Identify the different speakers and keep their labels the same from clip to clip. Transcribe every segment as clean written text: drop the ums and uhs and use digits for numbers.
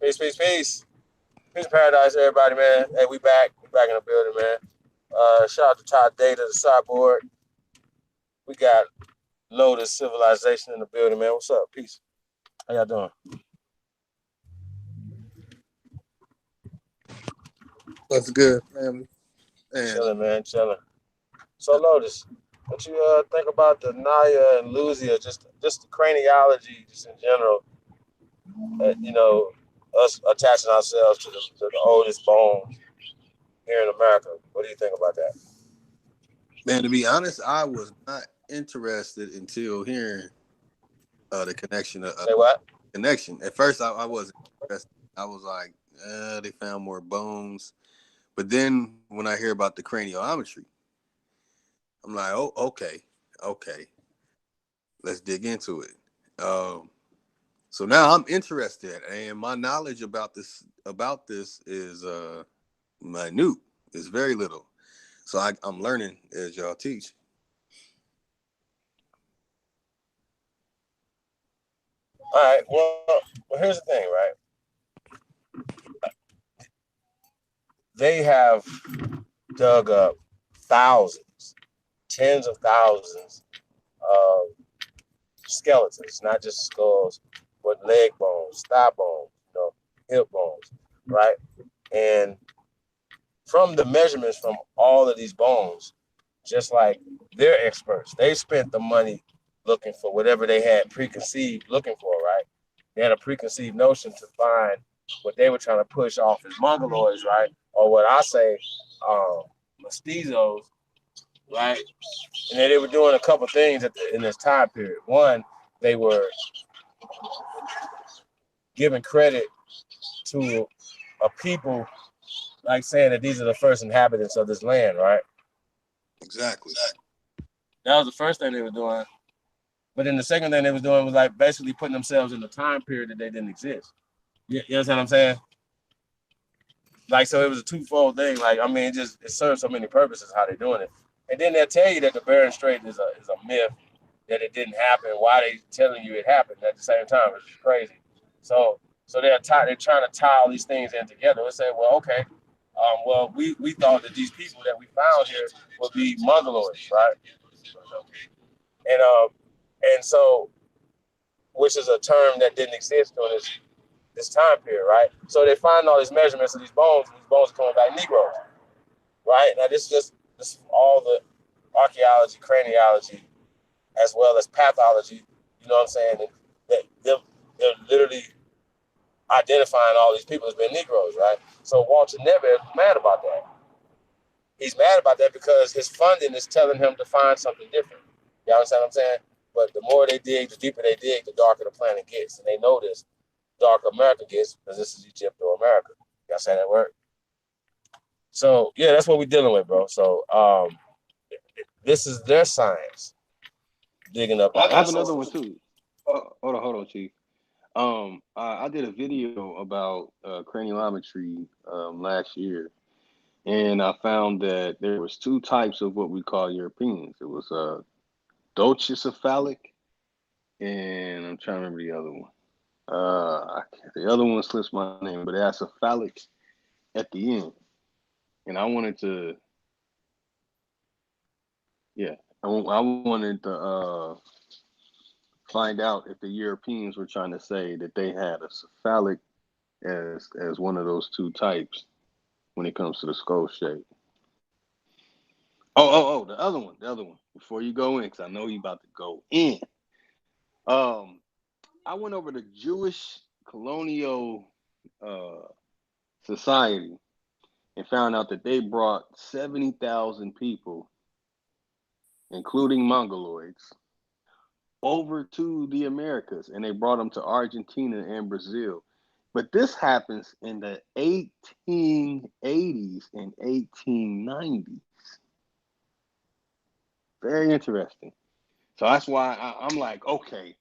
Speaker 1: Peace, peace, peace. Peace of paradise, everybody, man. Hey, we back. We back in the building, man. Shout out to Todd Data, the sideboard. We got Lotus Civilization in the building, man. What's up? Peace. How y'all doing?
Speaker 2: What's good, family? And
Speaker 1: Chilling, man. Chilling. So, Lotus, what you think about the Naia and Luzia, just the craniology, just in general, us attaching ourselves to the oldest bones here in America. What do you think about that?
Speaker 2: man, to be honest, I was not interested until hearing the connection.
Speaker 1: Say what?
Speaker 2: Connection. At first, I wasn't interested. I was like, they found more bones. But then when I hear about the craniometry, I'm like, oh, okay, let's dig into it. Um, so now I'm interested, and my knowledge about this is minute. It's very little. So I'm learning as y'all teach.
Speaker 1: All right. Well, here's the thing, right? They have dug up thousands, tens of thousands of skeletons, not just skulls, but leg bones, thigh bones, hip bones, right? And from the measurements from all of these bones, just like they're experts, they spent the money looking for whatever they had preconceived looking for, right? They had a preconceived notion to find what they were trying to push off as mongoloids, right? Or what I say, um, mestizos, right? And then they were doing a couple things in this time period. One, they were giving credit to a people, like saying that these are the first inhabitants of this land, right?
Speaker 2: Exactly.
Speaker 1: That was the first thing they were doing. But then the second thing they was doing was like basically putting themselves in a time period that they didn't exist. You understand what I'm saying? Like, so it was a twofold thing. Like, I mean, it serves so many purposes how they're doing it. And then they'll tell you that the Bering Strait is a myth, that it didn't happen. Why they telling you it happened at the same time? It's just crazy. So they're trying to tie all these things in together and say, well, okay, well, we thought that these people that we found here would be Mongoloids, right? And so which is a term that didn't exist during this time period, right? So they find all these measurements of these bones, and these bones are coming back Negroes, right? Now this is all the archaeology, craniology, as well as pathology. You know what I'm saying? That they're literally identifying all these people as being Negroes, right? So Walter Never is mad about that. He's mad about that because his funding is telling him to find something different. You understand what I'm saying? But the more they dig, the deeper they dig, the darker the planet gets. And they know this. The darker America gets because this is Egypt or America. Y'all say that word? So yeah, that's what we're dealing with, bro. So this is their science digging up
Speaker 3: I
Speaker 1: the
Speaker 3: have another
Speaker 1: ancestors.
Speaker 3: one too. Hold on, Chief. I did a video about craniometry last year, and I found that there was two types of what we call Europeans. It was Dolchocephalic, and I'm trying to remember the other one. The other one slips my name, but it has a phallic at the end. And I wanted to, yeah, I wanted to find out if the Europeans were trying to say that they had a cephalic as one of those two types when it comes to the skull shape. Oh, the other one. Before you go in, because I know you about to go in. Um, I went over to Jewish Colonial uh, Society and found out that they brought 70,000 people, including Mongoloids, over to the Americas, and they brought them to Argentina and Brazil. But this happens in the 1880s and 1890s. Very interesting. So that's why I'm like, okay,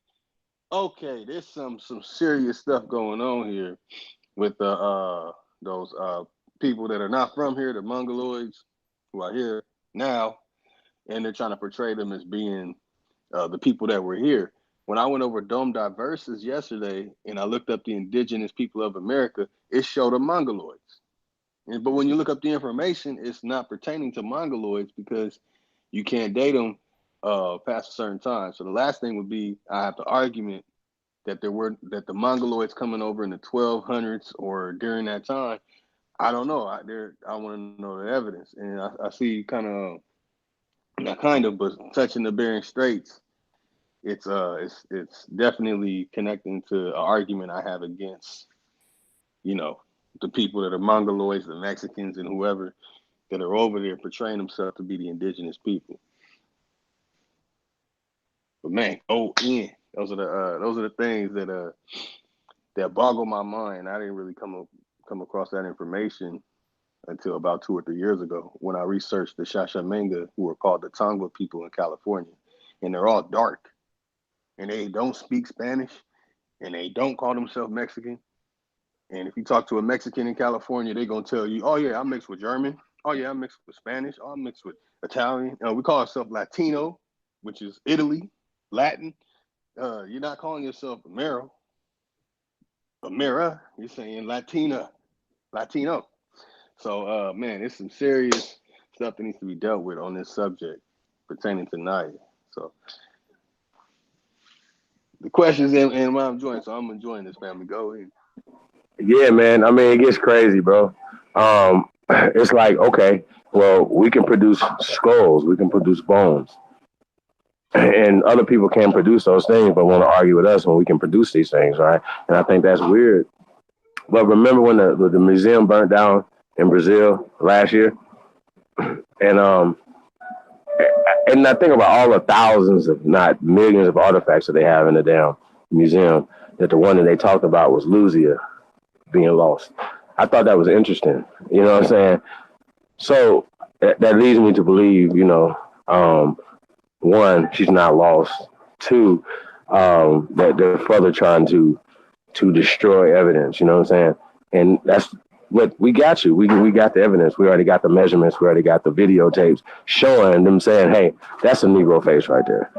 Speaker 3: there's some serious stuff going on here with those people that are not from here, the Mongoloids, who are here now, and they're trying to portray them as being the people that were here. when I went over Dome Diverses yesterday and I looked up the indigenous people of America, it showed the Mongoloids. But when you look up the information, it's not pertaining to Mongoloids because you can't date them past a certain time. So the last thing would be I have the argument that the Mongoloids coming over in the 1200s or during that time. I don't know. I want to know the evidence, and I see not kind of, but touching the Bering Straits. It's definitely connecting to an argument I have against, you know, the people that are Mongoloids, the Mexicans, and whoever that are over there portraying themselves to be the indigenous people. But man, those are the things that boggle my mind. I didn't really come across that information until about 2 or 3 years ago when I researched the Shashamanga, who are called the Tongva people in California, and they're all dark, and they don't speak Spanish, and they don't call themselves Mexican. And if you talk to a Mexican in California, they're gonna tell you, "Oh yeah, I'm mixed with German. Oh yeah, I'm mixed with Spanish. Oh, I'm mixed with Italian. We call ourselves Latino, which is Italy, Latin. You're not calling yourself Amero, Amera. You're saying Latina, Latino. So, man, it's some serious stuff that needs to be dealt with on this subject pertaining to Naia. So, the questions and what I'm enjoying. So, I'm enjoying this, family. Go ahead.
Speaker 1: Yeah, man. I mean, it gets crazy, bro. It's like, okay, well, we can produce skulls, we can produce bones, and other people can't produce those things, but want to argue with us when we can produce these things, right? And I think that's weird. But remember when the museum burnt down in Brazil last year, and I think about all the thousands, if not millions, of artifacts that they have in the damn museum. That the one that they talked about was Luzia being lost. I thought that was interesting. You know what I'm saying? So that leads me to believe, one, she's not lost. Two, that they're further trying to destroy evidence. You know what I'm saying? And that's what we got. We got the evidence. We already got the measurements. We already got the videotapes showing them saying, "Hey, that's a Negro face right there."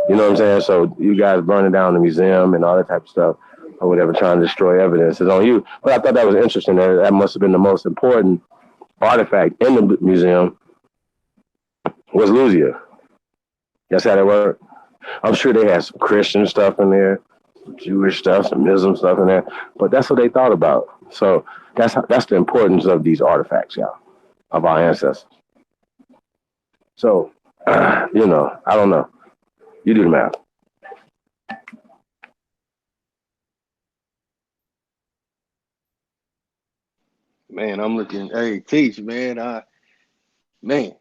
Speaker 1: You know what I'm saying? So you guys burning down the museum and all that type of stuff or whatever, trying to destroy evidence is on you. But I thought that was interesting. That must have been the most important artifact in the museum was Luzia. That's how that worked. I'm sure they had some Christian stuff in there, some Jewish stuff, some Muslim stuff in there, but that's what they thought about. So that's the importance of these artifacts, y'all, of our ancestors. So, I don't know. You do the math.
Speaker 3: Man, I'm looking. Hey, teach, man. Man,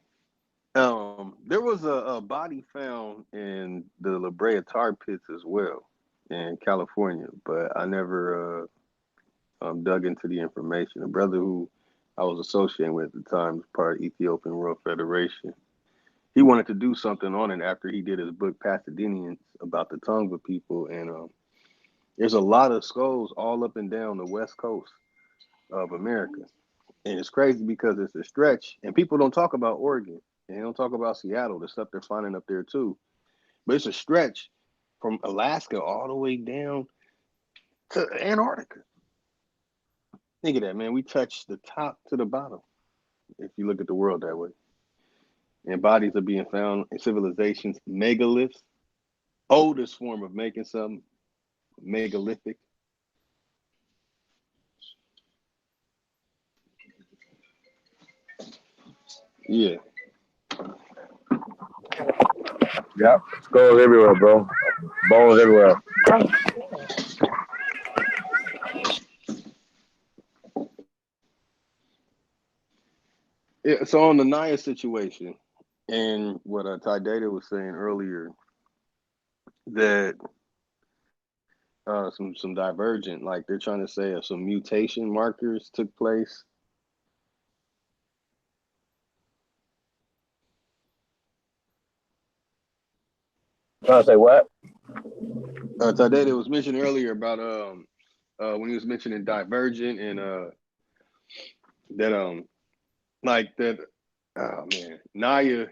Speaker 3: there was a body found in the La Brea tar pits as well in California, but I never dug into the information. A brother who I was associating with at the time was part of Ethiopian World Federation. He wanted to do something on it after he did his book Pasadenians about the Tongva people, and there's a lot of skulls all up and down the west coast of America. And it's crazy because it's a stretch, and people don't talk about Oregon and they don't talk about Seattle, the stuff they're finding up there too. But it's a stretch from Alaska all the way down to Antarctica. Think of that, man. We touch the top to the bottom if you look at the world that way. And bodies are being found in civilizations, megaliths, oldest form of making something, megalithic. Yeah.
Speaker 1: Yep. Skulls everywhere, bro. Bones everywhere.
Speaker 3: Yeah. So on the Naya situation, and what Ty Data was saying earlier, that some divergent, like they're trying to say some mutation markers took place.
Speaker 1: Trying to say what?
Speaker 3: Tadeda was mentioned earlier about when he was mentioning divergent and that like that oh man Naya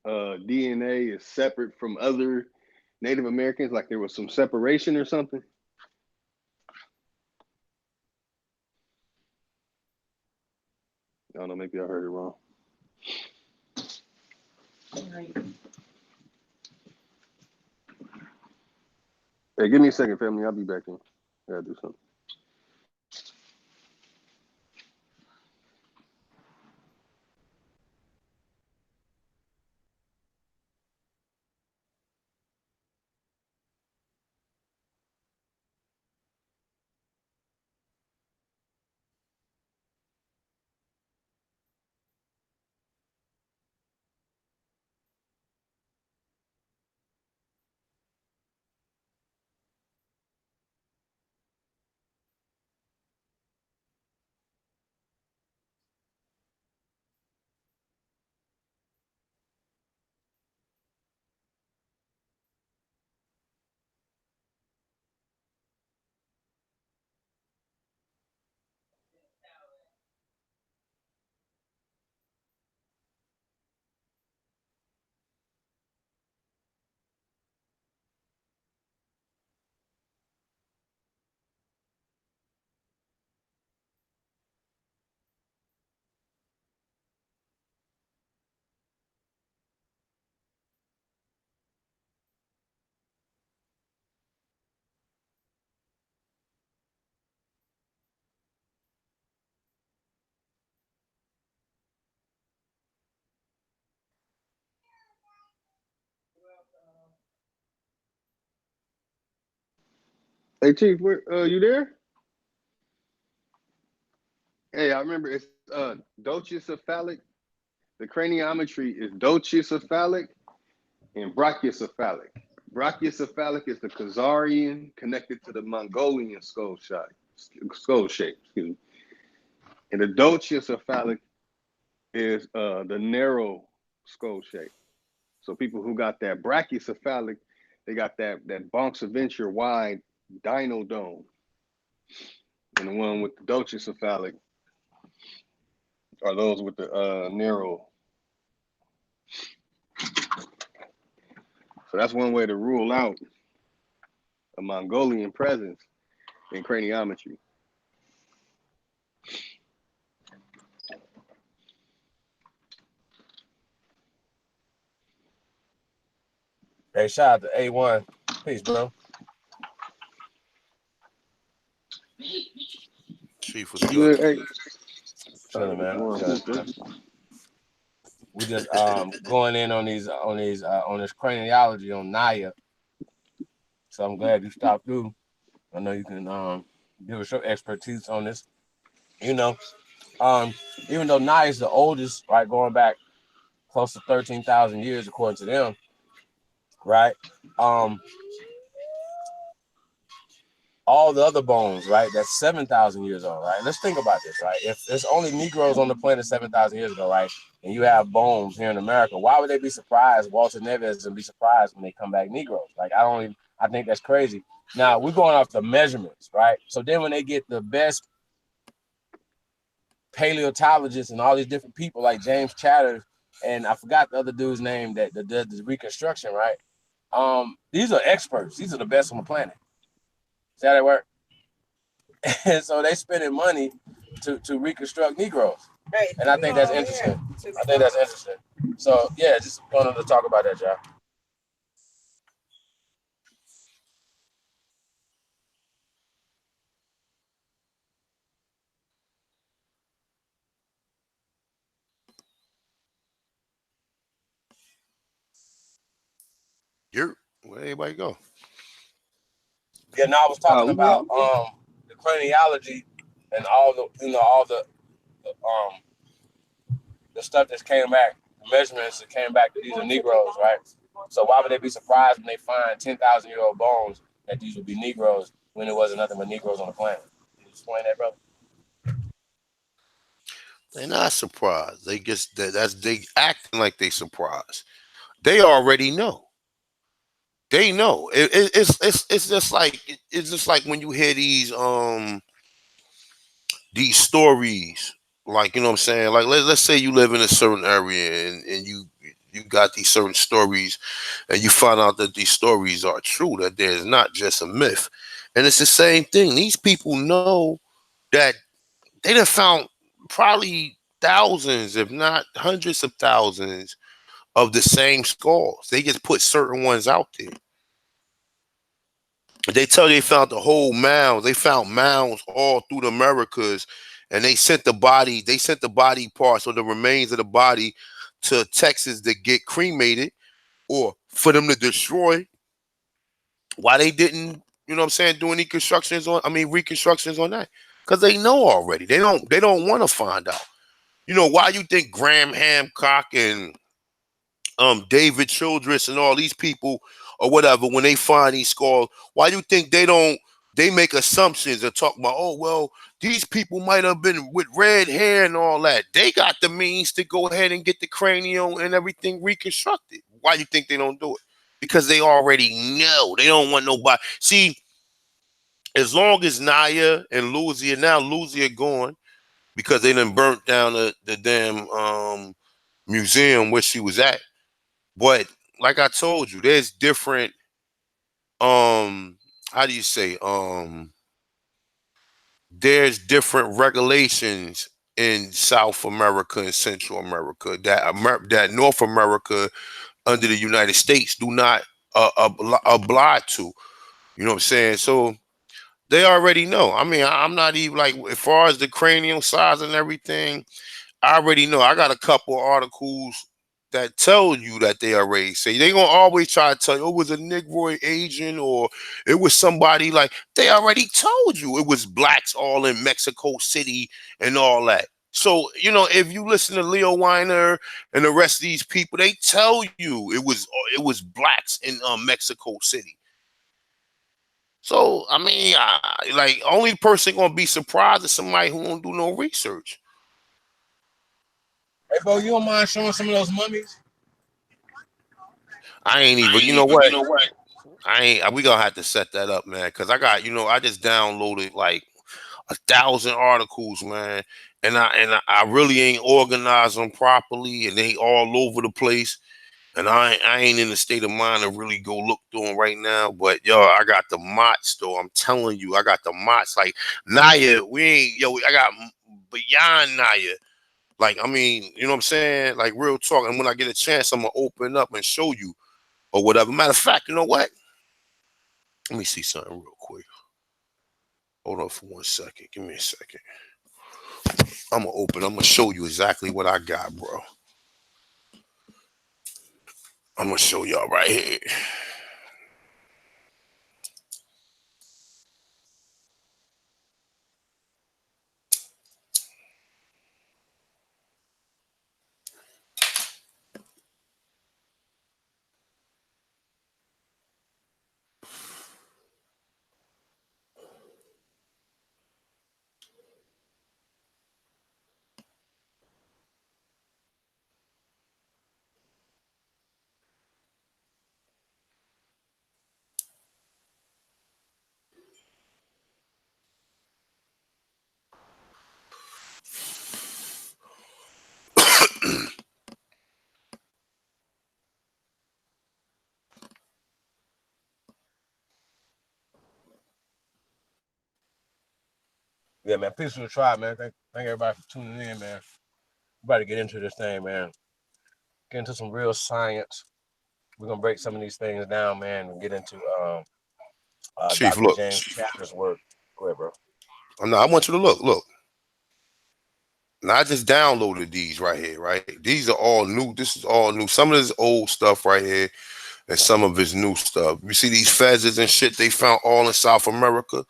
Speaker 3: DNA is separate from other Native Americans, like there was some separation or something? I don't know. Maybe I heard it wrong. Hey, give me a second, family. I'll be back in. I gotta do something. Hey, Chief, where you there? Hey, I remember it's dolichocephalic. The craniometry is dolichocephalic and brachiocephalic. Brachiocephalic is the Khazarian connected to the Mongolian skull shape, excuse me. And the dolichocephalic is the narrow skull shape. So people who got that brachiocephalic, they got that Bonks wide dino dome. And the one with the dolichocephalic are those with the narrow. So that's one way to rule out a Mongolian presence in craniometry.
Speaker 1: Hey, shout out to A1. Peace, bro.
Speaker 4: Chief was good.
Speaker 3: Good. Hey,
Speaker 1: Chilling, man. Chilling.
Speaker 3: one.
Speaker 1: We just going in on on this craniology on Naia. So I'm glad you stopped through. I know you can give us your expertise on this. You know, um, even though Naia is the oldest, right, going back close to 13,000 years according to them, right? Um, all the other bones, right? That's 7,000 years old, right? Let's think about this, right? If there's only Negroes on the planet 7,000 years ago, right? And you have bones here in America, why would they be surprised, Walter Neves, and be surprised when they come back Negroes? Like, I think that's crazy. Now, we're going off the measurements, right? So then when they get the best paleontologists and all these different people like James Chatter, and I forgot the other dude's name that does the reconstruction, right? These are experts. These are the best on the planet. See how that work? And so they spending money to reconstruct Negroes. Right. And I think that's interesting. I think that's interesting. So yeah, just wanted to talk about that, y'all.
Speaker 4: You're where everybody go?
Speaker 1: Yeah, now I was talking
Speaker 3: We good.
Speaker 1: about the craniology and all the stuff that came back, the measurements that came back that these are Negroes, right? So why would they be surprised when they find 10,000-year-old bones that these would be Negroes when it wasn't nothing but Negroes on the planet? Can you explain that, bro?
Speaker 4: They're not surprised. They just that's they acting like they surprised. They already know. They know. It's just like it's just like when you hear these stories, like you know what I'm saying. Like let's say you live in a certain area and you you got these certain stories, and you find out that these stories are true, that there's not just a myth. And it's the same thing. These people know that they done found probably thousands, if not hundreds of thousands, of the same skulls. They just put certain ones out there. They tell you they found the whole mounds. They found mounds all through the Americas, and they sent the body parts or the remains of the body to Texas to get cremated or for them to destroy. Why they didn't, you know what I'm saying, do any reconstructions on that? Because they know already. They don't want to find out. You know, why you think Graham Hancock and David Childress and all these people or whatever, when they find these skulls, why you think they make assumptions and talk about, oh well, these people might have been with red hair and all that. They got the means to go ahead and get the cranium and everything reconstructed. Why you think they don't do it? Because they already know. They don't want nobody. See, as long as Naia and Lucia gone because they done burnt down the damn museum where she was at. But like I told you, there's different how do you say there's different regulations in South America and Central America that North America under the United States do not oblige to. You know what I'm saying? So they already know. I mean, I'm not even like, as far as the cranial size and everything, I already know. I got a couple articles that tell you that they already say. They gonna always try to tell you, oh, it was a Negroid agent or it was somebody, like they already told you it was blacks all in Mexico City and all that. So, you know, if you listen to Leo Weiner and the rest of these people, they tell you it was blacks in Mexico City. So, I mean, like, only person gonna be surprised is somebody who won't do no research.
Speaker 1: Hey, bro, you don't mind showing some of those mummies?
Speaker 4: I ain't even, you know what? I ain't. We gonna have to set that up, man. Cause I got, I just downloaded like 1,000 articles, man, and I really ain't organized them properly, and they all over the place. And I ain't in the state of mind to really go look through them right now. But yo, I got the mots though. I'm telling you, I got the mots. Like Naia, we ain't yo. I got beyond Naia. Like, I mean, you know what I'm saying? Like, real talk. And when I get a chance, I'm gonna open up and show you or whatever. Matter of fact, you know what? Let me see something real quick. Hold on for 1 second. Give me a second. I'm gonna open. I'm gonna show you exactly what I got, bro. I'm gonna show y'all right here.
Speaker 1: Yeah, man. Peace to the tribe, man. Thank everybody for tuning in, man. We about to get into this thing, man. Get into some real science. We're gonna break some of these things down, man, and get into
Speaker 4: Chief,
Speaker 1: Dr.
Speaker 4: look.
Speaker 1: James Chapter's work. Go ahead, bro.
Speaker 4: I want you to look. Look. Now I just downloaded these right here, right? These are all new. This is all new. Some of this old stuff right here, and some of it's new stuff. You see these feathers and shit they found all in South America.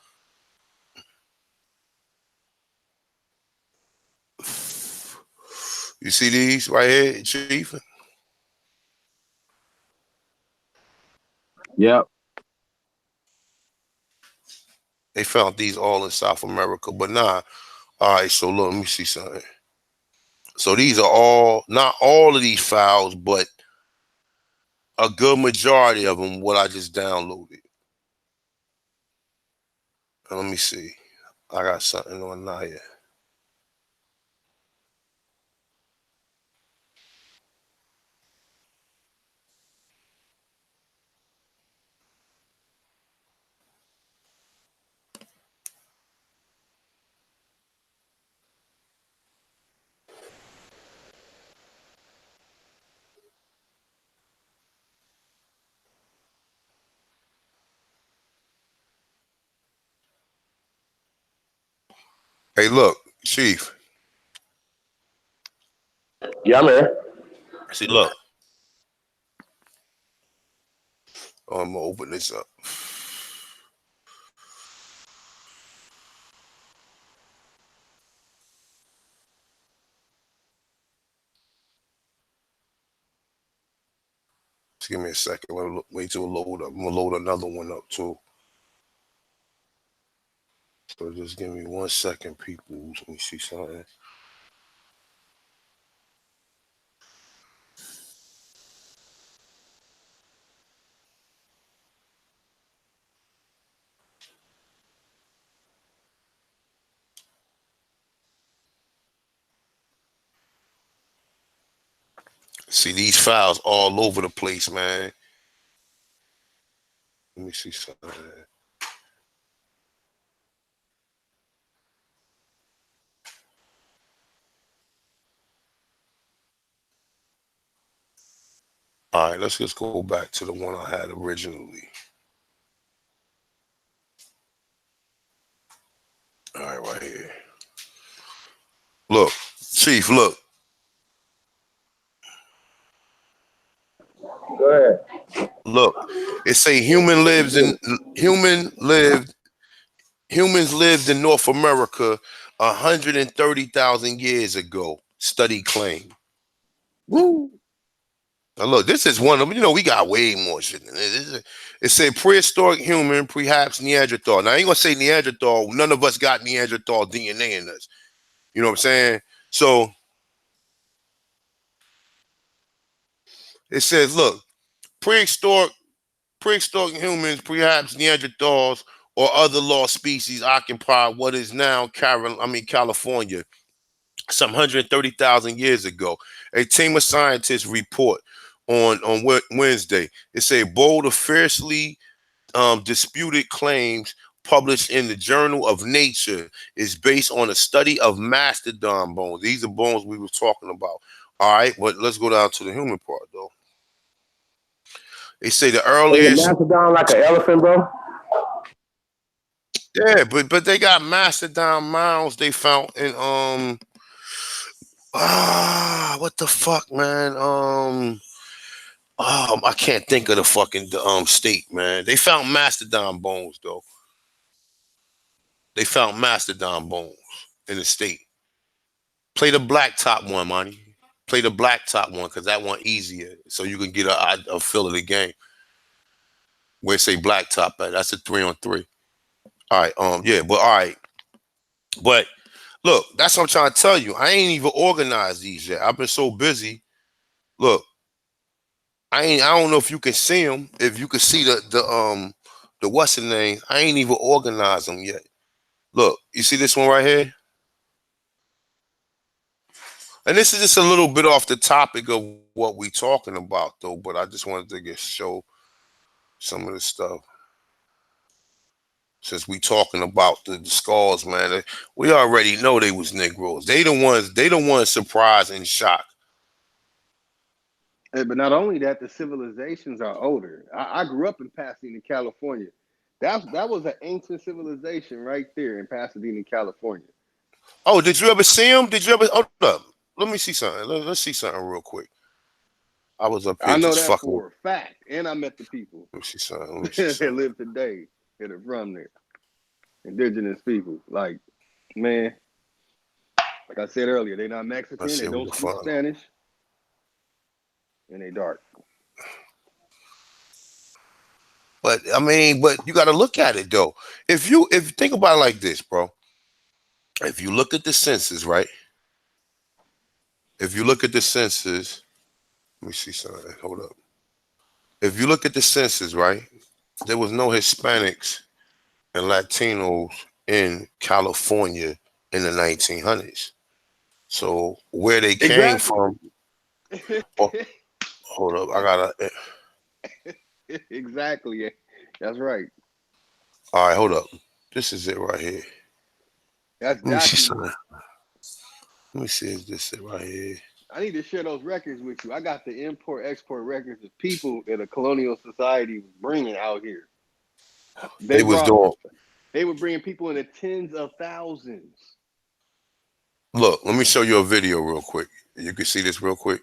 Speaker 4: You see these right here, Chief?
Speaker 1: Yep.
Speaker 4: They found these all in South America, but nah. All right, so look, let me see something. So these are all, not all of these files, but a good majority of them. What I just downloaded. Let me see. I got something on Naya. Hey, look, Chief.
Speaker 1: Yeah, man.
Speaker 4: See, look. Oh, I'm gonna open this up. Just give me a second. Wait till it load up. I'm gonna load another one up too. So just give me 1 second, people. Let me see something. See these files all over the place, man. Let me see something. All right, let's just go back to the one I had originally. All right, right here. Look, Chief, look.
Speaker 1: Go ahead.
Speaker 4: Look. It say humans lived in North America 130,000 years ago. Study claim.
Speaker 1: Woo.
Speaker 4: Now look, this is one of them. You know, we got way more shit than this. It said prehistoric human, perhaps Neanderthal. Now I ain't gonna say Neanderthal. None of us got Neanderthal DNA in us. You know what I'm saying? So it says, look, prehistoric humans, perhaps Neanderthals or other lost species occupy what is now California, some 130,000 years ago. A team of scientists report on Wednesday. It said bold or fiercely disputed claims published in the Journal of Nature is based on a study of mastodon bones. These are bones we were talking about. All right, but let's go down to the human part though. They say the
Speaker 1: Is a
Speaker 4: earliest,
Speaker 1: mastodon like an elephant, bro?
Speaker 4: yeah, but they got mastodon mounds they found in what the fuck, man? I can't think of the fucking state, man. They found mastodon bones though. They found mastodon bones in the state. Play the blacktop one, money. Play the blacktop one because that one easier, so you can get a feel of the game. Where it say blacktop at? That's a 3-on-3. All right, yeah, but all right, but look, that's what I'm trying to tell you. I ain't even organized these yet. I've been so busy. Look, I don't know if you can see them. If you can see the what's the name? I ain't even organized them yet. Look, you see this one right here? And this is just a little bit off the topic of what we talking about, though. But I just wanted to show some of the stuff since we talking about the skulls, man. We already know they was Negroes. They the ones. They the ones surprised and shocked.
Speaker 3: But not only that, the civilizations are older. I grew up in Pasadena, California. That was an ancient civilization right there in Pasadena, California.
Speaker 4: Oh, did you ever see them? Did you ever? Hold up. Let me see something. Let's see something real quick. I was up here
Speaker 3: I know
Speaker 4: just
Speaker 3: that
Speaker 4: fucking.
Speaker 3: for a fact, and I met the people
Speaker 4: Let me see something. Let me see
Speaker 3: that
Speaker 4: something.
Speaker 3: live today that are from there, indigenous people. Like, man, like I said earlier, they're not
Speaker 4: Let's
Speaker 3: Mexican,
Speaker 4: see
Speaker 3: they
Speaker 4: if we
Speaker 3: don't
Speaker 4: can
Speaker 3: speak
Speaker 4: find them.
Speaker 3: Spanish, and they dark.
Speaker 4: But I mean, but you got to look at it though. If you think about it like this, bro. If you look at the census, right? If you look at the census, let me see something. Hold up. If you look at the census, right? There was no Hispanics and Latinos in California in the 1900s. So where they came
Speaker 3: Exactly.
Speaker 4: from? Oh, hold up. I gotta.
Speaker 3: Exactly. That's right.
Speaker 4: All right, hold up. This is it right here.
Speaker 3: That's
Speaker 4: Let me see
Speaker 3: documented.
Speaker 4: something. Let me see. Is this it right here?
Speaker 3: I need to share those records with you. I got the import export records of people that a colonial society was bringing out here. They
Speaker 4: They was
Speaker 3: brought
Speaker 4: doing.
Speaker 3: they were bringing people in the tens of thousands.
Speaker 4: Look, let me show you a video real quick. You can see this real quick.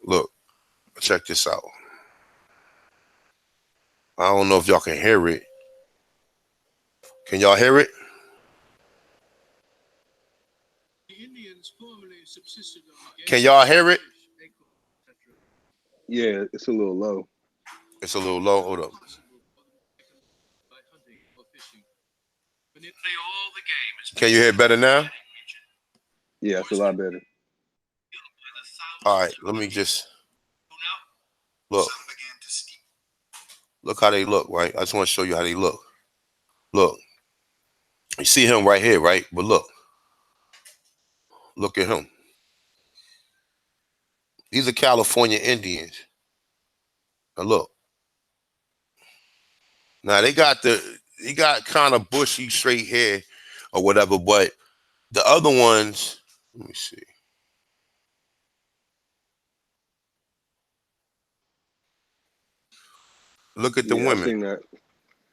Speaker 4: Look, check this out. I don't know if y'all can hear it. Can y'all hear it? Can y'all hear it?
Speaker 3: Yeah, it's a little low.
Speaker 4: It's a little low. Hold up. Can you hear better now?
Speaker 3: Yeah, it's a lot better.
Speaker 4: All right, let me just look. Look how they look, right? I just want to show you how they look. Look, you see him right here, right? But look at him. These are California Indians. Now look. Now they got kind of bushy straight hair or whatever, but the other ones, let me see. Look at the
Speaker 3: Yeah, I've
Speaker 4: women.
Speaker 3: seen that.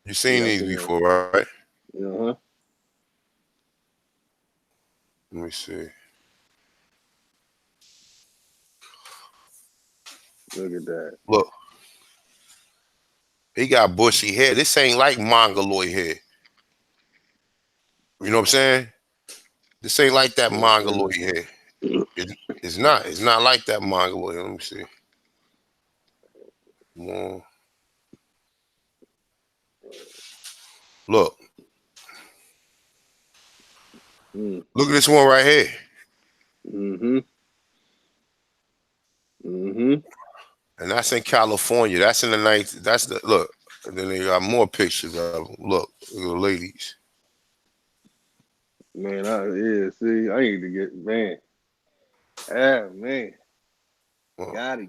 Speaker 4: You've seen
Speaker 3: Yeah, I've
Speaker 4: these
Speaker 3: seen that.
Speaker 4: before, right?
Speaker 3: Uh-huh.
Speaker 4: Let me see.
Speaker 3: Look at that.
Speaker 4: Look, he got bushy hair. This ain't like mongoloid hair. You know what I'm saying? This ain't like that
Speaker 3: Uh-uh.
Speaker 4: mongoloid hair. It, it's not. It's not like that mongoloid. Let me see. More. Look.
Speaker 3: Mm.
Speaker 4: Look at this one right here.
Speaker 3: Mm-hmm. Mm-hmm.
Speaker 4: And that's in California. That's in the night. That's the look. And then they got more pictures of them. Look at the ladies.
Speaker 3: Man, see, I need to get, man. Ah, man.
Speaker 4: Well,
Speaker 3: Got it.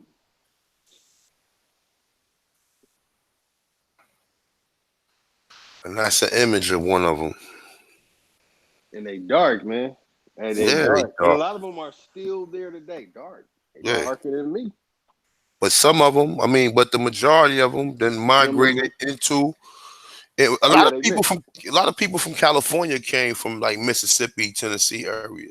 Speaker 4: and that's an image of one of them.
Speaker 3: And they dark, man. And they
Speaker 4: Yeah, they
Speaker 3: dark. And a
Speaker 4: dark.
Speaker 3: lot of them are still there today, dark. They
Speaker 4: Yeah.
Speaker 3: darker than me.
Speaker 4: But some of them, I mean, but the majority of them then
Speaker 3: Some of
Speaker 4: migrated
Speaker 3: them,
Speaker 4: into it.
Speaker 3: oh yeah, they mixed.
Speaker 4: A lot of people from California came from like Mississippi, Tennessee area.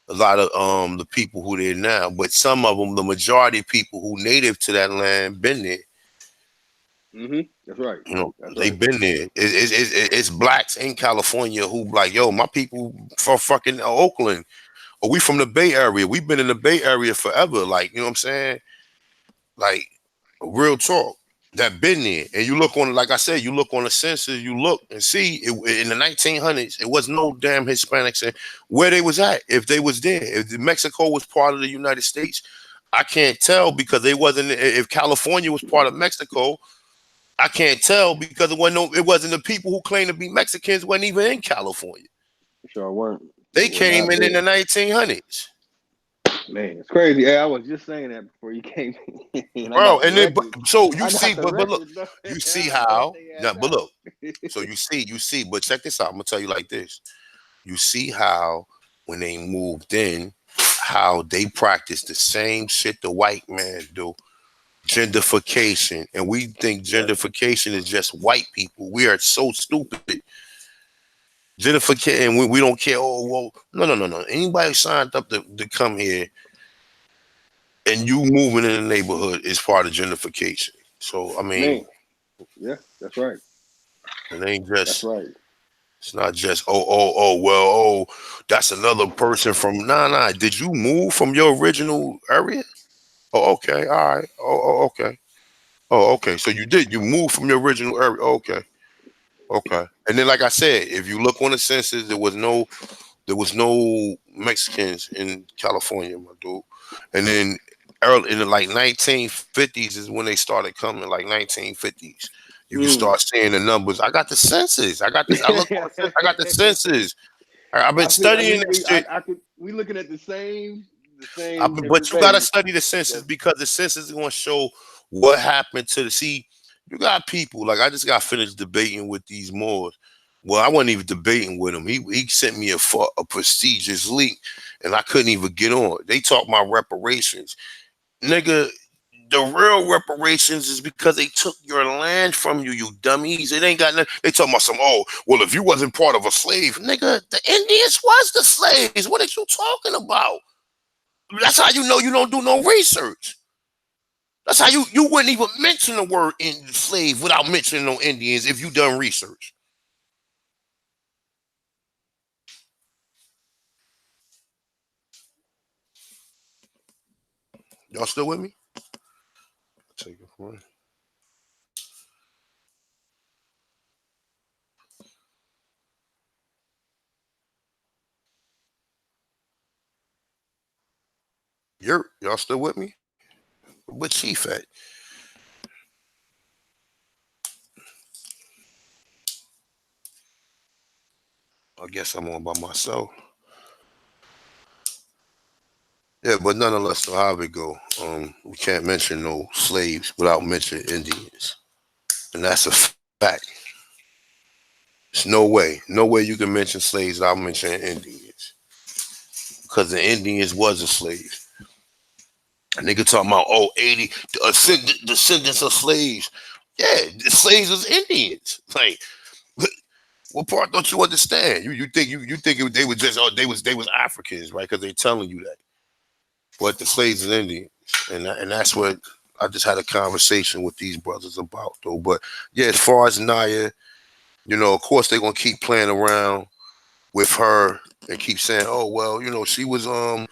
Speaker 4: A lot of the people who there now, but some of them, the majority of people who native to that land been there.
Speaker 3: Mm-hmm. That's right.
Speaker 4: You know,
Speaker 3: That's
Speaker 4: they
Speaker 3: right.
Speaker 4: been there. It's blacks in California who like, yo, my people from fucking Oakland, or we from the Bay Area. We've been in the Bay Area forever. Like, you know what I'm saying? Like, real talk. That been there, and you look on, like I said, you look on the census, you look and see it, in the 1900s, it was no damn Hispanics where they was at. If they was there, if Mexico was part of the United States, I can't tell because they wasn't. If California was part of Mexico, I can't tell because it wasn't the people who claim to be Mexicans wasn't even in California.
Speaker 3: Sure weren't. They
Speaker 4: They
Speaker 3: were
Speaker 4: came
Speaker 3: not
Speaker 4: in
Speaker 3: there.
Speaker 4: the 1900s,
Speaker 3: Man, it's crazy. Hey, I was just saying that before you came in. I
Speaker 4: bro.
Speaker 3: got the
Speaker 4: And then,
Speaker 3: record.
Speaker 4: so you
Speaker 3: I
Speaker 4: see,
Speaker 3: got the
Speaker 4: but look,
Speaker 3: record though.
Speaker 4: you see
Speaker 3: I brought
Speaker 4: how
Speaker 3: their
Speaker 4: now,
Speaker 3: ass
Speaker 4: but
Speaker 3: out.
Speaker 4: look, so you see, but check this out. I'm gonna tell you like this. You see how when they moved in, how they practice the same shit the white man do. Gentrification. And we think
Speaker 3: Yep.
Speaker 4: gentrification is just white people. We are so stupid. Gentrification, and we don't care. Oh, well, no. Anybody signed up to come here and you moving in the neighborhood is part of gentrification. So, I
Speaker 3: Man.
Speaker 4: mean,
Speaker 3: Yeah, that's right.
Speaker 4: it ain't
Speaker 3: That's
Speaker 4: just,
Speaker 3: right.
Speaker 4: it's not just, well, that's another person from, nah. Did you move from your original area? Oh, okay. All right. Okay. Oh, okay. So you moved from your original area. Okay. Okay. And then, like I said, if you look on the census, there was no Mexicans in California, my dude. And then early in the like 1950s is when they started coming, like 1950s. You can
Speaker 3: Mm.
Speaker 4: start seeing the numbers. I got the census. I got this. I look on the census. I got the census. I've been
Speaker 3: I see.
Speaker 4: studying this shit.
Speaker 3: I could. We looking at the same
Speaker 4: But you gotta
Speaker 3: information.
Speaker 4: study the census
Speaker 3: That's
Speaker 4: because the census is gonna show what happened to the see. You got people like I just got finished debating with these Moors. Well, I wasn't even debating with him. He sent me a prestigious link, and I couldn't even get on. They talk about reparations, nigga. The real reparations is because they took your land from you, you dummies. It ain't got nothing. They talking about some, oh, well, if you wasn't part of a slave, nigga, the Indians was the slaves. What are you talking about? That's how you know you don't do no research. That's how you wouldn't even mention the word slave without mentioning no Indians if you done research. Y'all still with me? Take it for it. Y'all still with me? Where Chief at? I guess I'm on by myself. Yeah, but nonetheless, so how we go? We can't mention no slaves without mentioning Indians, and that's a fact. There's no way you can mention slaves without mentioning Indians, because the Indians was a slave. A nigga talking about 80 descendants of slaves. Yeah, the slaves was Indians. Like, what part don't you understand? You think they was just they was Africans, right? Because they telling you that. But the slaves is Indians, and that's what I just had a conversation with these brothers about, though. But yeah, as far as Naia, of course they're gonna keep playing around with her and keep saying, oh well, she was all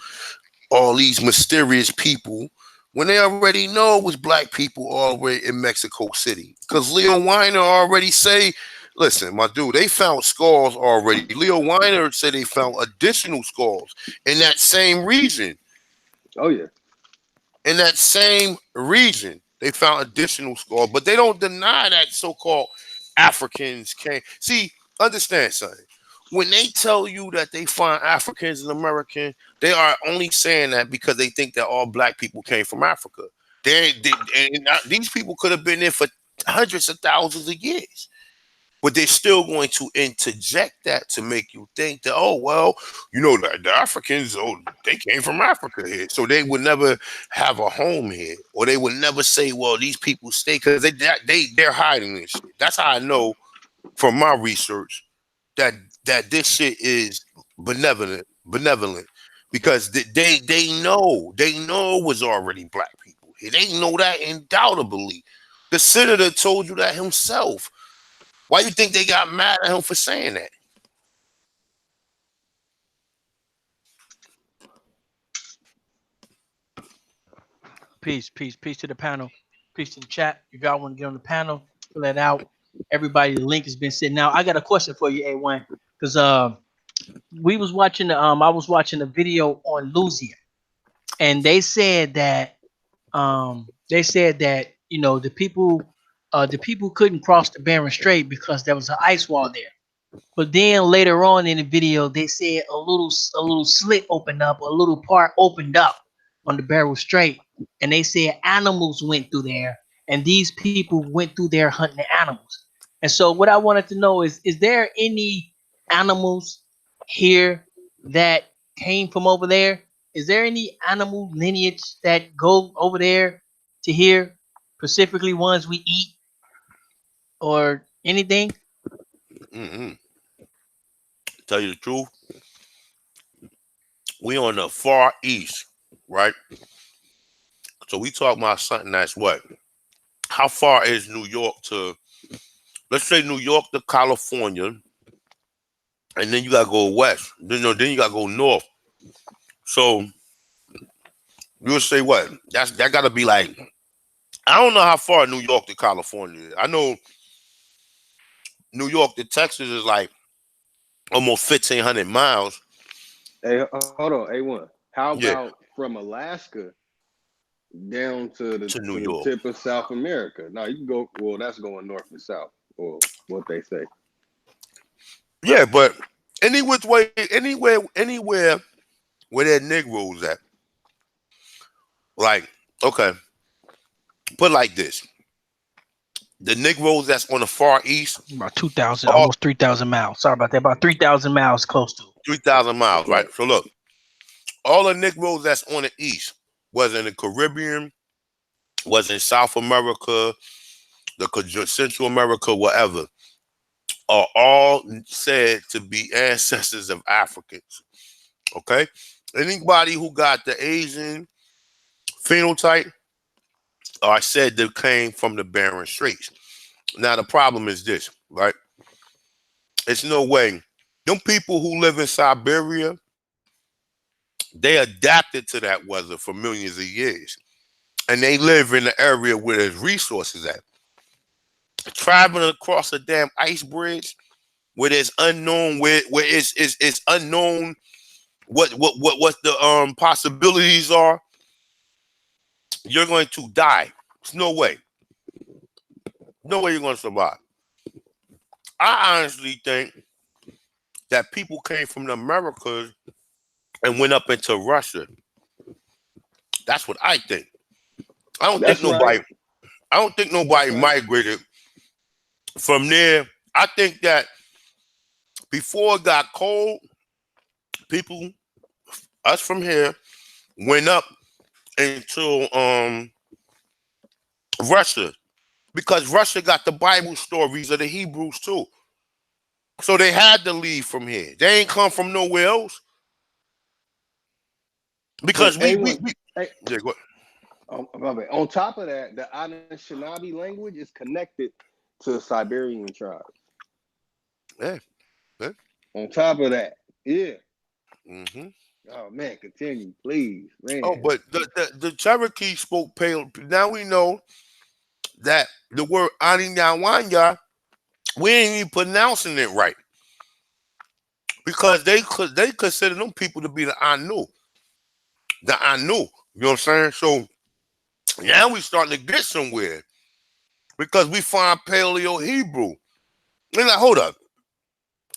Speaker 4: these mysterious people when they already know it was black people already in Mexico City. Because Leo Weiner already say, listen, my dude, they found skulls already. Leo Weiner said they found additional skulls in that same region.
Speaker 3: Oh yeah.
Speaker 4: In that same region, they found additional skulls, but they don't deny that so-called Africans came. See, understand something. When they tell you that they find Africans and Americans, they are only saying that because they think that all black people came from Africa. These people could have been there for hundreds of thousands of years. But they're still going to interject that to make you think that, oh, well, the Africans, oh, they came from Africa here. So they would never have a home here. Or they would never say, well, these people stay, because they're hiding this shit. That's how I know from my research that this shit is benevolent. Because they know it was already black people here. They know that undoubtedly. The senator told you that himself. Why you think they got mad at him for saying that?
Speaker 5: Peace to the panel. Peace to the chat. If y'all want to get on the panel, fill that out. Everybody, the link has been sent. Now, I got a question for you, A1, because we was watching I was watching a video on Lucia, and they said that the people couldn't cross the Bering Strait because there was an ice wall there. But then later on in the video, they said a little slit opened up, a little part opened up on the Barrel Strait, and they said animals went through there, and these people went through there hunting the animals. And so, what I wanted to know is there any animals here that came from over there? Is there any animal lineage that go over there to here, specifically ones we eat or anything?
Speaker 4: Mm-hmm. Tell you the truth, we on the far east, right? So we talk about something that's what? How far is New York to, let's say New York to California, and then you gotta go west. Then you gotta go north. So you'll say what? That gotta be like, I don't know how far New York to California is. I know New York to Texas is like almost 1,500 miles.
Speaker 3: Hey, hold on, A1. How
Speaker 4: Yeah,
Speaker 3: about from Alaska down to the
Speaker 4: to New
Speaker 3: to the
Speaker 4: York.
Speaker 3: tip of South America? Now you can go. Well, that's going north and south, or what they say.
Speaker 4: Yeah, but any which way, anywhere where that Negroes at, like, okay, put like this: the Negroes that's on the far east,
Speaker 5: About 2,000,
Speaker 4: all
Speaker 5: almost 3,000 miles. Sorry about that. About 3,000 miles close to.
Speaker 4: 3,000 miles, right?
Speaker 3: Right.
Speaker 4: So look, all the Negroes that's on the east, whether in the Caribbean was in South America, Central America, whatever, are all said to be ancestors of Africans. Okay? Anybody who got the Asian phenotype are said to came from the Bering Straits. Now the problem is this, right? It's no way. Them people who live in Siberia, they adapted to that weather for millions of years. And they live in the area where there's resources at. Traveling across a damn ice bridge where there's unknown, where it's unknown what the possibilities are, you're going to die. There's no way. No way you're going to survive. I honestly think that people came from the Americas and went up into Russia. That's what I think. I don't think
Speaker 3: That's right.
Speaker 4: nobody. I don't think
Speaker 3: That's
Speaker 4: nobody
Speaker 3: right.
Speaker 4: migrated from there. I think that before it got cold, people, us from here, went up into Russia because Russia got the Bible stories of the Hebrews too. So they had to leave from here. They ain't come from nowhere else
Speaker 3: But
Speaker 4: because
Speaker 3: A1,
Speaker 4: yeah, go,
Speaker 3: my bad. On top of that, the Anishinaabe language is connected to Siberian tribes.
Speaker 4: yeah, yeah.
Speaker 3: On top of that, yeah.
Speaker 4: Mm-hmm.
Speaker 3: Oh man, continue, please,
Speaker 4: Oh,
Speaker 3: man.
Speaker 4: but the Cherokee spoke pale. Now we know that the word Aninyawanya, we ain't even pronouncing it right because they consider them people to be the Anu, the Anu. You know what I'm saying? So now we starting to get somewhere because we find Paleo Hebrew. And like, hold up,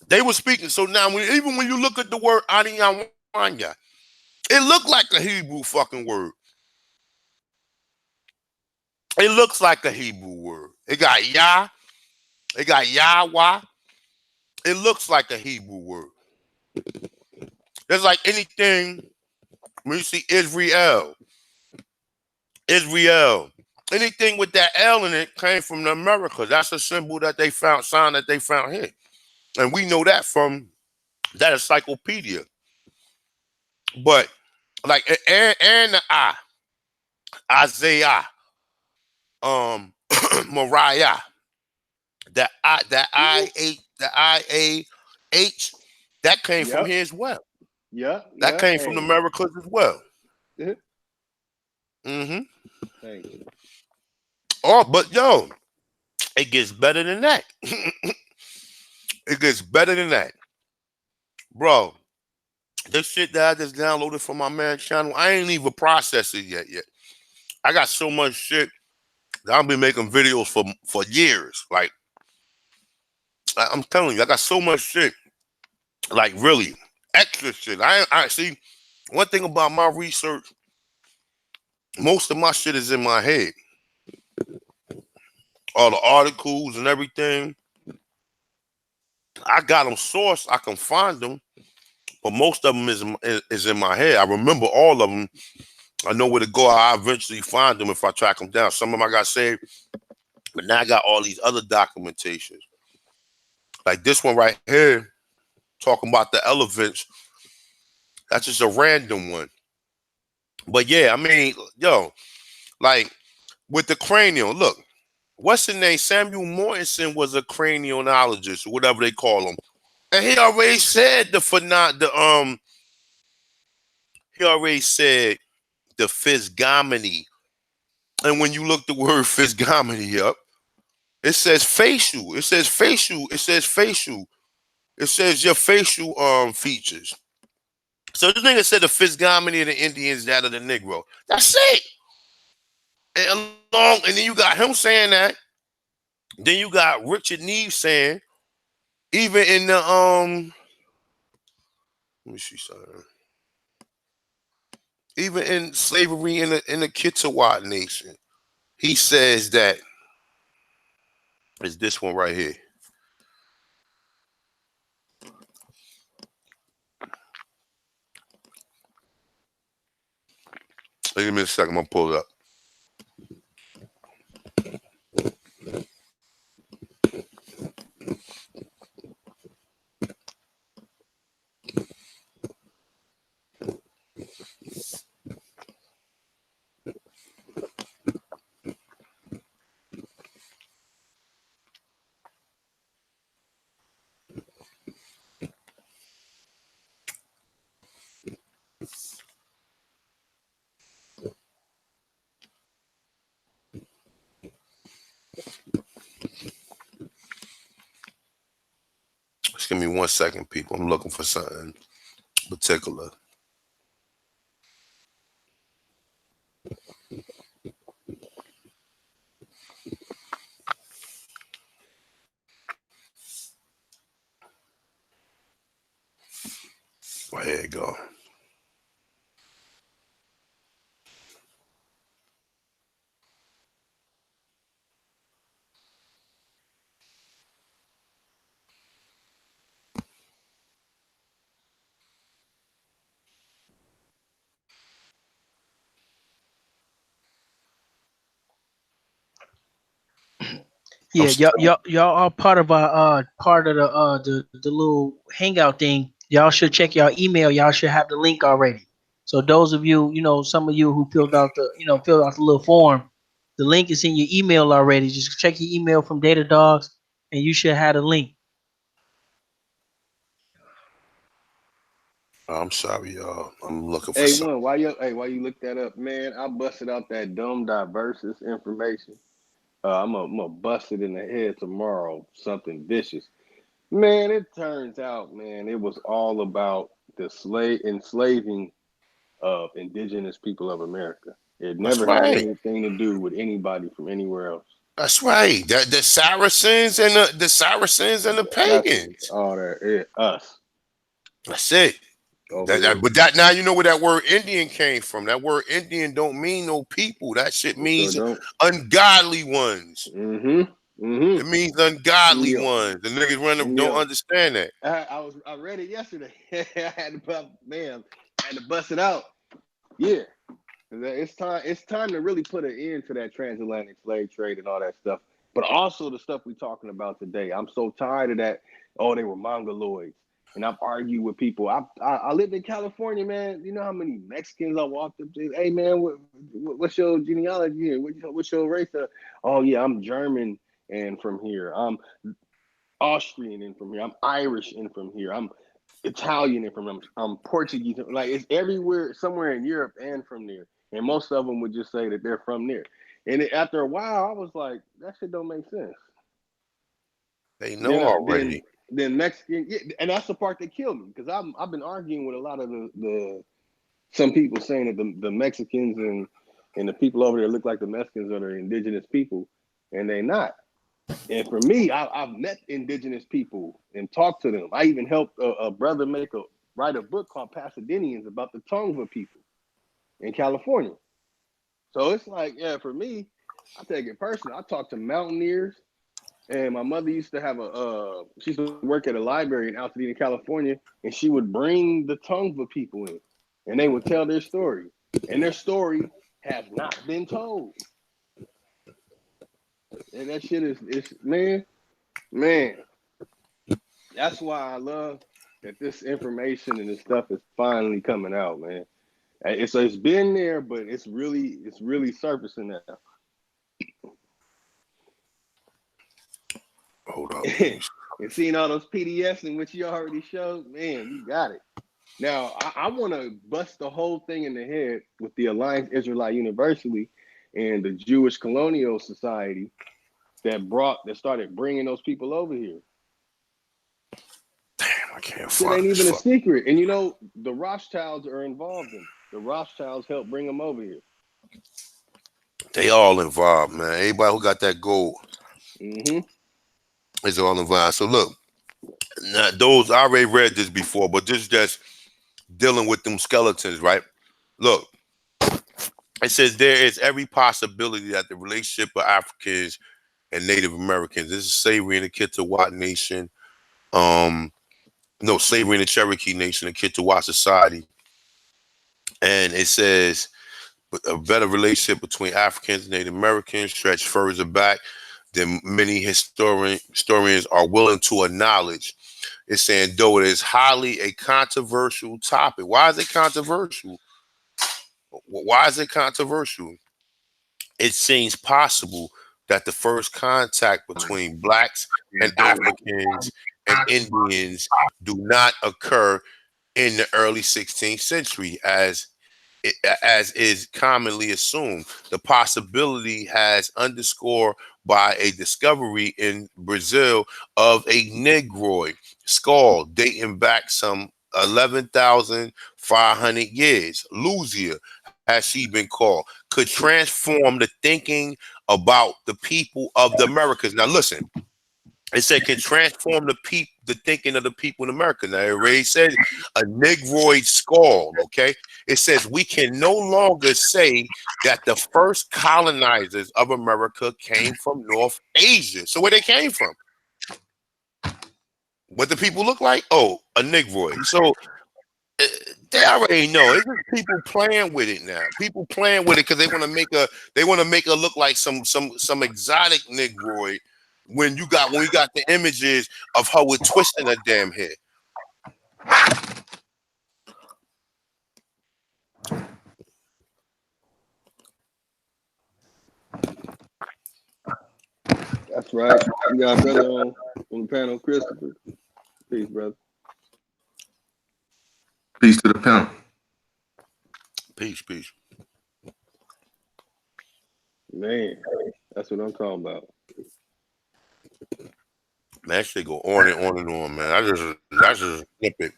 Speaker 4: they were speaking. So now, even when you look at the word Aninyawanya, it looked like a Hebrew fucking word. It looks like a Hebrew word. It got Yah. It got Yahweh. It looks like a Hebrew word. It's like anything when you see Israel, anything with that L in it came from the Americas. That's a symbol that they found, sign that they found here. And we know that from that encyclopedia. But like and the Isaiah, Mariah, the that came from
Speaker 3: Yep,
Speaker 4: here as well.
Speaker 3: yep,
Speaker 4: That
Speaker 3: yep.
Speaker 4: came from the
Speaker 3: Hey,
Speaker 4: Americas as well.
Speaker 3: thank
Speaker 4: Mm-hmm.
Speaker 3: you.
Speaker 4: Oh, but yo, it gets better than that. It gets better than that. Bro, this shit that I just downloaded from my man's channel, I ain't even processed it yet. I got so much shit that I've been making videos for years. Like, I'm telling you, I got so much shit. Like, really, extra shit. I see, one thing about my research, most of my shit is in my head. All the articles and everything, I got them sourced. I can find them, but most of them is in my head. I remember all of them. I know where to go. I eventually find them if I track them down. Some of them I got saved, but now I got all these other documentations. Like this one right here, talking about the elephants. That's just a random one. But yeah, I mean, yo, like with the cranial, look, what's his name? Samuel Mortensen was a craniologist, or whatever they call him. And he already said he already said the physiognomy. And when you look the word physiognomy up, it says facial. It says facial. It says facial. It says your facial features. So this nigga said the physiognomy of the Indians, that of the Negro. That's it. And then you got him saying that. Then you got Richard Neve saying, even in the let me see something. Even in slavery in the Kitsawat Nation, he says that is this one right here. Give me a second, I'm gonna pull it up. 1 second, people. I'm looking for something particular. Well, here you go. I'm
Speaker 5: Yeah, y'all are part of our part of the little hangout thing. Y'all should check your email. Y'all should have the link already. So those of you, some of you who filled out the little form, the link is in your email already. Just check your email from Data Dogs, and you should have the link.
Speaker 4: I'm sorry, y'all. I'm looking for
Speaker 3: Hey,
Speaker 4: something.
Speaker 3: one, why you look that up, man? I busted out that dumb diversus information. I'm gonna bust it in the head tomorrow. Something vicious, man. It turns out, man, it was all about the slave enslaving of indigenous people of America. It
Speaker 4: That's
Speaker 3: never had
Speaker 4: right.
Speaker 3: anything to do with anybody from anywhere else.
Speaker 4: That's right. The Saracens and the
Speaker 3: That's
Speaker 4: pagans.
Speaker 3: all that it us
Speaker 4: That's it.
Speaker 3: over
Speaker 4: But
Speaker 3: here.
Speaker 4: that now you know where that word Indian came from. That word Indian don't mean no people. That shit
Speaker 3: It sure
Speaker 4: means
Speaker 3: don't.
Speaker 4: ungodly ones.
Speaker 3: Mm-hmm. Mm-hmm.
Speaker 4: It means ungodly
Speaker 3: Yo,
Speaker 4: ones. The niggas don't
Speaker 3: yo.
Speaker 4: understand that.
Speaker 3: I read it yesterday. I had to I had to bust it out. Yeah. It's time to really put an end to that transatlantic slave trade and all that stuff. But also the stuff we're talking about today. I'm so tired of that. Oh, they were mongoloids. And I've argued with people. I lived in California, man. You know how many Mexicans I walked up to? Hey, man, what's your genealogy here? What's your race? Oh, yeah, I'm German and from here. I'm Austrian and from here. I'm Irish and from here. I'm Italian and from here. I'm Portuguese. Like it's everywhere, somewhere in Europe and from there. And most of them would just say that they're from there. And after a while, I was like, that shit don't make sense.
Speaker 4: They
Speaker 3: Then,
Speaker 4: know
Speaker 3: then,
Speaker 4: already.
Speaker 3: then Mexican, yeah, and that's the part that killed me because I've been arguing with a lot of the some people saying that the Mexicans and the people over there look like the Mexicans are the indigenous people, and they not. And for me, I've met indigenous people and talked to them. I even helped a brother write a book called Pasadenians about the Tongva people in California. So it's like, yeah, for me, I take it personal. I talk to mountaineers, and my mother used to have she used to work at a library in Altadena, California, and she would bring the Tongva people in, and they would tell their story, and their story has not been told. And that shit is man. That's why I love that this information and this stuff is finally coming out, man. It's been there, but it's really surfacing now.
Speaker 4: Hold up. Let me
Speaker 3: And seeing all those PDFs in which you already showed, man, you got it. Now I want to bust the whole thing in the head with the Alliance Israelite University and the Jewish Colonial Society that started bringing those people over here.
Speaker 4: I can't
Speaker 3: Shit
Speaker 4: find
Speaker 3: ain't
Speaker 4: this
Speaker 3: even a
Speaker 4: fuck.
Speaker 3: secret. And the Rothschilds are involved in it. The Rothschilds helped bring them over here.
Speaker 4: They all involved, man. Everybody who got that gold
Speaker 3: Mm-hmm.
Speaker 4: is all involved. So look, now those I already read this before, but this is just dealing with them skeletons, right? Look, it says there is every possibility that the relationship of Africans and Native Americans, this is slavery in the Kittiwah Nation, no, slavery in the Cherokee Nation, the Kittiwah Society, and it says a better relationship between Africans and Native Americans stretched further back than many historians are willing to acknowledge. It's saying, though it is highly a controversial topic. Why is it controversial? Why is it controversial? It seems possible that the first contact between blacks and Africans and Indians do not occur in the early 16th century, as as is commonly assumed. The possibility has underscored by a discovery in Brazil of a negroid skull dating back some 11,500 years. Lucia, as she been called, could transform the thinking about the people of the Americas. Now, listen, it said can transform the thinking of the people in America. Now, it already said a negroid skull, okay? It says we can no longer say that the first colonizers of America came from North Asia. So where they came from? What the people look like? Oh, a negroid. So uh, they already know. It's just people playing with it now. People playing with it because they want to make her look like some exotic negroid when you got the images of her with twisting her damn head.
Speaker 3: That's right. We got a brother on the panel, Christopher. Peace, brother.
Speaker 6: Peace to the panel.
Speaker 4: Peace, peace.
Speaker 3: Man, that's what I'm talking about.
Speaker 4: Man, that shit go on and on and on, man. I just flip it.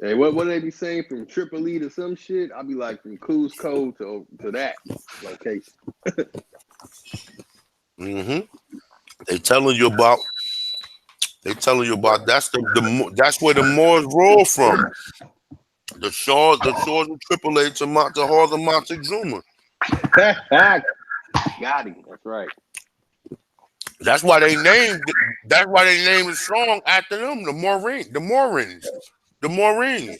Speaker 3: Hey, what do they be saying from Tripoli to some shit? I'll be like from Cusco to that location.
Speaker 4: Mm-hmm. They telling you about. They telling you about. That's where the Moors roll from. The shores of Tripoli to the halls of Montezuma.
Speaker 3: Got him. That's right.
Speaker 4: That's why they named. That's why they named the song after them. The Morins. The Morins.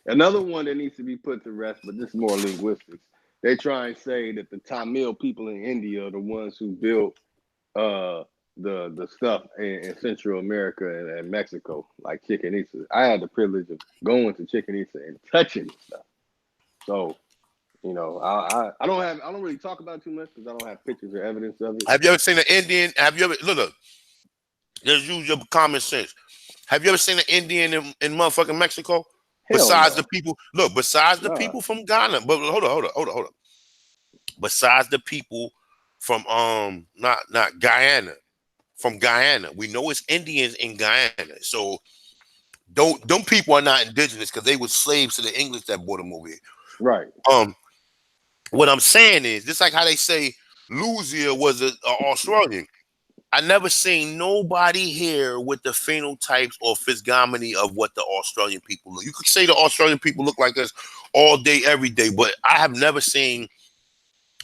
Speaker 3: Another one that needs to be put to rest, but this is more linguistics. They try and say that the Tamil people in India are the ones who built the stuff in Central America and Mexico, like Chichen Itza. I had the privilege of going to Chichen Itza and touching the stuff. So, you know, I don't really talk about it too much because I don't have pictures or evidence of it.
Speaker 4: Have you ever seen an Indian? Have you ever look? Just use your common sense. Have you ever seen an Indian in motherfucking Mexico?
Speaker 3: Hell
Speaker 4: Besides
Speaker 3: no.
Speaker 4: the people, look, besides the
Speaker 3: Nah.
Speaker 4: people from Ghana, but hold on. Besides the people from not Guyana, from Guyana, we know it's Indians in Guyana. So don't people are not indigenous because they were slaves to the English that brought them over here.
Speaker 3: Right.
Speaker 4: What I'm saying is, just like how they say Lucia was a Australian. I never seen nobody here with the phenotypes or physiognomy of what the Australian people look. You could say the Australian people look like us all day, every day, but I have never seen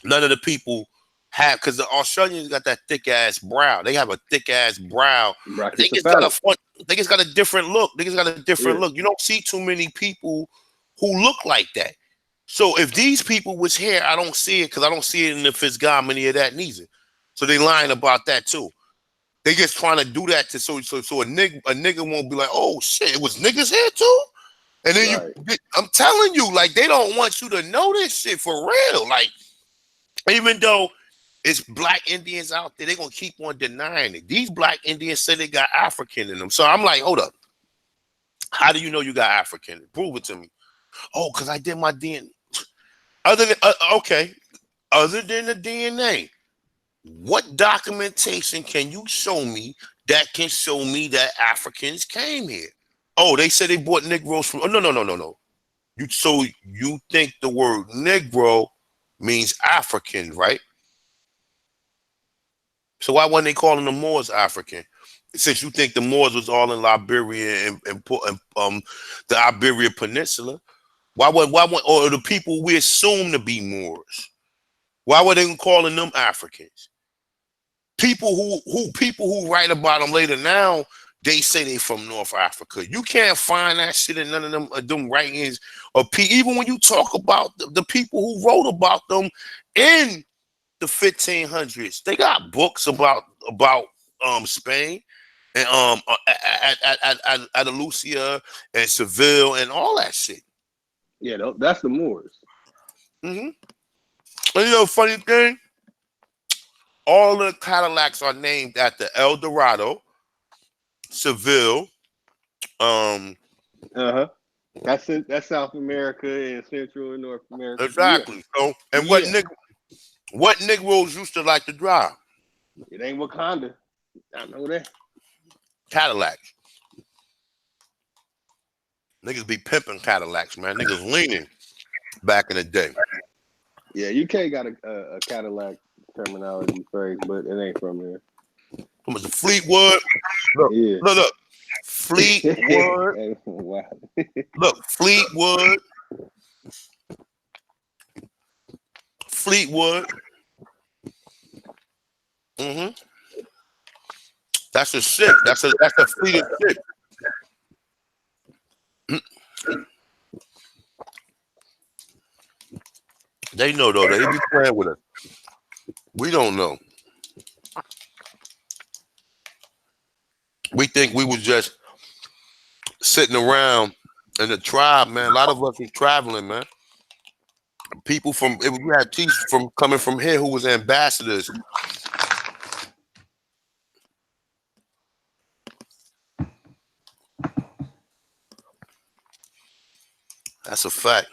Speaker 4: none of the people have, because the Australians got that thick ass brow. They have a thick ass brow. They just got a fun. They just got a different look. They just got a different look. You don't see too many people who look like that. So if these people was here, I don't see it because I don't see it in the physiognomy of that neither. So they lying about that too. They just trying to do that to so a nigga won't be like, oh shit, it was niggas here too. And then I'm telling you, like they don't want you to know this shit for real. Like even though it's black Indians out there, they gonna keep on denying it. These black Indians say they got African in them. So I'm like, hold up. How do you know you got African? Prove it to me. Oh, because I did my DNA. Other than other than the DNA, what documentation can you show me that can show me that Africans came here? Oh, they said they brought Negroes from. Oh, no. You think the word Negro means African, right? So why weren't they calling the Moors African? Since you think the Moors was all in Liberia and the Iberia Peninsula, why or the people we assume to be Moors? Why were they calling them Africans? People who write about them later now, they say they from North Africa. You can't find that shit in none of them writings or even when you talk about the people who wrote about them in the 1500s. They got books about Spain and at Andalusia and Seville and all that shit.
Speaker 3: Yeah, that's the Moors.
Speaker 4: Mm-hmm. And you know, funny thing, all the Cadillacs are named after El Dorado, Seville.
Speaker 3: Uh-huh. That's South America and Central and North America. Yeah.
Speaker 4: Exactly. So, and
Speaker 3: Yeah.
Speaker 4: what Negroes used to like to drive?
Speaker 3: It ain't Wakanda. I know that.
Speaker 4: Cadillacs. Niggas be pimping Cadillacs, man. Niggas leaning back in the day.
Speaker 3: Yeah, UK got a Cadillac terminology phrase, but it ain't from there.
Speaker 4: From the Fleetwood. Look,
Speaker 3: Yeah.
Speaker 4: look. Fleetwood.
Speaker 3: Wow.
Speaker 4: Look, Fleetwood. Fleetwood. Mm-hmm. That's a shit. That's a fleet of shit. They know though. They be playing with us. We don't know. We think we was just sitting around in the tribe, man. A lot of us was traveling, man. People from we had teachers from coming from here who was ambassadors. That's a fact.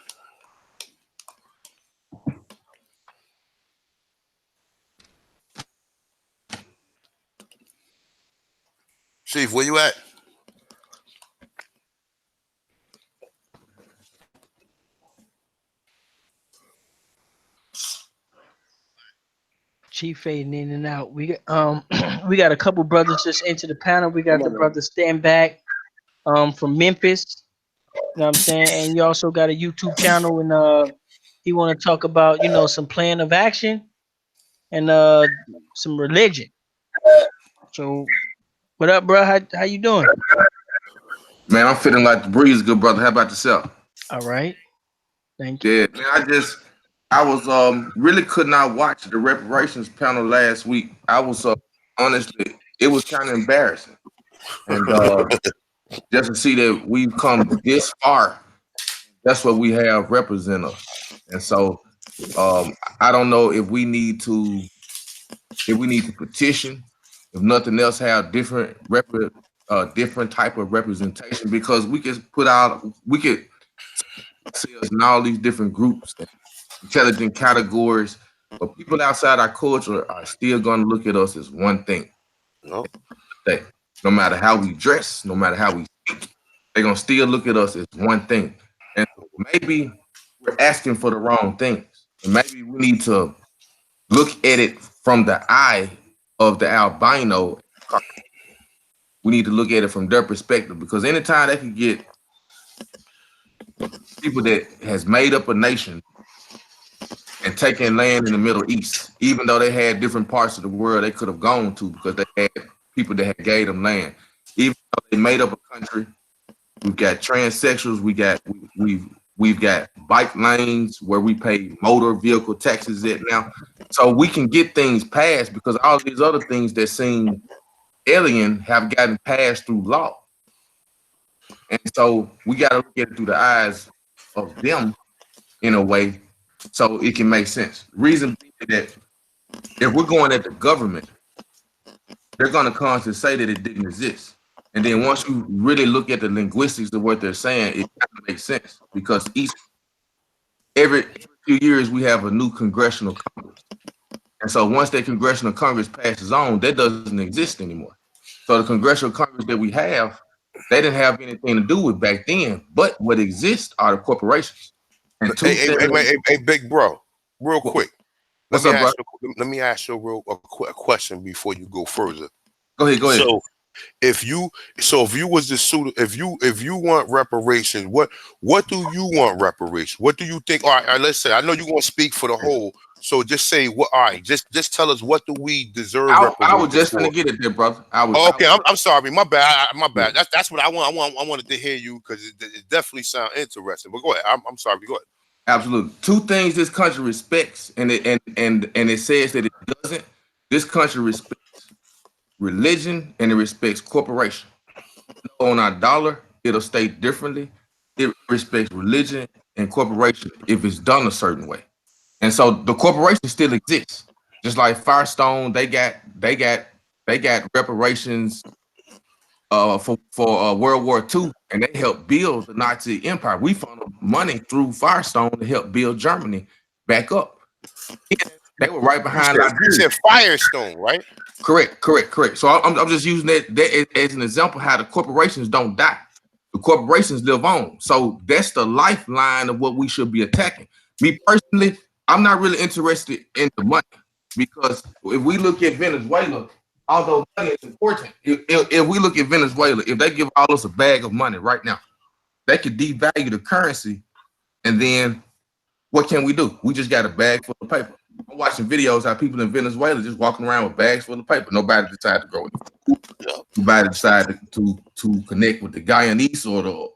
Speaker 4: Chief, where you at?
Speaker 5: Chief fading in and out. We got we got a couple brothers just into the panel. We got
Speaker 3: Come
Speaker 5: the
Speaker 3: on, man.
Speaker 5: brother Stand Back from Memphis. You know what I'm saying? And you also got a YouTube channel and he wanna talk about, some plan of action and some religion. So what up, bro? How you doing?
Speaker 6: Man, I'm feeling like the breeze, good brother. How about yourself?
Speaker 5: All right. Thank you.
Speaker 6: Yeah, man. I was really could not watch the reparations panel last week. I was honestly, it was kind of embarrassing, and just to see that we've come this far, that's what we have represent us. And so, I don't know if we need to petition, if nothing else, have different type of representation because we could see us in all these different groups, and intelligent categories, but people outside our culture are still going to look at us as one thing.
Speaker 4: No.
Speaker 6: They, no matter how we dress, no matter how we speak, they're going to still look at us as one thing. And maybe we're asking for the wrong things. And maybe we need to look at it from the eye of the albino. We need to look at it from their perspective because anytime they can get people that has made up a nation and taking land in the Middle East, even though they had different parts of the world they could have gone to because they had people that had gave them land. Even though they made up a country, we've got transsexuals, we've got bike lanes where we pay motor vehicle taxes at now. So we can get things passed because all these other things that seem alien have gotten passed through law. And so we got to look at it through the eyes of them in a way so it can make sense. Reason being that if we're going at the government, they're going to constantly say that it didn't exist. And then once you really look at the linguistics of what they're saying, it doesn't make sense because every few years we have a new congressional Congress. And so once that congressional Congress passes on, that doesn't exist anymore. So the congressional Congress that we have, they didn't have anything to do with back then, but what exists are the corporations. And
Speaker 4: Hey, big bro, real quick.
Speaker 6: What's up, bro?
Speaker 4: Let me ask you a question before you go further.
Speaker 6: Go ahead.
Speaker 4: So if you was the suit, if you want reparations, what do you want reparations? What do you think? All right, let's say I know you want to speak for the whole. So just say what. All right, just tell us what do we deserve reparations
Speaker 6: I was just
Speaker 4: for?
Speaker 6: gonna get it there, brother.
Speaker 4: I'm sorry, my bad. My bad. That's what I want. I wanted to hear you because it definitely sounds interesting. But go ahead. I'm sorry. Go ahead.
Speaker 6: Absolutely. Two things this country respects, and it says that it doesn't. This country respects religion and it respects corporation. On our dollar, it'll state differently. It respects religion and corporation if it's done a certain way. And so the corporation still exists. Just like Firestone, they got reparations for World War II, and they helped build the Nazi Empire. We funneled money through Firestone to help build Germany back up. They were right behind
Speaker 4: You
Speaker 6: Liberia.
Speaker 4: said Firestone, right?
Speaker 6: Correct. So I'm just using that as an example how the corporations don't die. The corporations live on. So that's the lifeline of what we should be attacking. Me personally, I'm not really interested in the money because if we look at Venezuela, although money is important, if we look at Venezuela, if they give all us a bag of money right now, they could devalue the currency, and then what can we do? We just got a bag full of paper. I'm watching videos how people in Venezuela just walking around with bags full of paper. Nobody decided to grow it. Nobody decided to connect with the Guyanese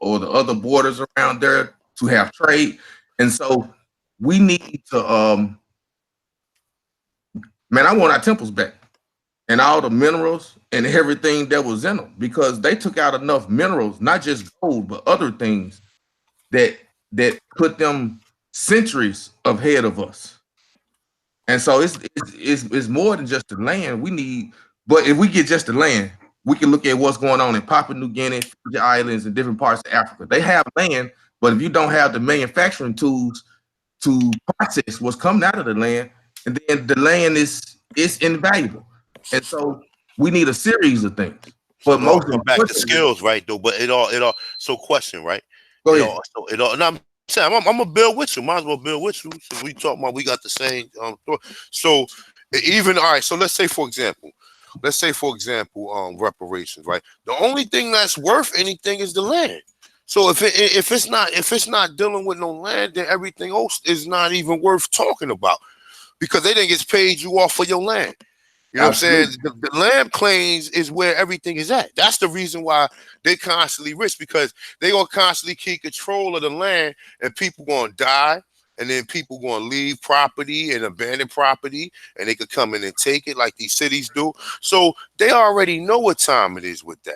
Speaker 6: or the other borders around there to have trade. And so we need to man, I want our temples back and all the minerals and everything that was in them because they took out enough minerals, not just gold, but other things that put them centuries ahead of us. And so it's more than just the land we need. But if we get just the land, we can look at what's going on in Papua New Guinea, Fiji Islands, and different parts of Africa. They have land, but if you don't have the manufacturing tools to process what's coming out of the land, and then the land is invaluable. And so we need a series of things. But
Speaker 4: So
Speaker 6: most
Speaker 4: come back to skills, right? Though, but it all. So question, right?
Speaker 6: Go ahead.
Speaker 4: And I'm saying I'm gonna build with you. Might as well build with you. So we talk about we got the same. So even all right. So let's say for example, reparations, right? The only thing that's worth anything is the land. So if it's not dealing with no land, then everything else is not even worth talking about because they didn't get paid you off for your land. You know
Speaker 6: Absolutely.
Speaker 4: what I'm saying? The land claims is where everything is at. That's the reason why they constantly rich because they gonna constantly keep control of the land, and people gonna die, and then people gonna leave property and abandon property, and they could come in and take it like these cities do. So they already know what time it is with that.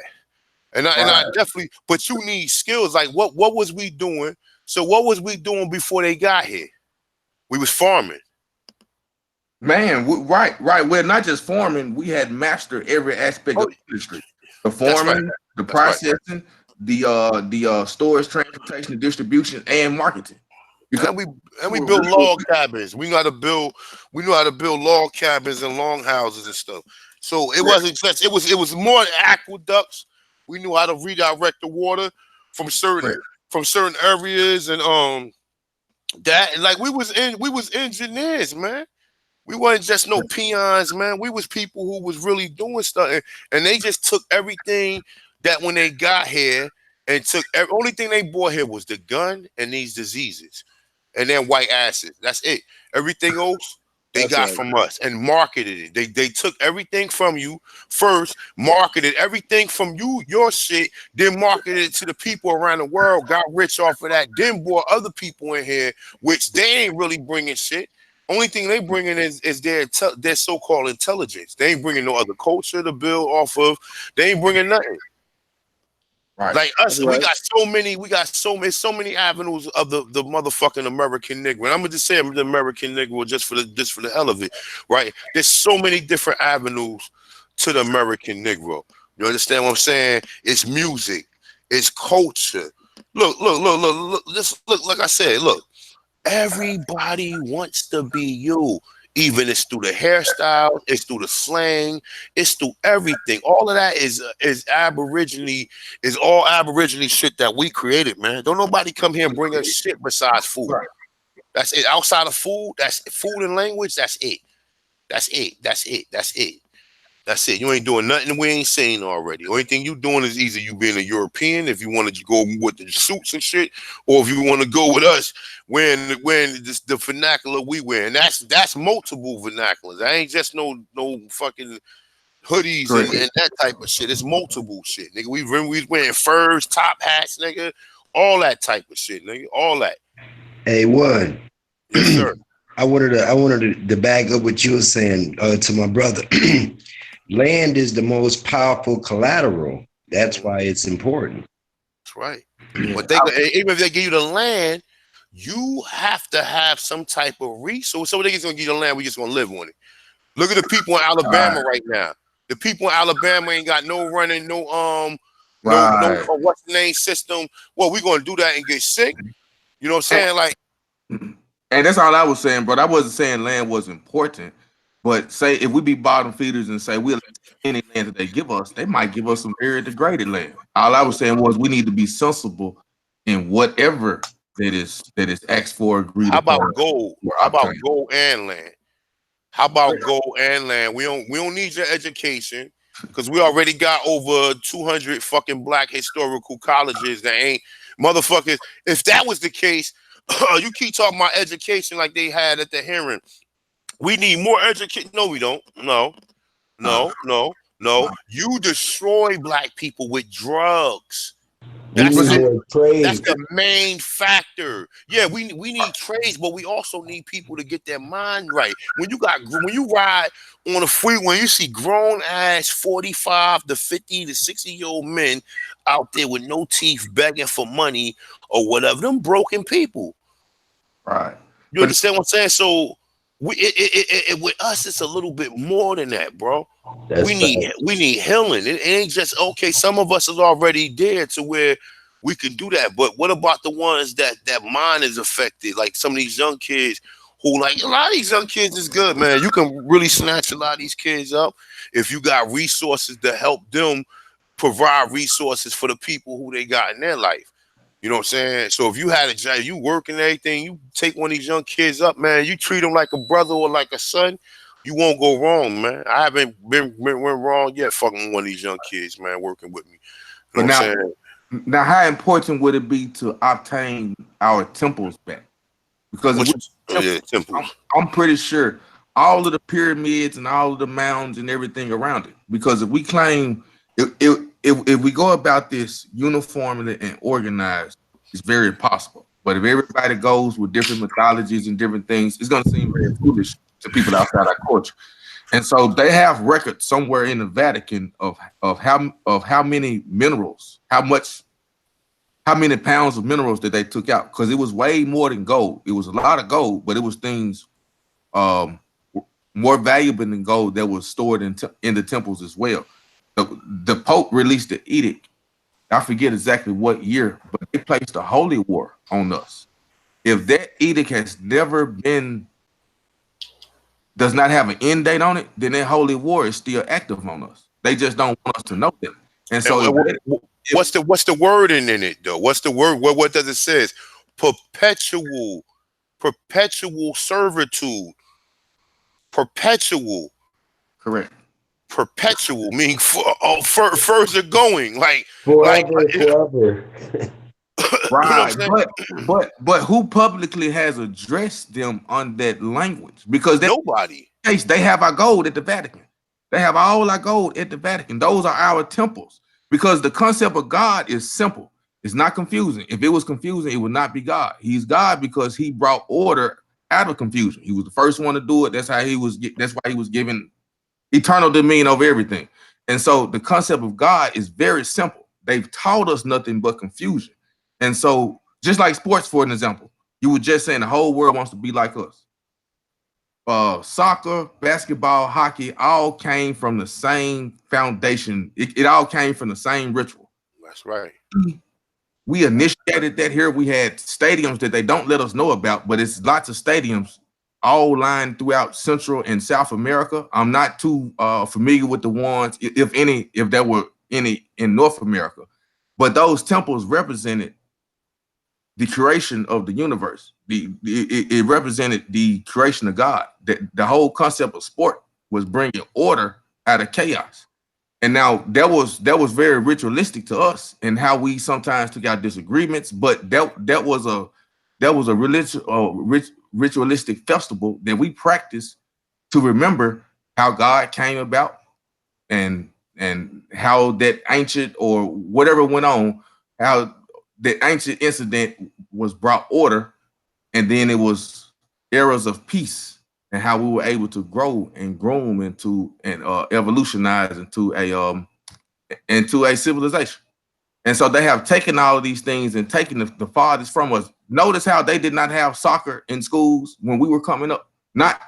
Speaker 4: And I definitely, but you need skills. Like what was we doing? So what was we doing before they got here? We was farming.
Speaker 6: Man, right. We're not just farming. We had mastered every aspect of the industry: the farming, the processing, the storage, transportation, distribution, and marketing. Because
Speaker 4: we built log cabins. We know how to build log cabins and long houses and stuff. So it wasn't just it was more aqueducts. We knew how to redirect the water from certain areas and that like we was engineers, man. We weren't just no peons, man. We was people who was really doing stuff, and they just took everything that when they got here and took only thing they brought here was the gun and these diseases, and then white acid. That's it. Everything else they got from us and marketed it. They took everything from you first, marketed everything from you, your shit, then marketed it to the people around the world, got rich off of that, then brought other people in here, which they ain't really bringing shit. Only thing they bringing is their so-called intelligence. They ain't bringing no other culture to build off of. They ain't bringing nothing.
Speaker 6: Right.
Speaker 4: Like us, we got so many avenues of the motherfucking American Negro. And I'm gonna just say I'm the American Negro just for the hell of it, right? There's so many different avenues to the American Negro. You understand what I'm saying? It's music, it's culture. Look. Just look, like I said, look. Everybody wants to be you. Even it's through the hairstyle, it's through the slang, it's through everything. All of that is all Aborigine shit that we created, man. Don't nobody come here and bring us shit besides food. That's it. Outside of food, that's food and language. That's it. That's it. You ain't doing nothing we ain't seen already. Only thing you doing is either you being a European, if you wanted to go with the suits and shit, or if you want to go with us wearing the vernacular we wear. And that's multiple vernaculars. That ain't just no fucking hoodies and that type of shit. It's multiple shit, nigga. We wearing furs, top hats, nigga. All that type of shit, nigga. All that.
Speaker 7: Hey, one.
Speaker 4: Yes, sir.
Speaker 7: I wanted to back up what you were saying to my brother. Land is the most powerful collateral. That's why it's important.
Speaker 4: That's right. But even if they give you the land, you have to have some type of resource. So they just gonna give you the land, we just gonna live on it. Look at the people in Alabama right now. The people in Alabama ain't got no running, no no
Speaker 6: Right.
Speaker 4: what's the name system. Well, we gonna do that and get sick. You know what I'm saying? Like,
Speaker 6: And that's all I was saying, bro. I wasn't saying land was important, but say if we be bottom feeders and say we'll any land that they give us, they might give us some very degraded land. All I was saying was we need to be sensible in whatever that is asked for, agreed
Speaker 4: how about
Speaker 6: upon,
Speaker 4: gold?
Speaker 6: or
Speaker 4: How about
Speaker 6: obtained.
Speaker 4: gold and land? How about gold and land? We don't need your education because we already got over 200 fucking black historical colleges that ain't motherfuckers. If that was the case, you keep talking about education like they had at the hearing. We need more education. No, we don't. No,
Speaker 6: Uh,
Speaker 4: no, no, no. You destroy black people with drugs.
Speaker 7: We
Speaker 4: That's
Speaker 7: need
Speaker 4: it.
Speaker 7: more
Speaker 4: That's
Speaker 7: trade.
Speaker 4: the main factor. Yeah, we need trades, but we also need people to get their mind right. When you ride on a freeway, you see grown ass 45 to 50 to 60-year-old men out there with no teeth begging for money or whatever. Them broken people.
Speaker 6: right.
Speaker 4: You
Speaker 6: But
Speaker 4: understand what I'm saying? So with us, it's a little bit more than that, bro.
Speaker 7: That's
Speaker 4: We
Speaker 7: fact.
Speaker 4: need healing. It ain't just okay. Some of us is already there to where we can do that. But what about the ones that mind is affected? Like some of these young kids who, like, a lot of these young kids is good, man. You can really snatch a lot of these kids up if you got resources to help them provide resources for the people who they got in their life. You know what I'm saying? So if you had a job, you work and everything, you take one of these young kids up, man. You treat them like a brother or like a son. You won't go wrong, man. I haven't went wrong yet fucking one of these young kids, man, working with me. You know
Speaker 6: but
Speaker 4: what I'm
Speaker 6: now
Speaker 4: saying?
Speaker 6: now how important would it be to obtain our temples back? Because if
Speaker 4: What
Speaker 6: we
Speaker 4: yeah,
Speaker 6: I'm,
Speaker 4: temples.
Speaker 6: I'm pretty sure all of the pyramids and all of the mounds and everything around it. Because if we claim if we go about this uniformly and organized, it's very possible. But if everybody goes with different mythologies and different things, it's going to seem very foolish to people outside our culture. And so they have records somewhere in the Vatican of how many minerals, how many pounds of minerals that they took out, because it was way more than gold. It was a lot of gold, but it was things um, more valuable than gold that was stored in the temples as well. The Pope released the edict. I forget exactly what year, but they placed a holy war on us. If that edict has never been, does not have an end date on it, then that holy war is still active on us. They just don't want us to know that. And
Speaker 4: And
Speaker 6: so if
Speaker 4: what's the wording in it though? What's the word? What does it says? Perpetual servitude. Perpetual.
Speaker 6: correct.
Speaker 4: Perpetual meaning further going. Like
Speaker 7: Forever, forever.
Speaker 4: you know what
Speaker 6: Right,
Speaker 4: I'm saying?
Speaker 6: but who publicly has addressed them on that language? Because that
Speaker 4: Nobody.
Speaker 6: case they have our gold at the Vatican. They have all our gold at the Vatican. Those are our temples. Because the concept of God is simple. It's not confusing. If it was confusing, it would not be God. He's God because he brought order out of confusion. He was the first one to do it. That's how he was. That's why he was given eternal dominion over everything. And so the concept of God is very simple. They've taught us nothing but confusion. And so, just like sports, for an example, you were just saying the whole world wants to be like us. Soccer, basketball, hockey all came from the same foundation. It all came from the same ritual.
Speaker 4: That's right.
Speaker 6: We initiated that here. We had stadiums that they don't let us know about, but it's lots of stadiums all lined throughout Central and South America. I'm not too familiar with the ones, if any, if there were any in North America, but those temples represented the creation of the universe. It represented the creation of God. That the whole concept of sport was bringing order out of chaos. And now that was very ritualistic to us and how we sometimes took our disagreements, but that was a religious ritualistic festival that we practiced to remember how God came about and how that ancient or whatever went on, how that ancient incident was brought order, and then it was eras of peace and how we were able to grow and groom into and evolutionize into a civilization. And so they have taken all of these things and taken the farthest from us. Notice how they did not have soccer in schools when we were coming up. Not,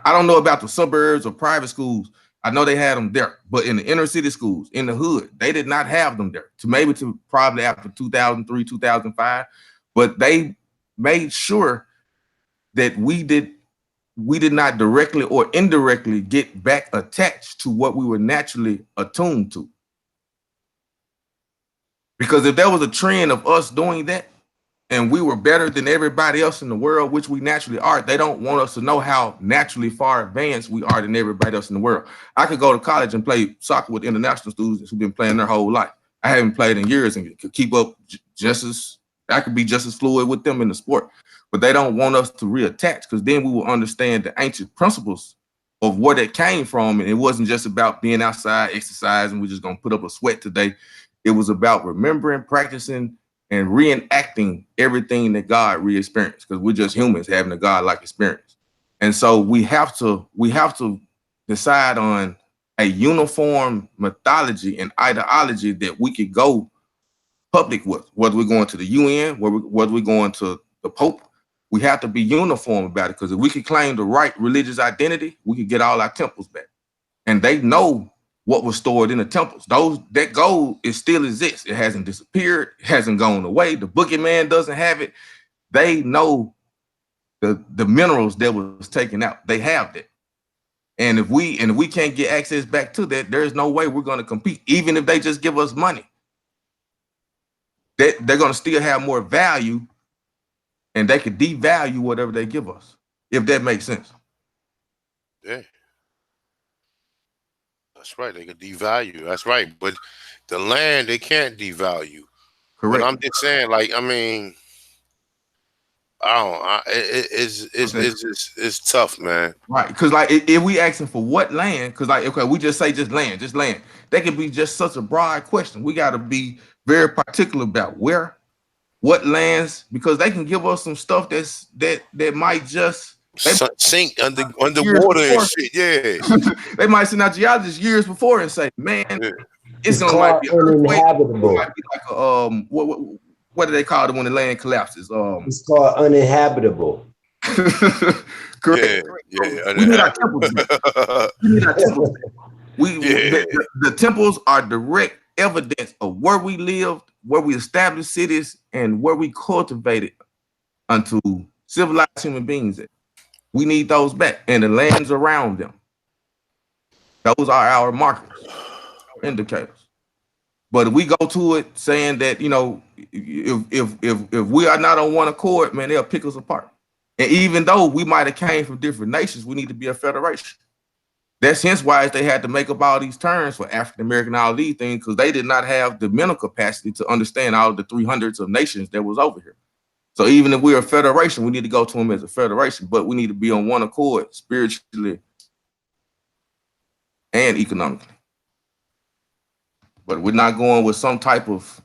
Speaker 6: I don't know about the suburbs or private schools, I know they had them there, but in the inner city schools, in the hood, they did not have them there. To maybe to probably after 2003, 2005, but they made sure that we did not directly or indirectly get back attached to what we were naturally attuned to. Because if there was a trend of us doing that, and we were better than everybody else in the world, which we naturally are, they don't want us to know how naturally far advanced we are than everybody else in the world. I could go to college and play soccer with international students who've been playing their whole life. I haven't played in years and could keep up I could be just as fluid with them in the sport. But they don't want us to reattach, because then we will understand the ancient principles of where that came from. And it wasn't just about being outside, exercising, we're just going to put up a sweat today. It was about remembering, practicing, and reenacting everything that God re-experienced, because we're just humans having a God-like experience. And so we have to decide on a uniform methodology and ideology that we could go public with, whether we're going to the UN, whether we're going to the Pope. We have to be uniform about it, because if we could claim the right religious identity, we could get all our temples back. And they know what was stored in the temples. That gold, it still exists. It hasn't disappeared. It hasn't gone away. The boogeyman doesn't have it. They know the minerals that was taken out. They have that. And if we can't get access back to that, there's no way we're going to compete. Even if they just give us money, they're going to still have more value, and they could devalue whatever they give us, if that makes sense.
Speaker 4: Yeah. That's right. They can devalue. That's right. But the land, they can't devalue.
Speaker 6: Correct.
Speaker 4: But I'm just saying, like, I mean, it's tough, man.
Speaker 6: Right. Because, like, if we asking for what land, because, like, okay, we just say just land. That could be just such a broad question. We got to be very particular about where, what lands, because they can give us some stuff that might just
Speaker 4: sink underwater and shit. Yeah.
Speaker 6: They might send out geologists years before and say, man, it's gonna might be
Speaker 7: uninhabitable.
Speaker 6: It might be like a, what do they call it when the land collapses?
Speaker 7: It's called uninhabitable.
Speaker 6: Correct.
Speaker 4: Yeah.
Speaker 6: We need our temples back. The temples are direct evidence of where we lived, where we established cities, and where we cultivated unto civilized human beings. We need those back, and the lands around them. Those are our markers, indicators. But if we go to it saying that, you know, if we are not on one accord, man, they'll pick us apart. And even though we might have came from different nations, we need to be a federation. That's hence why they had to make up all these terms for African American, all these things, because they did not have the mental capacity to understand all of the 300s of nations that was over here. So even if we're a federation, we need to go to them as a federation, but we need to be on one accord spiritually and economically. But we're not going with some type of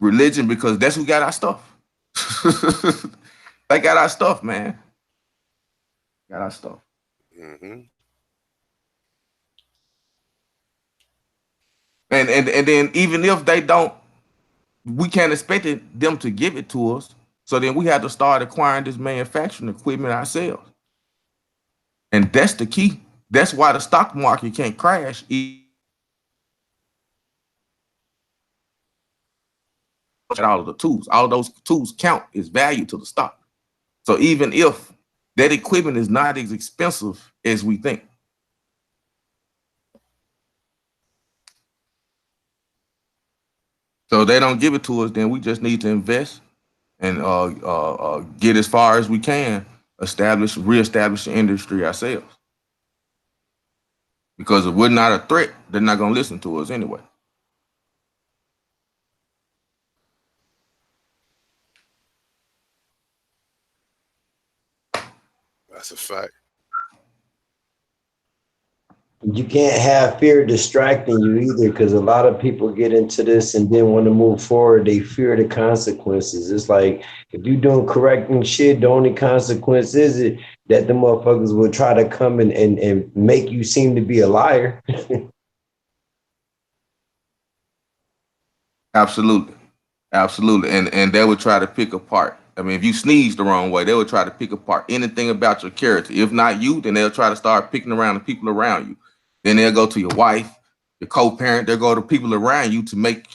Speaker 6: religion, because that's who got our stuff. They got our stuff, man. Got our stuff.
Speaker 4: Mm-hmm.
Speaker 6: And then even if they don't, we can't expect them to give it to us. So then we have to start acquiring this manufacturing equipment ourselves. And that's the key. That's why the stock market can't crash. All of the tools, all of those tools count as value to the stock. So even if that equipment is not as expensive as we think. So they don't give it to us, then we just need to invest and get as far as we can, reestablish the industry ourselves. Because if we're not a threat, they're not going to listen to us anyway.
Speaker 4: That's a fact.
Speaker 7: You can't have fear distracting you either, because a lot of people get into this and then want to move forward. They fear the consequences. It's like, if you're doing correct and shit, the only consequence is it that the motherfuckers will try to come and make you seem to be a liar.
Speaker 6: Absolutely. And they would try to pick apart. I mean, if you sneeze the wrong way, they would try to pick apart anything about your character. If not you, then they'll try to start picking around the people around you. Then they'll go to your wife, your co-parent. They'll go to people around you to make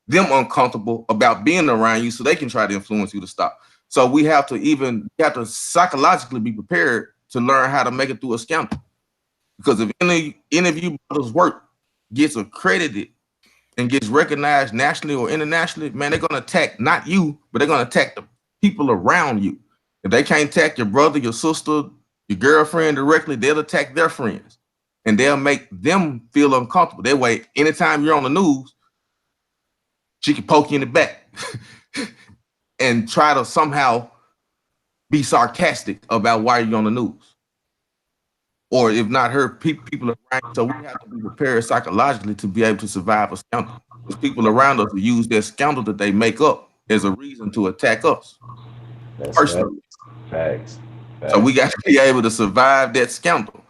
Speaker 6: them uncomfortable about being around you so they can try to influence you to stop. So we have to psychologically be prepared to learn how to make it through a scandal. Because if any of you brothers' work gets accredited and gets recognized nationally or internationally, man, they're gonna attack not you, but they're gonna attack the people around you. If they can't attack your brother, your sister, your girlfriend directly, they'll attack their friends. And they'll make them feel uncomfortable. That way, anytime you're on the news, she can poke you in the back and try to somehow be sarcastic about why you're on the news. Or if not her, people around. So we have to be prepared psychologically to be able to survive a scandal. Because people around us will use their scandal that they make up as a reason to attack us
Speaker 7: That's
Speaker 6: personally.
Speaker 7: facts.
Speaker 6: So we got to be able to survive that scandal.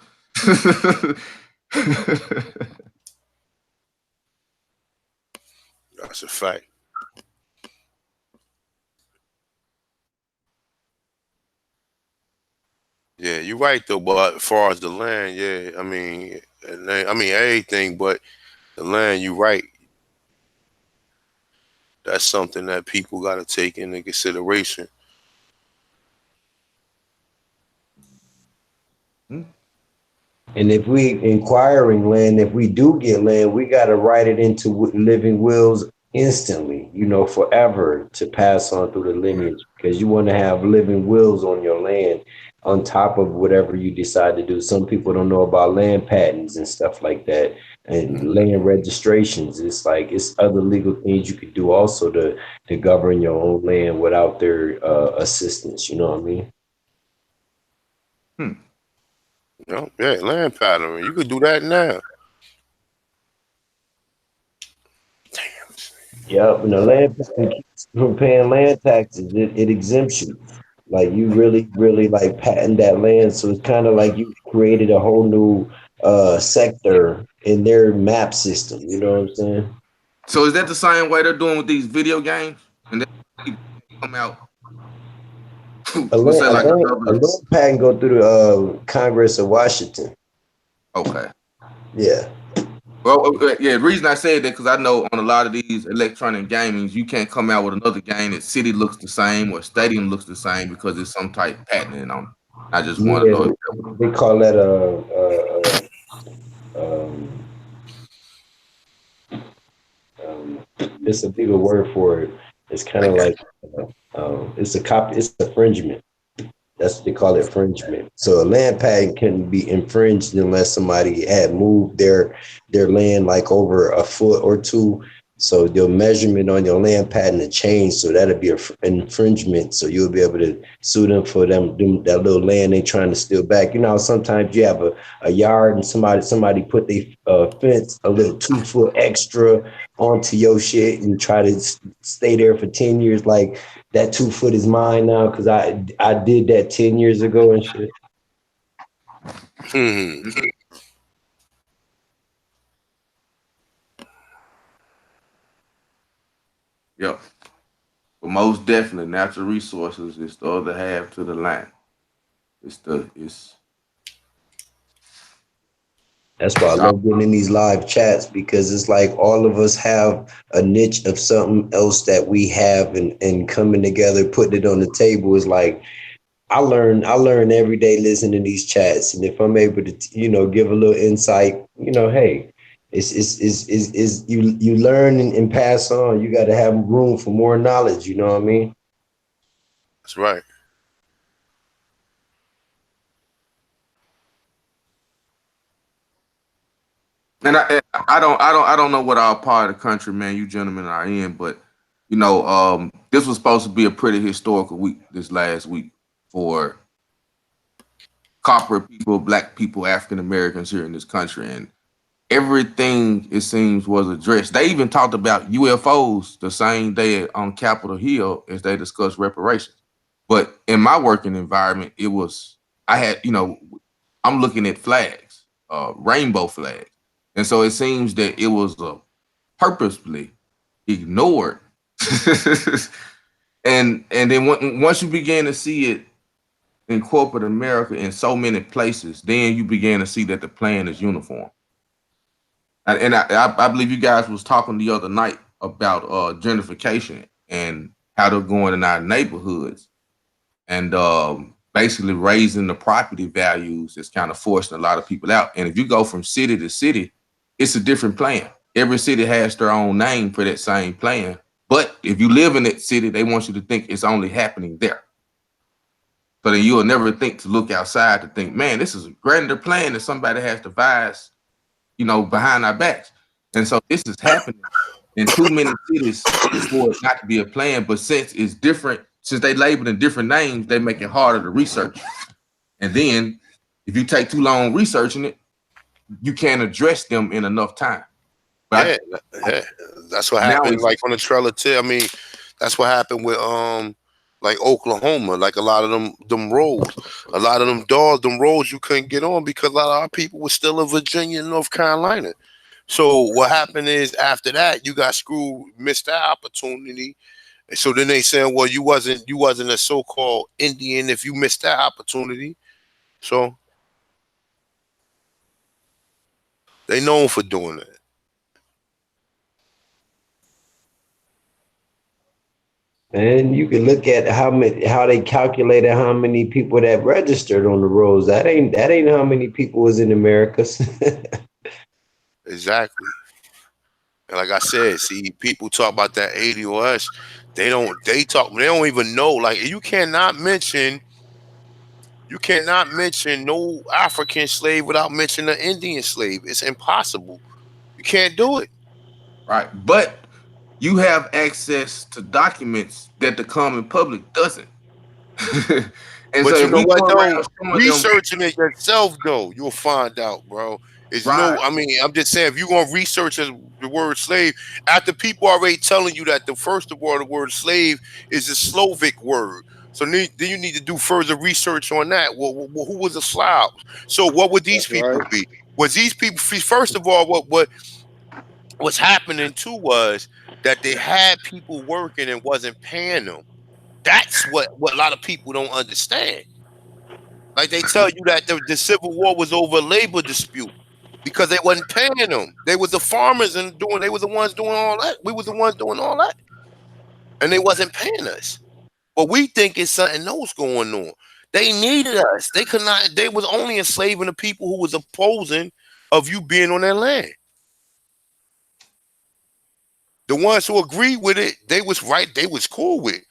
Speaker 4: That's a fact. Yeah, you're right though. But as far as the land, yeah, I mean everything, but the land, you're right. That's something that people got to take into consideration.
Speaker 7: And if we inquiring land, if we do get land, we got to write it into living wills instantly, forever to pass on through the lineage because you want to have living wills on your land on top of whatever you decide to do. Some people don't know about land patents and stuff like that and land registrations. It's like it's other legal things you could do also to govern your own land without their assistance. You know what I mean?
Speaker 4: Yeah, land pattern. You could do that now.
Speaker 7: Yep, and the land patent keeps you from paying land taxes. It exempts you. Like you really, really like patent that land. So it's kind of like you created a whole new sector in their map system. You know what I'm saying?
Speaker 6: So is that the same way they're doing with these video games? And they come out,
Speaker 7: A
Speaker 6: we'll
Speaker 7: land,
Speaker 6: say
Speaker 7: a
Speaker 6: like
Speaker 7: land, a
Speaker 6: another.
Speaker 7: land patent go through the Congress of Washington.
Speaker 6: Okay.
Speaker 7: Yeah.
Speaker 6: Well, yeah. The reason I said that because I know on a lot of these electronic gamings, you can't come out with another game that city looks the same or stadium looks the same because it's some type patenting on. I just want to
Speaker 7: Yeah,
Speaker 6: know.
Speaker 7: they call that um, it's a bigger word for it. It's kind
Speaker 6: I
Speaker 7: of
Speaker 6: got
Speaker 7: like it's a copy. It's infringement. That's what they call it, infringement. So a land patent can be infringed unless somebody had moved their land like over a foot or two. So your measurement on your land patent to change. So that'll be an infringement. So you'll be able to sue them for that little land they trying to steal back. You know, sometimes you have a yard and somebody put their fence a little 2 foot extra onto your shit and try to stay there for 10 years. Like that 2 foot is mine now because I did that 10 years ago and shit.
Speaker 4: Hmm.
Speaker 6: Yep. But most definitely, natural resources is the other half to the land. It's
Speaker 7: That's why I love getting in these live chats because it's like all of us have a niche of something else that we have and coming together, putting it on the table is like I learn every day listening to these chats. And if I'm able to, give a little insight, hey, it's you learn and pass on. You got to have room for more knowledge. You know what I mean?
Speaker 4: That's right.
Speaker 6: and I don't know what our part of the country, man, you gentlemen are in, but this was supposed to be a pretty historical week this last week for copper people, black people, African Americans here in this country, and everything it seems was addressed. They even talked about UFOs the same day on Capitol Hill as they discussed reparations. But in my working environment, I had, I'm looking at flags, rainbow flags. And so it seems that it was purposefully ignored. and then once you begin to see it in corporate America in so many places, then you begin to see that the plan is uniform. And I believe you guys was talking the other night about gentrification and how they're going in our neighborhoods and basically raising the property values is kind of forcing a lot of people out. And if you go from city to city, it's a different plan. Every city has their own name for that same plan. But if you live in that city, they want you to think it's only happening there. So then you'll never think to look outside to think, man, this is a grander plan that somebody has devised, behind our backs. And so this is happening in too many cities for it not to be a plan. But since it's different, since they labeled in different names, they make it harder to research. And then if you take too long researching it, you can't address them in enough time.
Speaker 4: Yeah, yeah, that's what
Speaker 6: Now
Speaker 4: happened.
Speaker 6: it's
Speaker 4: Like on the Trailer Tip, I mean, that's what happened with like Oklahoma. Like a lot of them roads, a lot of them roads you couldn't get on because a lot of our people were still in Virginia and North Carolina. So what happened is after that you got screwed, missed that opportunity. And so then they said, well, you wasn't a so-called Indian if you missed that opportunity. So they known for doing that.
Speaker 7: And you can look at how they calculated how many people that registered on the roads. That ain't how many people was in America.
Speaker 4: Exactly. And like I said, see, people talk about that ADOS. They don't even know. Like you cannot mention no African slave without mentioning an Indian slave. It's impossible. You can't do it.
Speaker 6: right. But you have access to documents that the common public doesn't. And so
Speaker 4: But you
Speaker 6: if
Speaker 4: know
Speaker 6: we
Speaker 4: what
Speaker 6: go
Speaker 4: though?
Speaker 6: around showing them,
Speaker 4: Researching it yourself though, you'll find out, bro. It's
Speaker 6: right,
Speaker 4: no, I mean, I'm just saying if you're gonna research the word slave, after people already telling you that the first of all the word slave is a Slovak word. So then you need to do further research on that. Well, who was the Slavs? So what would these
Speaker 3: That's right.
Speaker 4: people be? Was these people first of all what's happening too was that they had people working and wasn't paying them. That's what a lot of people don't understand. Like they tell you that the Civil War was over a labor dispute because they wasn't paying them. They was the farmers and they was the ones doing all that. We was the ones doing all that. And they wasn't paying us. But we think it's something else going on. They needed us. They could not, they was only enslaving the people who was opposing of you being on their land. The ones who agreed with it, they was right, they was cool with it.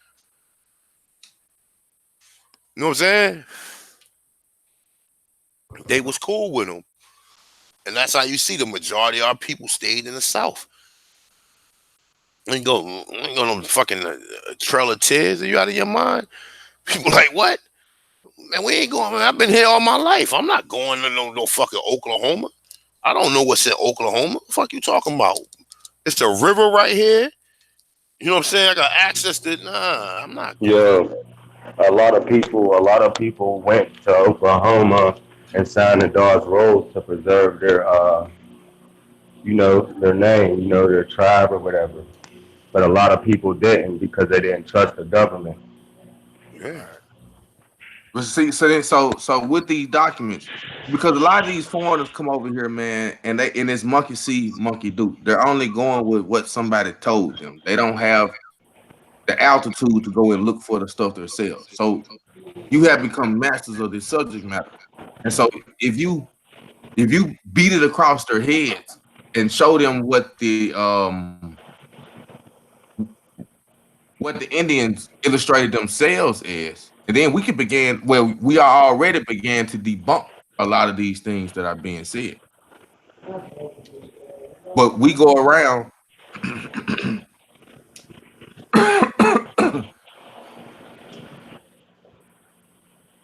Speaker 4: You know what I'm saying? They was cool with them. And that's how you see the majority of our people stayed in the South. Ain't go no fucking Trail of Tears. Are you out of your mind? People like, what? Man, we ain't going. Man, I've been here all my life. I'm not going to no fucking Oklahoma. I don't know what's in Oklahoma. What the fuck you talking about? It's a river right here. You know what I'm saying? I got access to. Nah, I'm not going.
Speaker 8: Yeah, a lot of people went to Oklahoma and signed the Dawes Rolls to preserve their name, their tribe or whatever. But a lot of people didn't because they didn't trust the government.
Speaker 4: Yeah,
Speaker 6: but see, so with these documents, because a lot of these foreigners come over here, man, and it's monkey see, monkey do. They're only going with what somebody told them. They don't have the altitude to go and look for the stuff themselves. So you have become masters of this subject matter. And so if you if you beat it across their heads and show them what the Indians illustrated themselves as, and then we could begin. Well, we are already began to debunk a lot of these things that are being said, but we go around.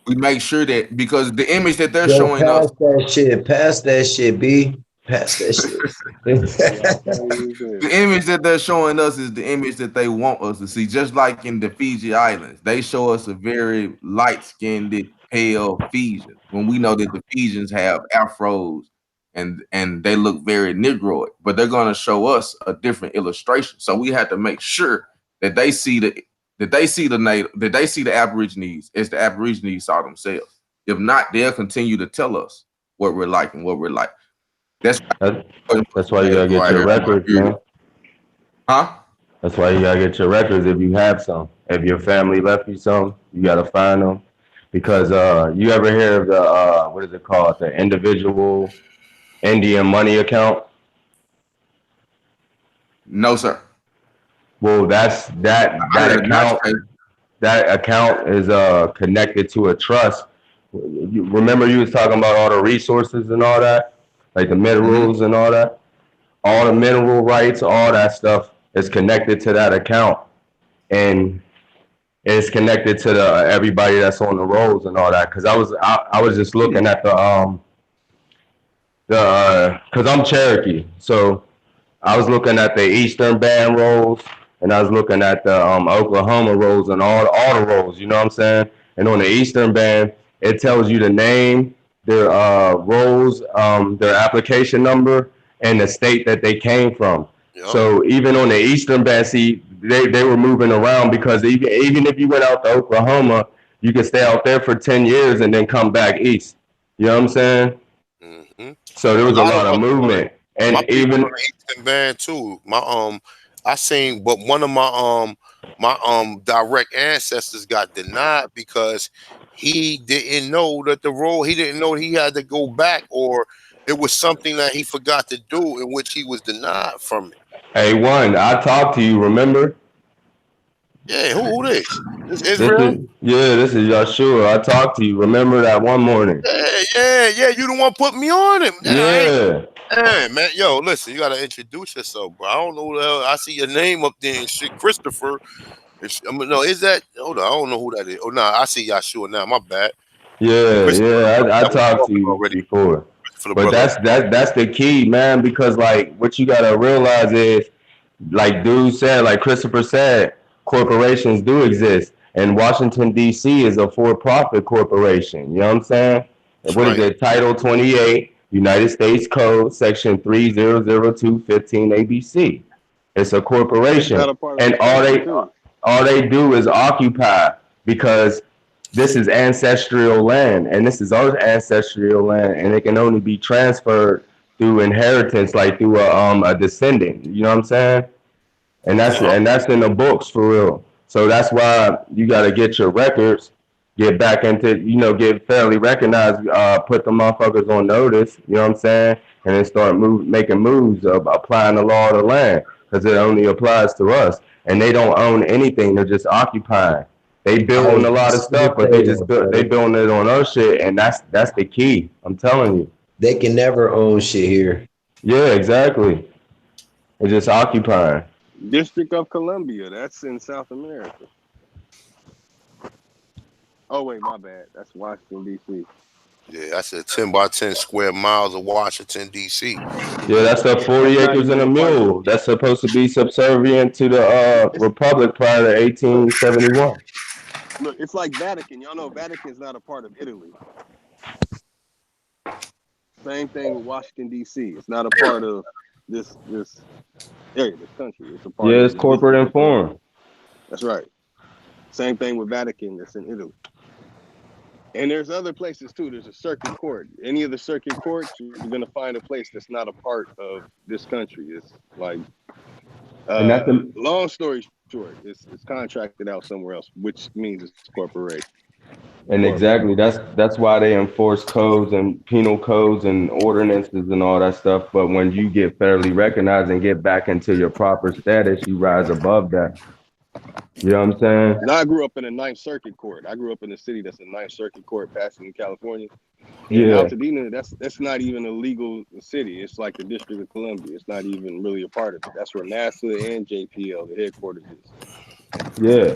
Speaker 6: We make sure that because the image that they're
Speaker 7: Yo,
Speaker 6: showing us.
Speaker 7: pass that shit. Pass that shit, B. Pass that
Speaker 3: Y'all
Speaker 7: shit.
Speaker 3: funny as
Speaker 6: The
Speaker 3: hell.
Speaker 6: image that they're showing us is the image that they want us to see. Just like in the Fiji Islands, they show us a very light-skinned, pale Fijian. When we know that the Fijians have afros and they look very negroid, but they're going to show us a different illustration. So we have to make sure that they see the Aborigines as the Aborigines saw themselves. If not, they'll continue to tell us what we're like and what we're like. That's
Speaker 8: That's why you gotta get
Speaker 6: right
Speaker 8: your
Speaker 6: here.
Speaker 8: records, man.
Speaker 6: Huh?
Speaker 8: That's why you gotta get your records if you have some. If your family left you some, you gotta find them. Because you ever hear of the what is it called? The individual Indian money account?
Speaker 6: No, sir.
Speaker 8: Well, that's
Speaker 6: I did not say.
Speaker 8: that account is connected to a trust. You remember you was talking about all the resources and all that, like the
Speaker 6: Mm-hmm.
Speaker 8: minerals and all that. All the mineral rights, all that stuff is connected to that account, and it's connected to the everybody that's on the rolls and all that. Cause I was just looking at the cause I'm Cherokee, so I was looking at the Eastern Band rolls, and I was looking at the Oklahoma rolls and all the rolls. You know what I'm saying? And on the Eastern Band, it tells you the name, their rolls, their application number, and the state that they came from.
Speaker 4: Yep.
Speaker 8: So even on the Eastern Band, see, they were moving around because even if you went out to Oklahoma, you could stay out there for 10 years and then come back east. You know what I'm saying?
Speaker 4: Mm-hmm.
Speaker 8: So there
Speaker 4: A
Speaker 8: was a
Speaker 4: lot of
Speaker 8: lot of movement,
Speaker 4: my
Speaker 8: and
Speaker 4: people
Speaker 8: even
Speaker 4: on the Eastern Band too. I seen, but one of my direct ancestors got denied because he didn't know that he didn't know he had to go back, or it was something that he forgot to do in which he was denied from it.
Speaker 8: A1, I talked to you, remember?
Speaker 4: Yeah, who this? This
Speaker 8: This
Speaker 4: Israel?
Speaker 8: is this is Yeshua. I talked to you. Remember that one morning?
Speaker 4: Yeah. You the one put me on him. Yeah,
Speaker 8: Yeah,
Speaker 4: hey, man, yo, listen, you gotta introduce yourself, bro. I don't know who the hell. I see your name up there and shit, Christopher. I mean, no, is that? Hold on, I don't know who that is. Oh, no, I see Yahshua now. My bad. Christopher,
Speaker 8: I
Speaker 4: that was
Speaker 8: talked to
Speaker 4: talking
Speaker 8: you
Speaker 4: already.
Speaker 8: before.
Speaker 4: For the
Speaker 8: But
Speaker 4: brother.
Speaker 8: that's the key, man, because like what you gotta realize is, like dude said, like Christopher said, corporations do exist. And Washington D.C. is a for-profit corporation. You know what I'm saying? And
Speaker 4: That's
Speaker 8: what is
Speaker 4: right.
Speaker 8: it? Title 28, United States Code, Section 300215 ABC. It's a
Speaker 3: It's not
Speaker 8: corporation,
Speaker 3: a part of
Speaker 8: and
Speaker 3: the country too.
Speaker 8: all they do is occupy because this is ancestral land, and this is our ancestral land, and it can only be transferred through inheritance, like through a descendant. You know what I'm saying?
Speaker 4: Yep.
Speaker 8: And that's in the books for real. So that's why you got to get your records, get back into, get fairly recognized, put the motherfuckers on notice. You know what I'm saying? And then start making moves of applying the law of the land because it only applies to us. And they don't own anything; they're just occupying. They
Speaker 7: I
Speaker 8: building
Speaker 7: was
Speaker 8: a lot of
Speaker 7: just gonna
Speaker 8: stuff, but
Speaker 7: say that,
Speaker 8: they
Speaker 7: brother.
Speaker 8: building it on our shit, and that's the key. I'm telling you.
Speaker 7: They can never own shit here.
Speaker 8: Yeah, exactly. It's just occupying.
Speaker 3: District of Columbia, that's in South America. Oh wait, my bad. That's Washington D.C.
Speaker 4: Yeah, that's a 10 by 10 square miles of Washington, D.C.
Speaker 8: Yeah, that's the 40
Speaker 3: That's not
Speaker 8: acres and
Speaker 3: even
Speaker 8: a
Speaker 3: a part of.
Speaker 8: mule. That's supposed to be subservient to the
Speaker 3: It's
Speaker 8: Republic prior to
Speaker 3: look,
Speaker 8: 1871.
Speaker 3: look. It's like Vatican. Y'all know Vatican's not a part of Italy. Same thing with Washington D.C. It's not a part of this area, this country. It's a part
Speaker 8: Yeah,
Speaker 3: of
Speaker 8: it's
Speaker 3: the
Speaker 8: corporate
Speaker 3: District of Columbia.
Speaker 8: informed.
Speaker 3: That's right. Same thing with Vatican. That's in Italy. And there's other places too. There's a circuit court. Any of the circuit courts, you're gonna find a place that's not a part of this country. It's like,
Speaker 8: And that's the,
Speaker 3: long story short, it's contracted out somewhere else, which means it's corporation.
Speaker 8: and
Speaker 3: Corporate.
Speaker 8: exactly that's why they enforce codes and penal codes and ordinances and all that stuff. But when you get fairly recognized and get back into your proper status, you rise above that. You know what I'm saying?
Speaker 3: Now I grew up in a Ninth Circuit court. I grew up in a city that's a Ninth Circuit court, Pasadena, California. In
Speaker 8: Yeah.
Speaker 3: Altadena, that's not even a legal city. It's like the District of Columbia. It's not even really a part of it. That's where NASA and JPL, the headquarters, is.
Speaker 8: Yeah.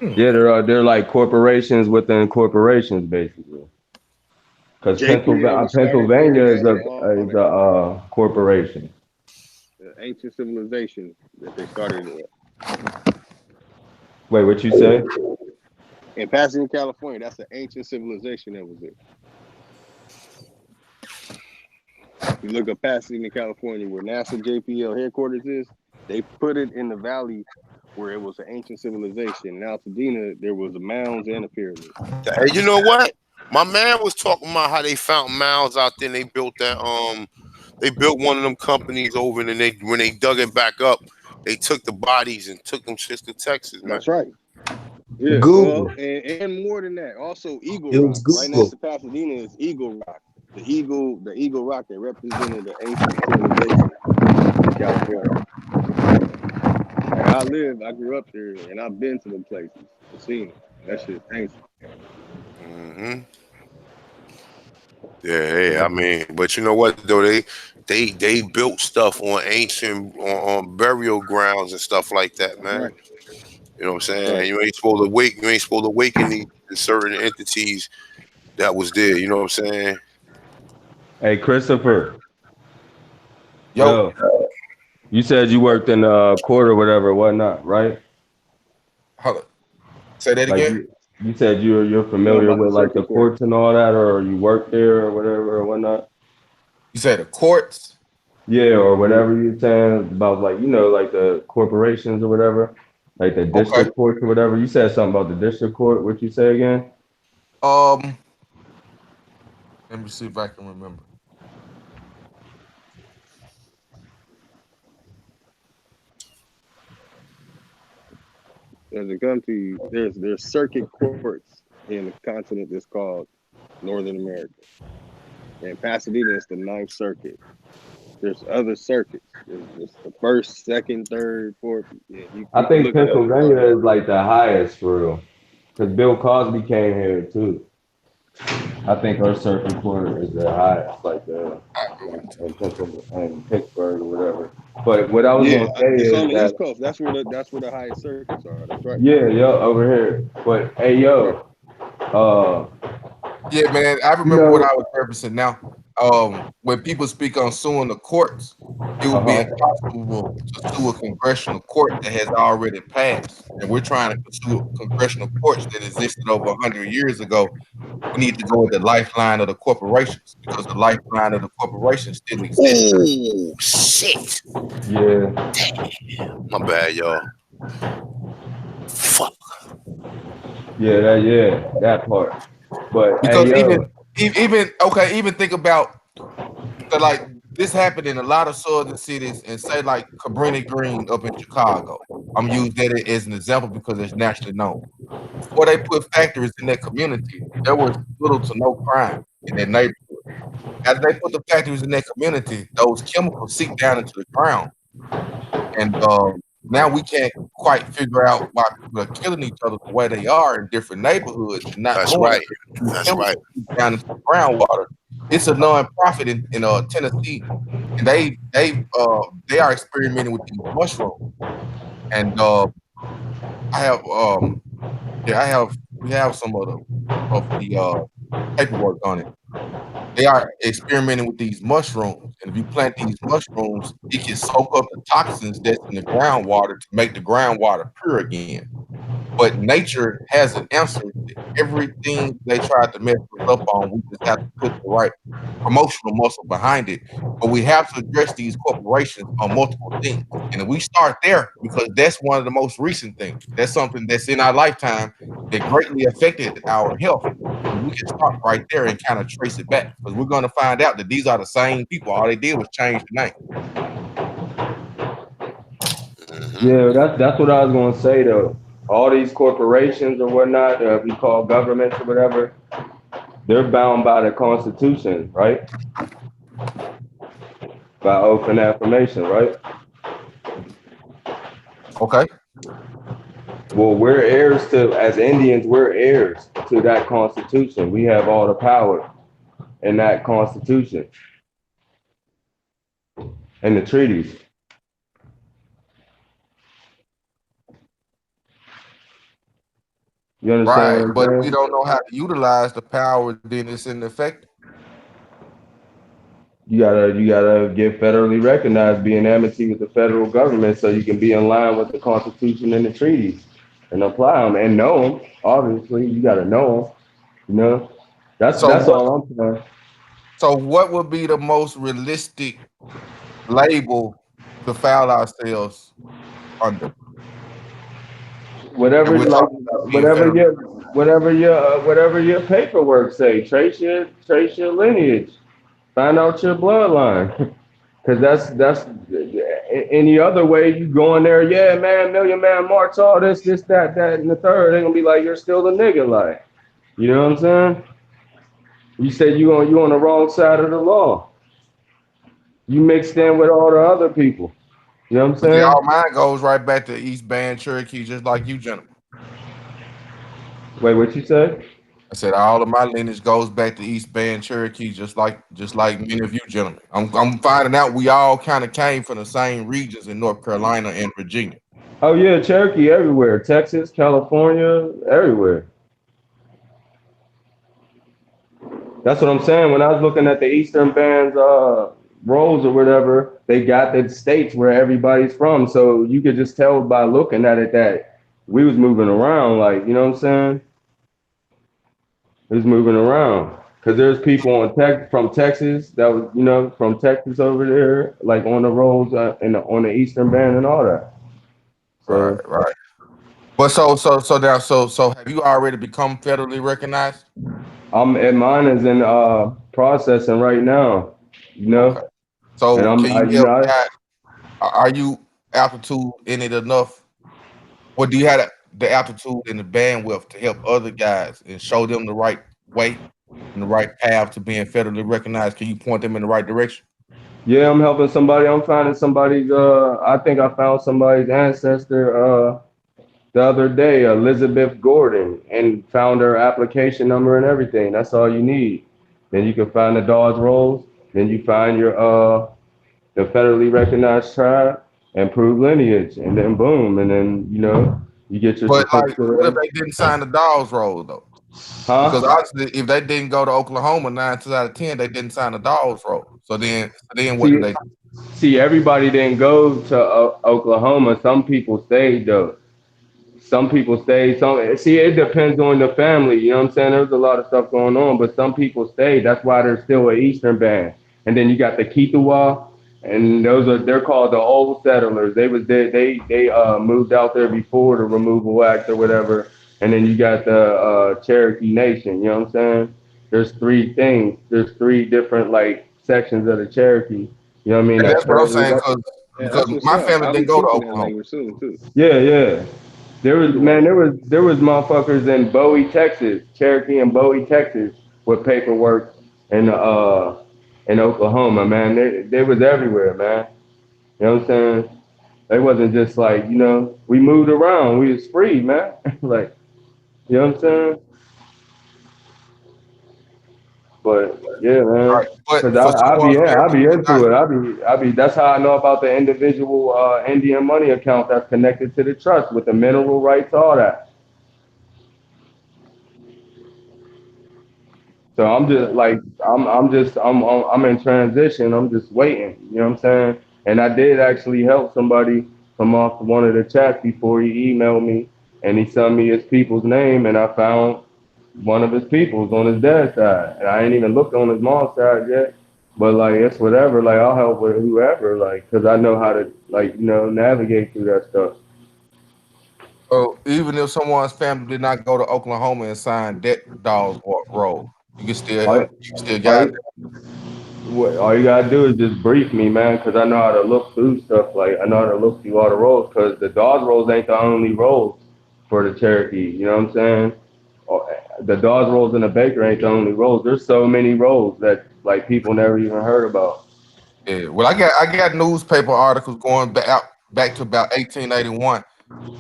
Speaker 8: Yeah, they're like corporations within corporations, basically. Because
Speaker 3: JPL was started here
Speaker 8: Pennsylvania
Speaker 3: a long
Speaker 8: is a
Speaker 3: ago.
Speaker 8: corporation.
Speaker 3: The ancient civilization that they started in.
Speaker 8: Wait, what you say?
Speaker 3: In Pasadena, California, that's an ancient civilization that was there. You look at Pasadena, California, where NASA JPL headquarters is, they put it in the valley where it was an ancient civilization. In Altadena, there was a mounds and a pyramid.
Speaker 4: Hey, you know what? My man was talking about how they found mounds out there and they built They built one of them companies over, and then when they dug it back up, they took the bodies and took them shits to Texas, man.
Speaker 3: That's right. Yeah, well,
Speaker 7: Google.
Speaker 3: and more than that, also Eagle
Speaker 7: It was
Speaker 3: Rock, right next
Speaker 7: Google.
Speaker 3: to Pasadena is Eagle Rock, the Eagle Rock that represented the ancient civilization in California. Like I grew up there, and I've been to them places, and seen it. That shit's ancient.
Speaker 4: Hmm. Yeah. I mean, but you know what though? They built stuff on ancient on burial grounds and stuff like that,
Speaker 3: That's
Speaker 4: man.
Speaker 3: right.
Speaker 4: You know what I'm
Speaker 3: That's
Speaker 4: saying?
Speaker 3: right.
Speaker 4: You ain't supposed to wake. You ain't supposed to awaken these certain entities that was there. You know what I'm saying?
Speaker 8: Hey, Christopher.
Speaker 6: Yo,
Speaker 8: Yo, you said you worked in court or whatever, whatnot, right?
Speaker 6: hold up. Say that
Speaker 8: Like
Speaker 6: again.
Speaker 8: you said you're
Speaker 3: You know
Speaker 8: familiar
Speaker 3: about the
Speaker 8: with like the
Speaker 3: circuit court?
Speaker 8: courts and all that, or you work there or whatever or whatnot.
Speaker 6: You say the courts?
Speaker 8: Yeah, or
Speaker 3: Yeah.
Speaker 8: whatever you're saying about like like the corporations or whatever, like the
Speaker 6: Okay.
Speaker 8: district courts or whatever. You said something about the district court. What you say again?
Speaker 6: Um, let me see if I can remember.
Speaker 3: There's a country. There's circuit courts in the continent that's called Northern America. And Pasadena is the Ninth Circuit. There's other circuits. There's the first, second, third, fourth. Yeah,
Speaker 8: I
Speaker 3: you can
Speaker 8: think
Speaker 3: look it up.
Speaker 8: Pennsylvania is like the highest for real, because Bill Cosby came here too. I think our circuit court is the highest,
Speaker 6: I go
Speaker 8: like
Speaker 6: into.
Speaker 8: in Pennsylvania, in Pittsburgh or whatever. But what I was
Speaker 3: Yeah,
Speaker 8: gonna say
Speaker 3: it's on
Speaker 8: is
Speaker 3: the
Speaker 8: that
Speaker 3: East Coast. That's where the highest circuits are. That's right.
Speaker 8: yeah, yo, over here. But hey,
Speaker 3: That's right.
Speaker 8: yo, uh,
Speaker 6: Yeah, man. I
Speaker 8: you
Speaker 6: remember what
Speaker 8: know,
Speaker 6: I was referencing now. When people speak on suing the courts, it would be
Speaker 8: uh-huh.
Speaker 6: impossible to sue a congressional court that has already passed. And we're trying to pursue congressional courts that existed over 100 years ago. We need to go with the lifeline of the corporations because the lifeline of the corporations still exists.
Speaker 4: Oh shit!
Speaker 8: Yeah,
Speaker 4: My bad, y'all. Fuck.
Speaker 8: that part. But hey,
Speaker 6: Because
Speaker 8: yo,
Speaker 6: even okay, even think about so like this happened in a lot of southern cities and say like Cabrini Green up in Chicago. I'm gonna use that as an example because it's nationally known. Before they put factories in that community, there was little to no crime in that neighborhood. As they put the factories in that community, those chemicals seep down into the ground, and now we can't quite figure out why people are killing each other the way they are in different neighborhoods and not
Speaker 4: That's
Speaker 6: knowing
Speaker 4: right.
Speaker 6: that these
Speaker 4: That's right.
Speaker 6: chemicals seep down into the groundwater. It's a non-profit in Tennessee, and they are experimenting with these mushrooms. And I have yeah I have we have some of the paperwork on it. They are experimenting with these mushrooms, and if you plant these mushrooms, it can soak up the toxins that's in the groundwater to make the groundwater pure again. But nature has an answer to everything they tried to mess us up on. We just have to put the right promotional muscle behind it. But we have to address these corporations on multiple things. And if we start there, because that's one of the most recent things, that's something that's in our lifetime that greatly affected our health. And we can start right there and kind of trace it back because we're going to find out that these are the same people. All they did was change the name.
Speaker 4: Hmm.
Speaker 8: yeah, that's what I was gonna say though. All these corporations or whatnot, we call governments or whatever, they're bound by the Constitution, right? By oath and affirmation, right?
Speaker 6: Okay.
Speaker 8: Well, we're heirs to, as Indians, we're heirs to that Constitution. We have all the power in that Constitution and the treaties. You understand what
Speaker 6: Right.
Speaker 8: I'm
Speaker 6: But we
Speaker 8: saying?
Speaker 6: don't know how to utilize the power, then it's in effect.
Speaker 8: You gotta get federally recognized, be an amity with the federal government, so you can be in line with the Constitution and the treaties, and apply them and know them. Obviously, you gotta know them. You know, that's
Speaker 6: So
Speaker 8: that's
Speaker 6: what
Speaker 8: all I'm saying.
Speaker 6: so what would be the most realistic label to file ourselves under? And
Speaker 8: Whatever,
Speaker 6: we're
Speaker 8: like
Speaker 6: talking about being
Speaker 8: whatever
Speaker 6: federally
Speaker 8: your
Speaker 6: recognized.
Speaker 8: whatever your paperwork say. Trace your lineage. Find out your bloodline. Cause that's any other way you go in there, yeah, man, Million Man March, all this, that, and the third. They gonna be like, you're still a nigga, like, you know what I'm saying? You said you on the wrong side of the law. You mixed in with all the other people. You know what I'm
Speaker 6: But see,
Speaker 8: saying?
Speaker 6: all mine goes right back to East Band Cherokee, just like you, gentlemen.
Speaker 8: Wait, what you said?
Speaker 6: I said all of my lineage goes back to East Band Cherokee, just like many of you gentlemen. I'm finding out we all kind of came from the same regions in North Carolina and Virginia.
Speaker 8: Oh yeah, Cherokee everywhere. Texas, California, everywhere. That's what I'm saying. When I was looking at the Eastern Band's roles or whatever, they got the states where everybody's from. So you could just tell by looking at it that we was moving around, like, you know what I'm saying? We was moving around. Cause there's people from Texas that was, from Texas over there, like on the roads on the Eastern Band and all that.
Speaker 6: Right,
Speaker 8: So
Speaker 6: right. But so have you already become federally recognized?
Speaker 8: mine is in processing right now,
Speaker 6: Okay.
Speaker 8: and
Speaker 6: So
Speaker 8: I'm
Speaker 6: can
Speaker 8: I,
Speaker 6: you
Speaker 8: you
Speaker 6: help
Speaker 8: know
Speaker 6: guys? Are you altitude in it enough? Or do you have the altitude and the bandwidth to help other guys and show them the right way and the right path to being federally recognized? Can you point them in the right direction?
Speaker 8: Yeah, I'm helping somebody. I'm finding somebody's. I think I found somebody's ancestor the other day, Elizabeth Gordon, and found her application number and everything. That's all you need. Then you can find the Dawes Rolls. Then you find your the federally recognized tribe and prove lineage, and then boom, and then you get your
Speaker 6: But like, what if
Speaker 8: certificate.
Speaker 6: they didn't sign the Dawes roll though? Because
Speaker 8: Huh?
Speaker 6: obviously, if they didn't go to Oklahoma 9 times out of 10, they didn't sign the Dawes roll. So then what do
Speaker 8: See,
Speaker 6: they?
Speaker 8: see, everybody didn't go to Oklahoma. Some people stayed though. Some people stay. Some see. It depends on the family. You know what I'm saying? There's a lot of stuff going on, but some people stay. That's why there's still an Eastern band. And then you got the Kituwa, and they're called the old settlers. They was there. They moved out there before the Removal Act or whatever. And then you got the Cherokee Nation. You know what I'm saying? There's three things. There's three different like sections of the Cherokee. You know what I mean?
Speaker 6: And
Speaker 8: That's
Speaker 6: that's what I'm
Speaker 8: federally
Speaker 6: saying.
Speaker 8: recognized.
Speaker 3: Yeah,
Speaker 6: Because
Speaker 3: that's what's
Speaker 6: my
Speaker 3: up.
Speaker 6: family
Speaker 3: I'll
Speaker 6: didn't
Speaker 3: be
Speaker 6: go to
Speaker 3: teaching that
Speaker 6: Oklahoma.
Speaker 3: language soon too.
Speaker 8: Yeah, yeah. There was
Speaker 3: Kituwa.
Speaker 8: man, there was motherfuckers in Bowie, Texas, Cherokee and Bowie, Texas, with paperwork in Oklahoma, man. They was everywhere, man. You know what I'm saying? They wasn't just like, we moved around. We was free, man. Like, you know what I'm saying? But yeah,
Speaker 6: Right.
Speaker 8: man. Cause
Speaker 6: But for
Speaker 8: I be
Speaker 6: someone
Speaker 8: yeah, I
Speaker 6: American
Speaker 8: be
Speaker 6: to not,
Speaker 8: into it. I be. That's how I know about the individual Indian money account that's connected to the trust with the mineral rights, all that. So I'm just like I'm in transition. I'm just waiting. You know what I'm saying? And I did actually help somebody come off one of the chats before he emailed me, and he sent me his people's name, and I found one of his people's on his dad's side, and I ain't even looked on his mom's side yet. But like it's whatever. Like I'll help with whoever. Like because I know how to navigate through that stuff.
Speaker 6: so even if someone's family did not go to Oklahoma and sign that Dawes roll, you can still
Speaker 8: All,
Speaker 6: help. You can still
Speaker 8: all,
Speaker 6: guide them.
Speaker 8: all you gotta do is just brief me, man, because I know how to look through stuff. Like I know how to look through all the roles, because the dog rolls ain't the only roles for the Cherokee. You know what I'm saying? The dog rolls and the baker ain't the only roles. There's so many roles that like people never even heard about.
Speaker 6: Yeah. Well, I got newspaper articles going back to about 1881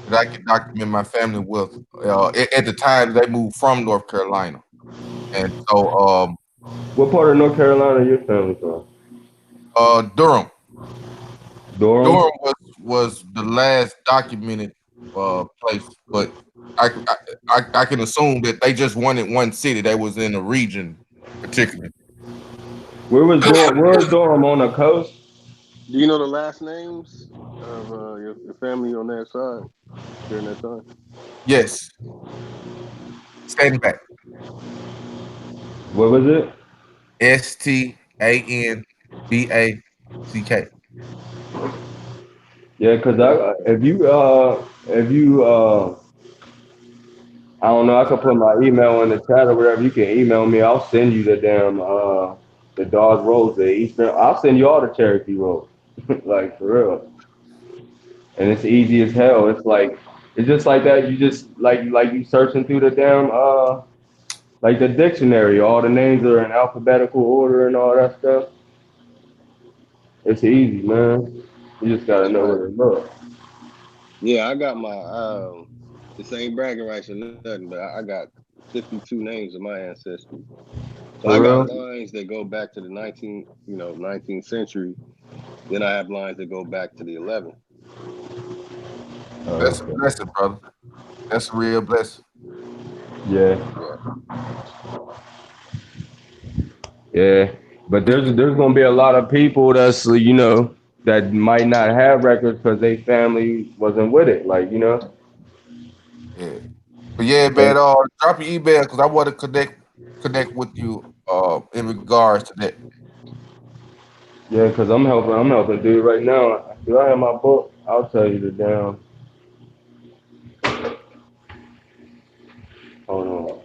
Speaker 6: that I can document my family with. At the time they moved from North Carolina, and so
Speaker 8: What part of North Carolina are your family from?
Speaker 6: Durham.
Speaker 8: Durham.
Speaker 6: Durham was the last documented place, but I can assume that they just wanted one city. They was in a region, particularly.
Speaker 8: Where was Durham? Where is Durham on the coast?
Speaker 3: Do you know the last names of your family on that side during that time?
Speaker 6: Yes, standing back.
Speaker 8: What was it?
Speaker 6: Stanback.
Speaker 8: Yeah, cause if you I don't know, I could put my email in the chat or whatever. You can email me. I'll send you the damn. the Dawes Roads, the Eastern. I'll send you all the Cherokee roads, like for real. And it's easy as hell. It's like it's just like that. You just like you searching through the damn like the dictionary. All the names are in alphabetical order and all that stuff. It's easy, man. You just gotta
Speaker 3: That's
Speaker 8: know
Speaker 3: right.
Speaker 8: where to look.
Speaker 3: Yeah, I got my this ain't bragging rights or nothing, but I got 52 names of my ancestry. So I
Speaker 8: For
Speaker 3: got
Speaker 8: real.
Speaker 3: lines that go back to the 19th century. Then I have lines that go back to the 11th.
Speaker 8: Oh,
Speaker 6: That's a
Speaker 8: okay.
Speaker 6: blessing, brother. That's a real blessing.
Speaker 8: Yeah,
Speaker 3: Yeah.
Speaker 8: yeah. But there's gonna be a lot of people that's that might not have records because their family wasn't with it. Like
Speaker 6: Yeah. But yeah, man, drop your email because I want to connect with you in regards to that.
Speaker 8: yeah. Because I'm helping dude right now. Do I have my book? I'll tell you the damn. Hold on.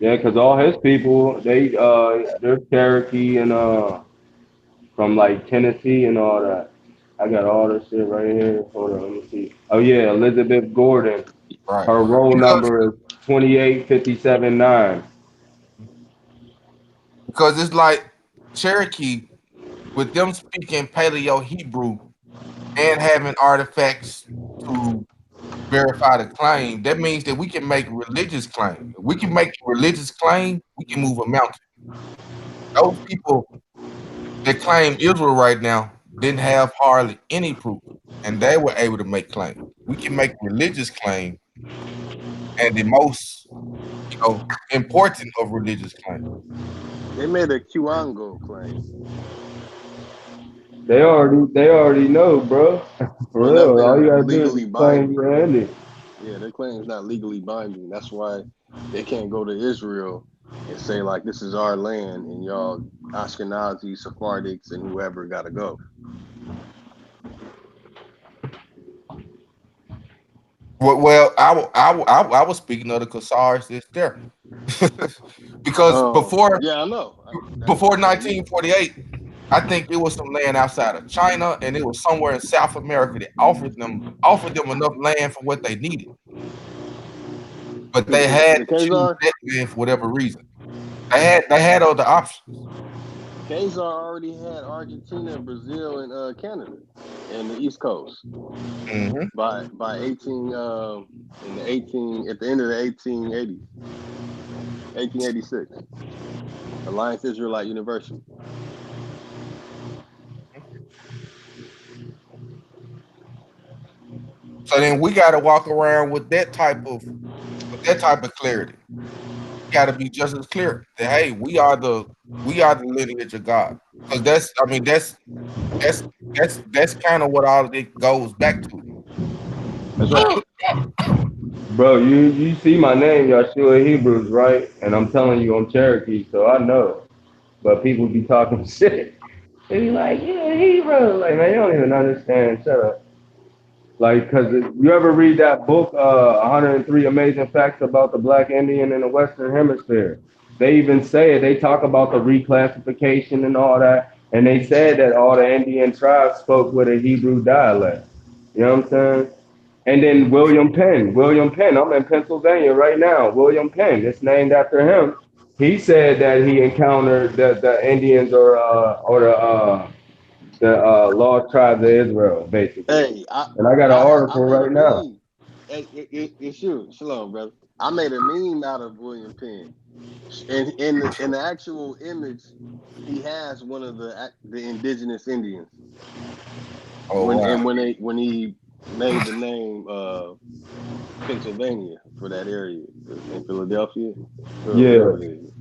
Speaker 8: Yeah, because all his people they're Cherokee and from like Tennessee and all that. I got all this shit right here. Hold on, let me see. Oh yeah, Elizabeth Gordon.
Speaker 6: Right.
Speaker 8: Her roll
Speaker 6: Because
Speaker 8: number is 28579.
Speaker 6: because it's like Cherokee with them speaking Paleo Hebrew and having artifacts to verify the claim, that means that we can make religious claim. If we can make a religious claim, we can move a mountain. Those people that claim Israel right now didn't have hardly any proof, and they were able to make claim. We can make religious claim, and the most, important of religious claim.
Speaker 3: They made a Kiwango claim.
Speaker 8: They already know, bro. For
Speaker 3: Well,
Speaker 8: real.
Speaker 3: they're
Speaker 8: All you
Speaker 3: not
Speaker 8: gotta do is
Speaker 3: legally
Speaker 8: explain
Speaker 3: binding.
Speaker 8: your ending.
Speaker 3: Yeah, their claim is not legally binding. That's why they can't go to Israel and say like this is our land and y'all Ashkenazi, Sephardics, and whoever got to go.
Speaker 6: Well, I was speaking of the Khazars that's there, because
Speaker 3: Yeah, I know.
Speaker 6: before
Speaker 3: That's me.
Speaker 6: 1948, I think it was some land outside of China, and it was somewhere in South America that offered them enough land for what they needed, but
Speaker 3: Who
Speaker 6: they had
Speaker 3: the
Speaker 6: to choose
Speaker 3: Khazar?
Speaker 6: that land for whatever reason. They had other options.
Speaker 3: Khazar already had Argentina, Brazil, and Canada and the East Coast
Speaker 6: Hmm.
Speaker 3: by 18 in the 18 at the end of the 1880s, 1886. Alliance Israelite University.
Speaker 6: So then we got to walk around with that type of clarity. We got to be just as clear that hey, we are the lineage of God, because that's that's kind of what all of it goes back to.
Speaker 3: That's right.
Speaker 8: Bro, you see my name, Yahshua Hebrews, right? And I'm telling you I'm Cherokee, so I know. But people be talking shit. They be like, yeah, Hebrew. Like, man, you don't even understand. Shut up. Like, cause you ever read that book, 103 Amazing Facts about the Black Indian in the Western Hemisphere? They even say it. They talk about the reclassification and all that, and they said that all the Indian tribes spoke with a Hebrew dialect. You know what I'm saying? And then William Penn. I'm in Pennsylvania right now. William Penn. It's named after him. He said that he encountered the Indians or the lost tribes of Israel, basically.
Speaker 3: Hey,
Speaker 8: And I got an
Speaker 3: I
Speaker 8: article
Speaker 3: made a
Speaker 8: right now.
Speaker 3: meme. Hey, it's you, Shalom, brother. I made a meme out of William Penn, and in the actual image, he has one of the indigenous Indians.
Speaker 6: Oh wow.
Speaker 3: When he made the name Pennsylvania for that area in Philadelphia or
Speaker 8: Yeah,
Speaker 3: wherever it is.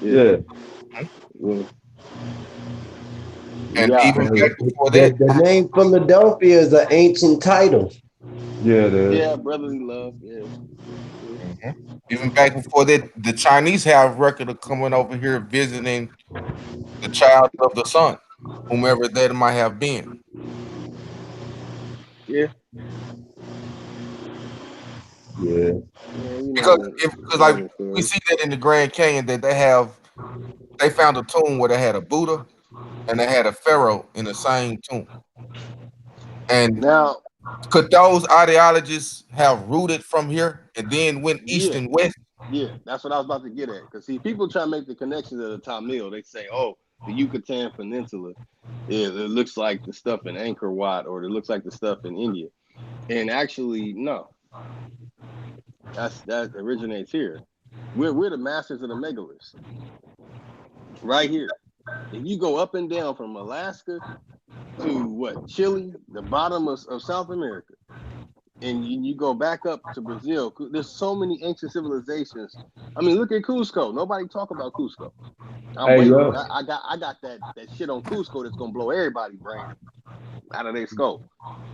Speaker 3: Yeah,
Speaker 8: yeah.
Speaker 3: yeah,
Speaker 6: And
Speaker 3: yeah.
Speaker 6: even back before that,
Speaker 7: The name Philadelphia is an ancient title.
Speaker 8: Yeah,
Speaker 3: Yeah,
Speaker 8: dude.
Speaker 3: brotherly love. Yeah, yeah.
Speaker 6: mhm, even back before that, the Chinese have record of coming over here visiting the child of the sun, whomever that might have been.
Speaker 3: Yeah.
Speaker 8: Yeah.
Speaker 3: Yeah,
Speaker 6: Because like
Speaker 3: you know the
Speaker 6: we
Speaker 3: story.
Speaker 6: see that in the Grand Canyon that they have they found a tomb where they had a Buddha and they had a pharaoh in the same tomb. And
Speaker 3: Now,
Speaker 6: could those ideologies have rooted from here and then went east
Speaker 3: yeah,
Speaker 6: and west?
Speaker 3: yeah, that's what I was about to get at. Because see, people try to make the connections of the Tamil. They say, oh, the Yucatan Peninsula, it looks like the stuff in Angkor Wat, or it looks like the stuff in India. And actually, no, that originates here. We're the masters of the megaliths right here. If you go up and down from Alaska to what, Chile, the bottom of South America, and you go back up to Brazil, there's so many ancient civilizations. I mean, look at Cusco. Nobody talk about Cusco. I'm
Speaker 8: Hey,
Speaker 3: waiting.
Speaker 8: yo,
Speaker 3: I got that shit on Cusco that's gonna blow everybody's brain out of their skull.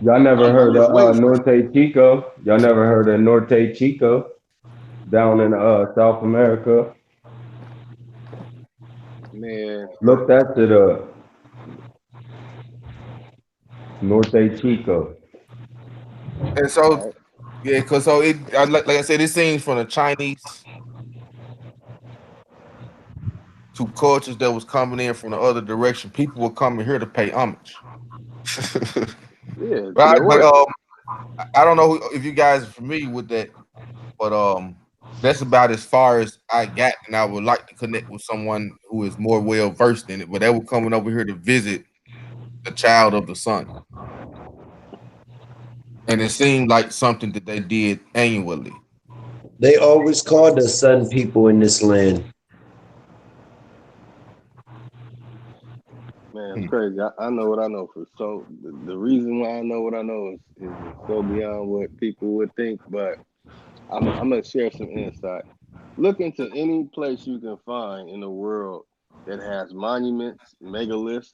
Speaker 8: y'all never
Speaker 3: I'm
Speaker 8: heard
Speaker 3: just
Speaker 8: of
Speaker 3: waiting for it.
Speaker 8: Norte Chico? Y'all never heard of Norte Chico down in South America?
Speaker 3: Man,
Speaker 8: Look that shit up. Norte Chico.
Speaker 6: And
Speaker 3: all
Speaker 6: so,
Speaker 3: right.
Speaker 6: yeah, because like I said, it seems from the Chinese to cultures that was coming in from the other direction. People were coming here to pay homage.
Speaker 3: Yeah, to
Speaker 6: Right,
Speaker 3: the
Speaker 6: but
Speaker 3: origin.
Speaker 6: I don't know if you guys are familiar with that, but that's about as far as I got, and I would like to connect with someone who is more well versed in it. But they were coming over here to visit the child of the sun, and it seemed like something that they did annually.
Speaker 7: They always called us Sun people in this land.
Speaker 3: Man, it's
Speaker 6: Hmm.
Speaker 3: crazy. I know what I know for so the reason why I know what I know is so beyond what people would think, but I'm gonna share some insight. Look into any place you can find in the world that has monuments, megaliths,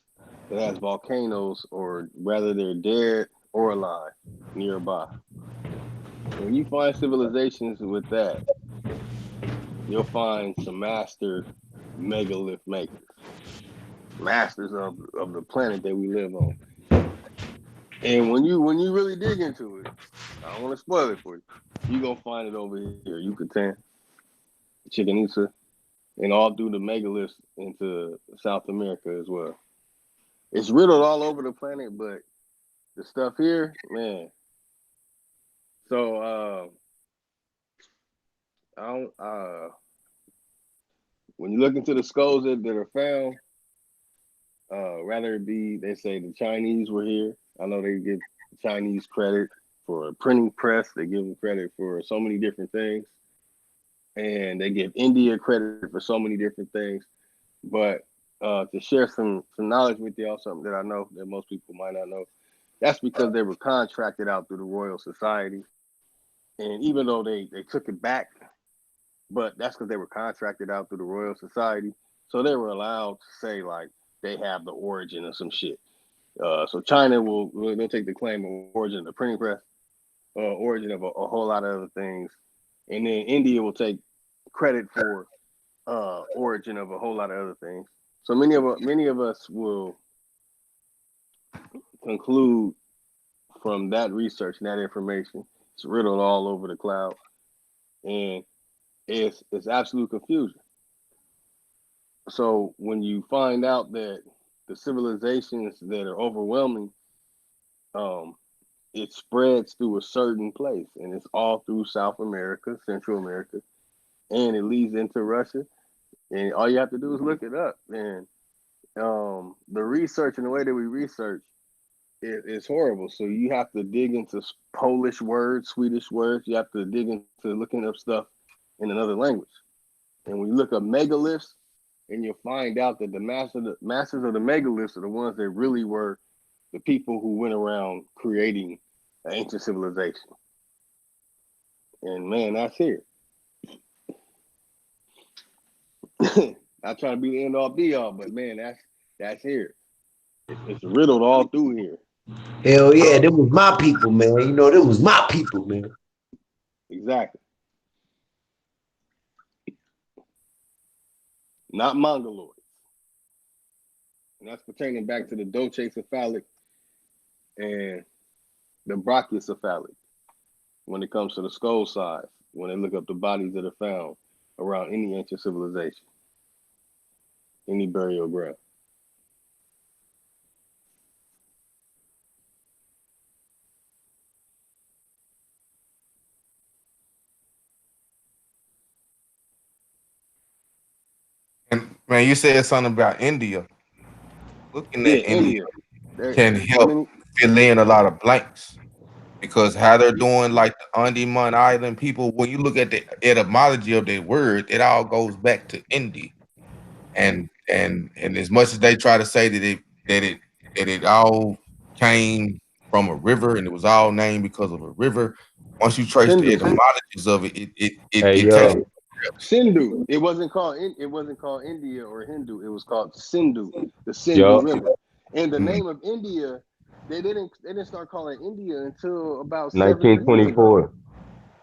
Speaker 3: that has volcanoes, or rather they're dead or alive nearby. When you find civilizations with that, you'll find some master megalith makers, masters of the planet that we live on. And when you really dig into it, I don't want to spoil it for you. You're gonna find it over here. Yucatan, Chichen Itza, and all through the megaliths into South America as well. It's riddled all over the planet, but the stuff here, man. So I don't when you look into the skulls that are found, rather it be they say the Chinese were here. I know they give Chinese credit for a printing press. They give them credit for so many different things, and they give India credit for so many different things. But to share some knowledge with y'all, something that I know that most people might not know, that's because they were contracted out through the Royal Society. And even though they took it back, but that's because they were contracted out through the Royal Society. So they were allowed to say like they have the origin of some shit. So China they'll take the claim of origin of the printing press, origin of a whole lot of other things, and then India will take credit for origin of a whole lot of other things. So many of us will conclude from that research and that information. It's riddled all over the cloud, and it's absolute confusion. So when you find out that the civilizations that are overwhelming, um, it spreads through a certain place, and it's all through South America, Central America, and it leads into Russia. And all you have to do is look it up. And the research and the way that we research is horrible. So you have to dig into Polish words, Swedish words. You have to dig into looking up stuff in another language. And when you look up megaliths, and you'll find out that the masters of the megaliths are the ones that really were the people who went around creating an ancient civilization. And man, that's here. Not trying to be the end all be all, but man, that's here. It's riddled all through here.
Speaker 7: Hell yeah, them was my people, man. You know, them was my people, man.
Speaker 3: Exactly. Not mongoloids. And that's pertaining back to the cephalic and the brachiocephalic when it comes to the skull size, when they look up the bodies that are found around any ancient civilization. any burial ground.
Speaker 6: And man, you said something about India. Looking
Speaker 3: Yeah,
Speaker 6: at India
Speaker 3: India.
Speaker 6: can
Speaker 3: How
Speaker 6: help
Speaker 3: many?
Speaker 6: fill in a lot of blanks because how they're doing like the Andaman Island people, when you look at the etymology of their word, it all goes back to India. And as much as they try to say that it all came from a river and it was all named because of a river, once you trace the
Speaker 3: Sindhu.
Speaker 6: etymologies of it,
Speaker 8: Hey,
Speaker 6: it takes.
Speaker 8: yo,
Speaker 3: Sindhu. It wasn't called India or Hindu. It was called Sindhu, the Sindhu
Speaker 8: yo,
Speaker 3: River. And the
Speaker 6: Mhm.
Speaker 3: name of India, they didn't start calling it India until about 70 years ago.
Speaker 8: 1924.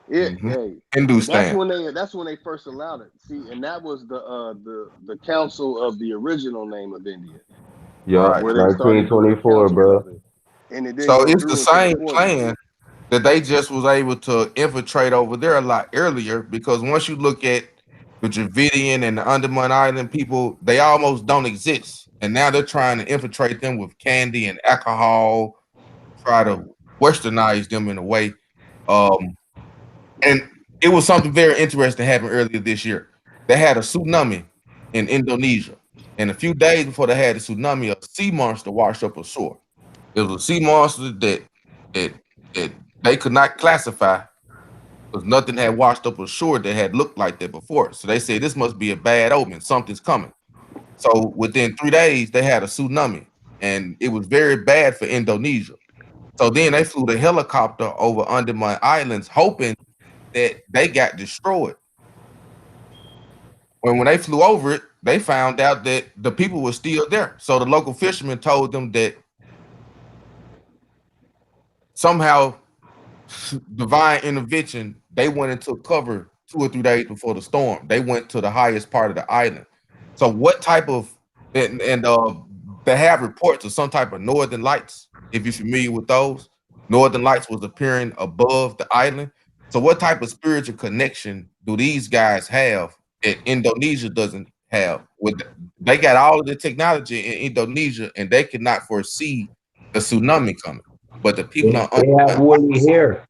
Speaker 3: It
Speaker 6: Mhm.
Speaker 3: hey,
Speaker 6: Hindustan,
Speaker 3: that's when they first allowed it. See, and that was the council of the original name of India,
Speaker 8: Yup,
Speaker 6: right?
Speaker 3: where they started doing
Speaker 8: 1924,
Speaker 3: councils
Speaker 8: bro.
Speaker 3: of it, and it didn't
Speaker 6: So
Speaker 3: go
Speaker 6: it's the
Speaker 3: through until the
Speaker 6: same
Speaker 3: 40s.
Speaker 6: plan that they just was able to infiltrate over there a lot earlier because once you look at the Dravidian and the Andaman Island people, they almost don't exist. And now they're trying to infiltrate them with candy and alcohol, try to westernize them in a way. Um, and it was something very interesting happened earlier this year. They had a tsunami in Indonesia. And a few days before they had the tsunami, a sea monster washed up ashore. It was a sea monster that that they could not classify because nothing had washed up ashore that had looked like that before. So they said this must be a bad omen. Something's coming. So within 3 days, they had a tsunami, and it was very bad for Indonesia. So then they flew the helicopter over Andaman Islands, hoping that they got destroyed. When they flew over it, they found out that the people were still there. So the local fishermen told them that somehow divine intervention, they went into cover 2 or 3 days before the storm. They went to the highest part of the island. So what type of and they have reports of some type of northern lights. If you're familiar with those, northern lights was appearing above the island. So what type of spiritual connection do these guys have that Indonesia doesn't have? With they got all of the technology in Indonesia and they could not foresee the tsunami coming. But the people on
Speaker 7: They have woolly hair.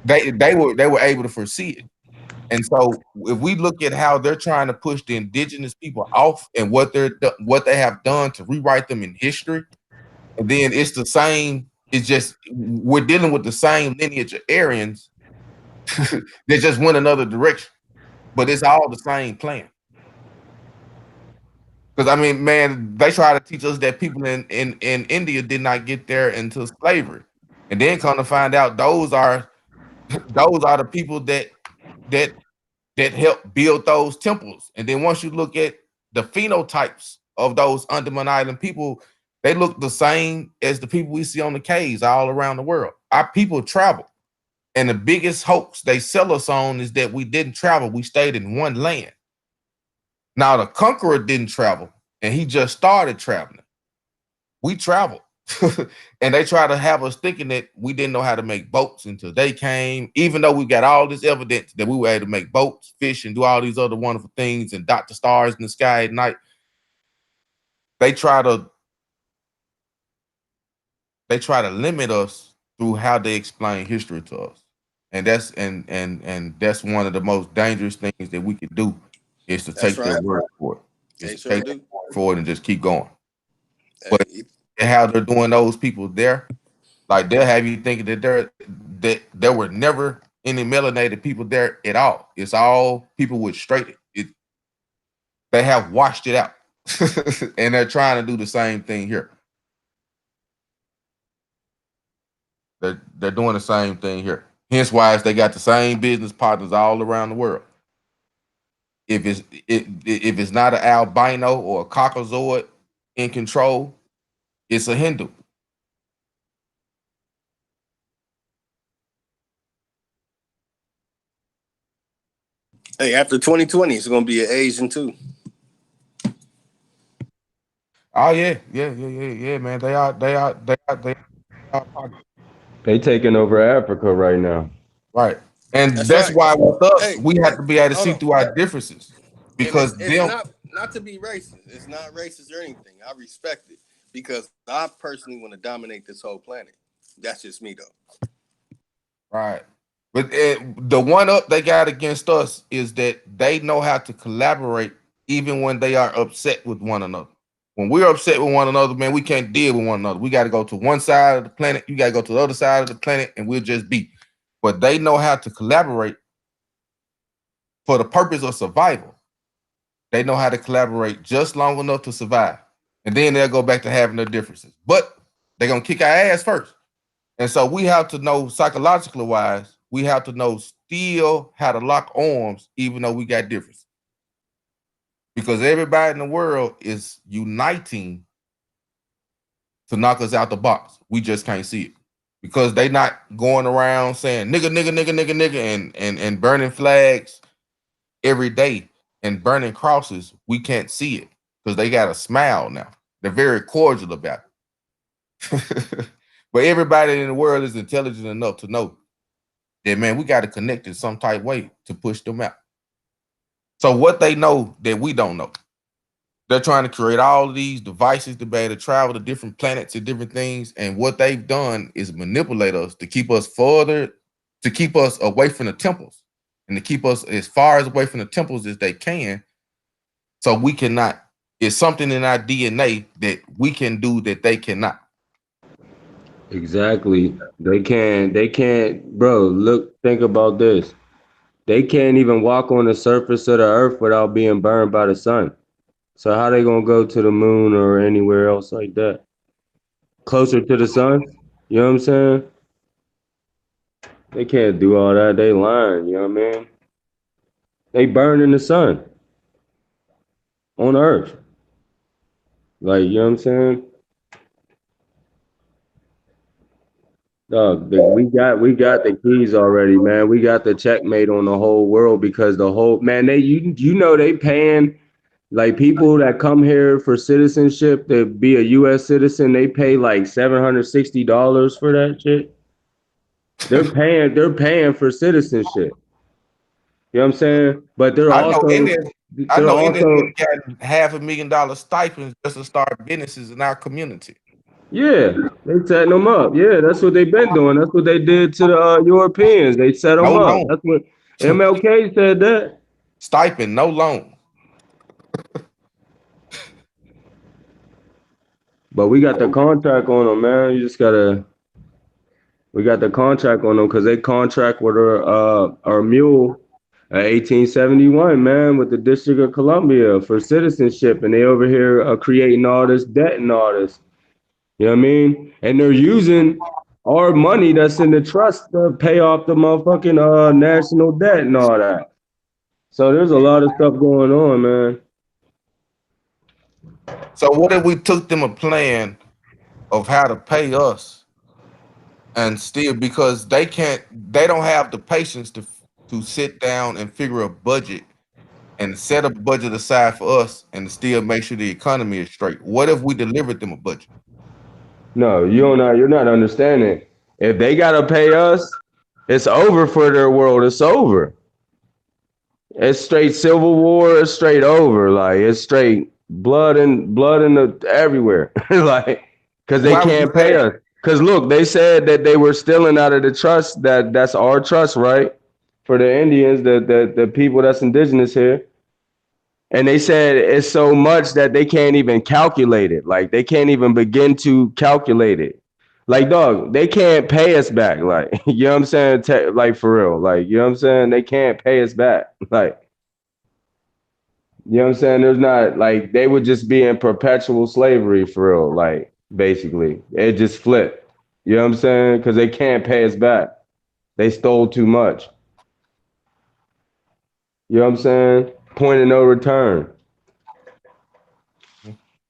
Speaker 6: they were able to foresee it. And so if we look at how they're trying to push the indigenous people off and what they have done to rewrite them in history, and then it's the same, it's just we're dealing with the same lineage of Aryans that just went another direction. But it's all the same plan. Because I mean, man, they try to teach us that people in India did not get there until slavery. And then come to find out those are the people that that helped build those temples. And then once you look at the phenotypes of those Andaman Island people, they look the same as the people we see on the caves all around the world. Our people travel. And the biggest hoax they sell us on is that we didn't travel, we stayed in one land. Now, the conqueror didn't travel, and he just started traveling. We traveled. And they try to have us thinking that we didn't know how to make boats until they came, even though we got all this evidence that we were able to make boats, fish, and do all these other wonderful things and dot the stars in the sky at night. They try to limit us through how they explain history to us. And that's one of the most dangerous things that we could do is to
Speaker 2: That's
Speaker 6: take their
Speaker 2: right.
Speaker 6: word for it. Is
Speaker 2: They
Speaker 6: to
Speaker 2: sure
Speaker 6: take their
Speaker 2: do.
Speaker 6: word for it and just keep going. But
Speaker 2: Hey,
Speaker 6: how they're doing those people there, like they'll have you thinking that there were never any melanated people there at all. It's all people with straight. They have washed it out, and they're trying to do the same thing here. They're doing the same thing here. Hence why they got the same business partners all around the world. If it's not an albino or a caucasoid in control, it's a Hindu.
Speaker 2: hey, after 2020, it's gonna be an Asian too.
Speaker 6: Oh yeah, man. They are partners.
Speaker 8: They taking over Africa right now.
Speaker 6: Right. And
Speaker 2: That's
Speaker 6: that's
Speaker 2: right.
Speaker 6: why with us,
Speaker 2: Hey,
Speaker 6: we have to be able to
Speaker 2: hold
Speaker 6: see
Speaker 2: on.
Speaker 6: through our differences
Speaker 2: And it's
Speaker 6: because
Speaker 2: it's
Speaker 6: them,
Speaker 2: not to be racist. It's not racist or anything. I respect it because I personally want to dominate this whole planet. That's just me though.
Speaker 6: Right. But the one up they got against us is that they know how to collaborate even when they are upset with one another. When we're upset with one another, man, we can't deal with one another. We got to go to one side of the planet. You got to go to the other side of the planet, and we'll just be. But they know how to collaborate for the purpose of survival. They know how to collaborate just long enough to survive. And then they'll go back to having their differences. But they're going to kick our ass first. And so we have to know psychologically wise, we have to know still how to lock arms, even though we got differences. Because everybody in the world is uniting to knock us out the box. We just can't see it. Because they not going around saying nigga, nigga, nigga, nigga, nigga, and burning flags every day and burning crosses. We can't see it because they got a smile now. They're very cordial about it. But everybody in the world is intelligent enough to know that, man, we got to connect in some type way to push them out. So what they know that we don't know. They're trying to create all of these devices to be able to travel to different planets and different things. And what they've done is manipulate us to keep us further, to keep us away from the temples and to keep us as far as away from the temples as they can. So we cannot, it's something in our DNA that we can do that they cannot.
Speaker 8: Exactly. They can't, bro, look, think about this. They can't even walk on the surface of the earth without being burned by the sun. So how they gonna go to the moon or anywhere else like that? Closer to the sun? You know what I'm saying? They can't do all that. They lying, you know what I mean? They burn in the sun on earth. Like, you know what I'm saying? Dog, we got the keys already, man. We got the checkmate on the whole world because the whole man, they you know they paying like people that come here for citizenship to be a US citizen, they pay like $760 for that shit. They're paying for citizenship. You know what I'm saying? But they're
Speaker 6: I know
Speaker 8: also
Speaker 6: Indians. I
Speaker 8: they're
Speaker 6: know Indians
Speaker 8: also
Speaker 6: got $500,000 stipends just to start businesses in our community.
Speaker 8: yeah, they setting them up. Yeah, that's what they've been doing. That's what they did to the Europeans. They set
Speaker 6: No
Speaker 8: them up.
Speaker 6: loan.
Speaker 8: That's what MLK said that.
Speaker 6: Stipend, no loan.
Speaker 8: But we got the contract on them, man. You just gotta. We got the contract on them because they contract with our mule, 1871, man, with the District of Columbia for citizenship, and they over here creating all this debt and all this. You know what I mean? And they're using our money that's in the trust to pay off the motherfucking national debt and all that. So there's a lot of stuff going on, man.
Speaker 6: So what if we took them a plan of how to pay us and still because they don't have the patience to sit down and figure a budget and set a budget aside for us and still make sure the economy is straight. What if we delivered them a budget?
Speaker 8: No, you're not understanding. If they gotta pay us, it's over for their world. It's over. It's straight civil war. It's straight over. Like it's straight blood in the everywhere. Like because they
Speaker 6: Why would you
Speaker 8: can't
Speaker 6: say
Speaker 8: pay
Speaker 6: that?
Speaker 8: us. Because look, they said that they were stealing out of the trust that's our trust, right? For the Indians, the people that's indigenous here. And they said it's so much that they can't even calculate it. Like they can't even begin to calculate it. Like dog, they can't pay us back. Like you know what I'm saying? Like for real. Like you know what I'm saying? They can't pay us back. Like you know what I'm saying? There's not like they would just be in perpetual slavery for real. Like basically, it just flipped. You know what I'm saying? Because they can't pay us back. They stole too much. You know what I'm saying? Point of no return.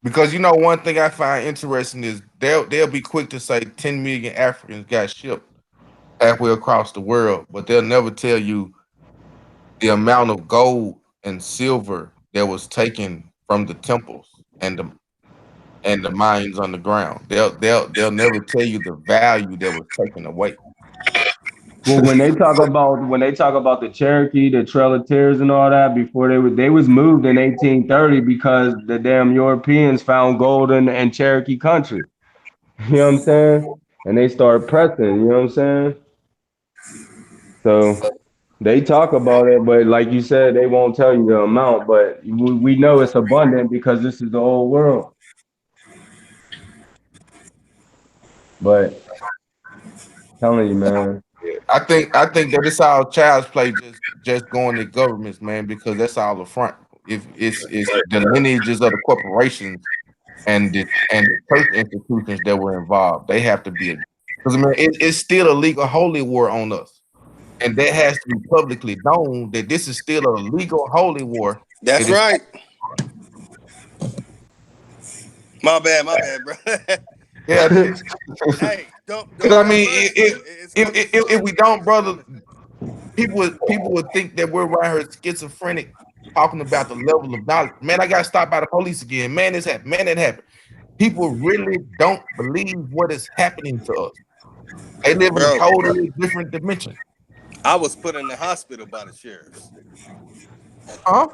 Speaker 6: Because you know one thing I find interesting is they'll be quick to say 10 million Africans got shipped halfway across the world, but they'll never tell you the amount of gold and silver that was taken from the temples and the mines underground. They'll never tell you the value that was taken away.
Speaker 8: Well, when they talk about the Cherokee, the Trail of Tears, and all that, before they was moved in 1830 because the damn Europeans found gold in Cherokee country. You know what I'm saying? And they started pressing. You know what I'm saying? So they talk about it, but like you said, they won't tell you the amount. But we know it's abundant because this is the whole world. But telling you, man.
Speaker 6: I think that it's all child's play, just going to governments, man, because that's all the front. If it's the lineages of the corporations and the church institutions that were involved, they have to be, because I mean it's still a legal holy war on us, and that has to be publicly known that this is still a legal holy war.
Speaker 2: That's
Speaker 6: That is,
Speaker 2: right. My bad, bro.
Speaker 6: yeah,
Speaker 2: Hey, don't
Speaker 6: because I
Speaker 2: get
Speaker 6: mean
Speaker 2: personal. It's coming
Speaker 6: if
Speaker 2: from
Speaker 6: we don't, brother, people would think that we're right here schizophrenic, talking about the level of knowledge. Man, I got stopped by the police again. Man, this happened. Man, that happened. People really don't believe what is happening to us. They live in a
Speaker 2: bro.
Speaker 6: totally different dimension.
Speaker 2: I was put in the hospital by the sheriffs.
Speaker 6: Huh?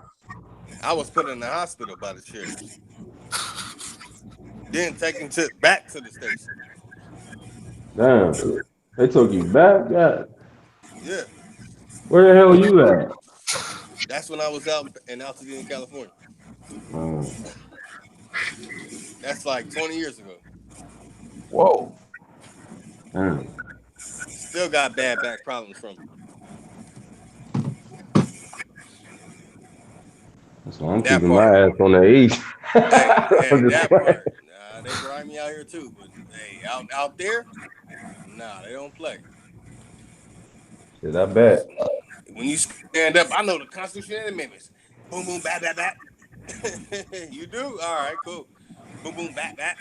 Speaker 2: I was put in the hospital by the sheriffs. Then taken back to the station.
Speaker 8: Damn. They took you back? Yeah.
Speaker 2: Yeah,
Speaker 8: Where the hell you at?
Speaker 2: that's when I was out in Altadena, California.
Speaker 8: Oh,
Speaker 2: That's like 20 years ago.
Speaker 6: Whoa.
Speaker 8: damn.
Speaker 2: Still got bad back problems from it.
Speaker 8: That's why I'm
Speaker 2: That
Speaker 8: keeping my
Speaker 2: part.
Speaker 8: ass on the east.
Speaker 2: Hey,
Speaker 8: I'm just
Speaker 2: that
Speaker 8: playing.
Speaker 2: part. Nah, they drive me out here too, but hey, out there, nah, they don't play.
Speaker 8: Shit, I bet.
Speaker 2: When you stand up, I know the Constitution and Amendments. Boom, boom, bat, bat, bat. You do? All right, cool. Boom, boom, bat, bat.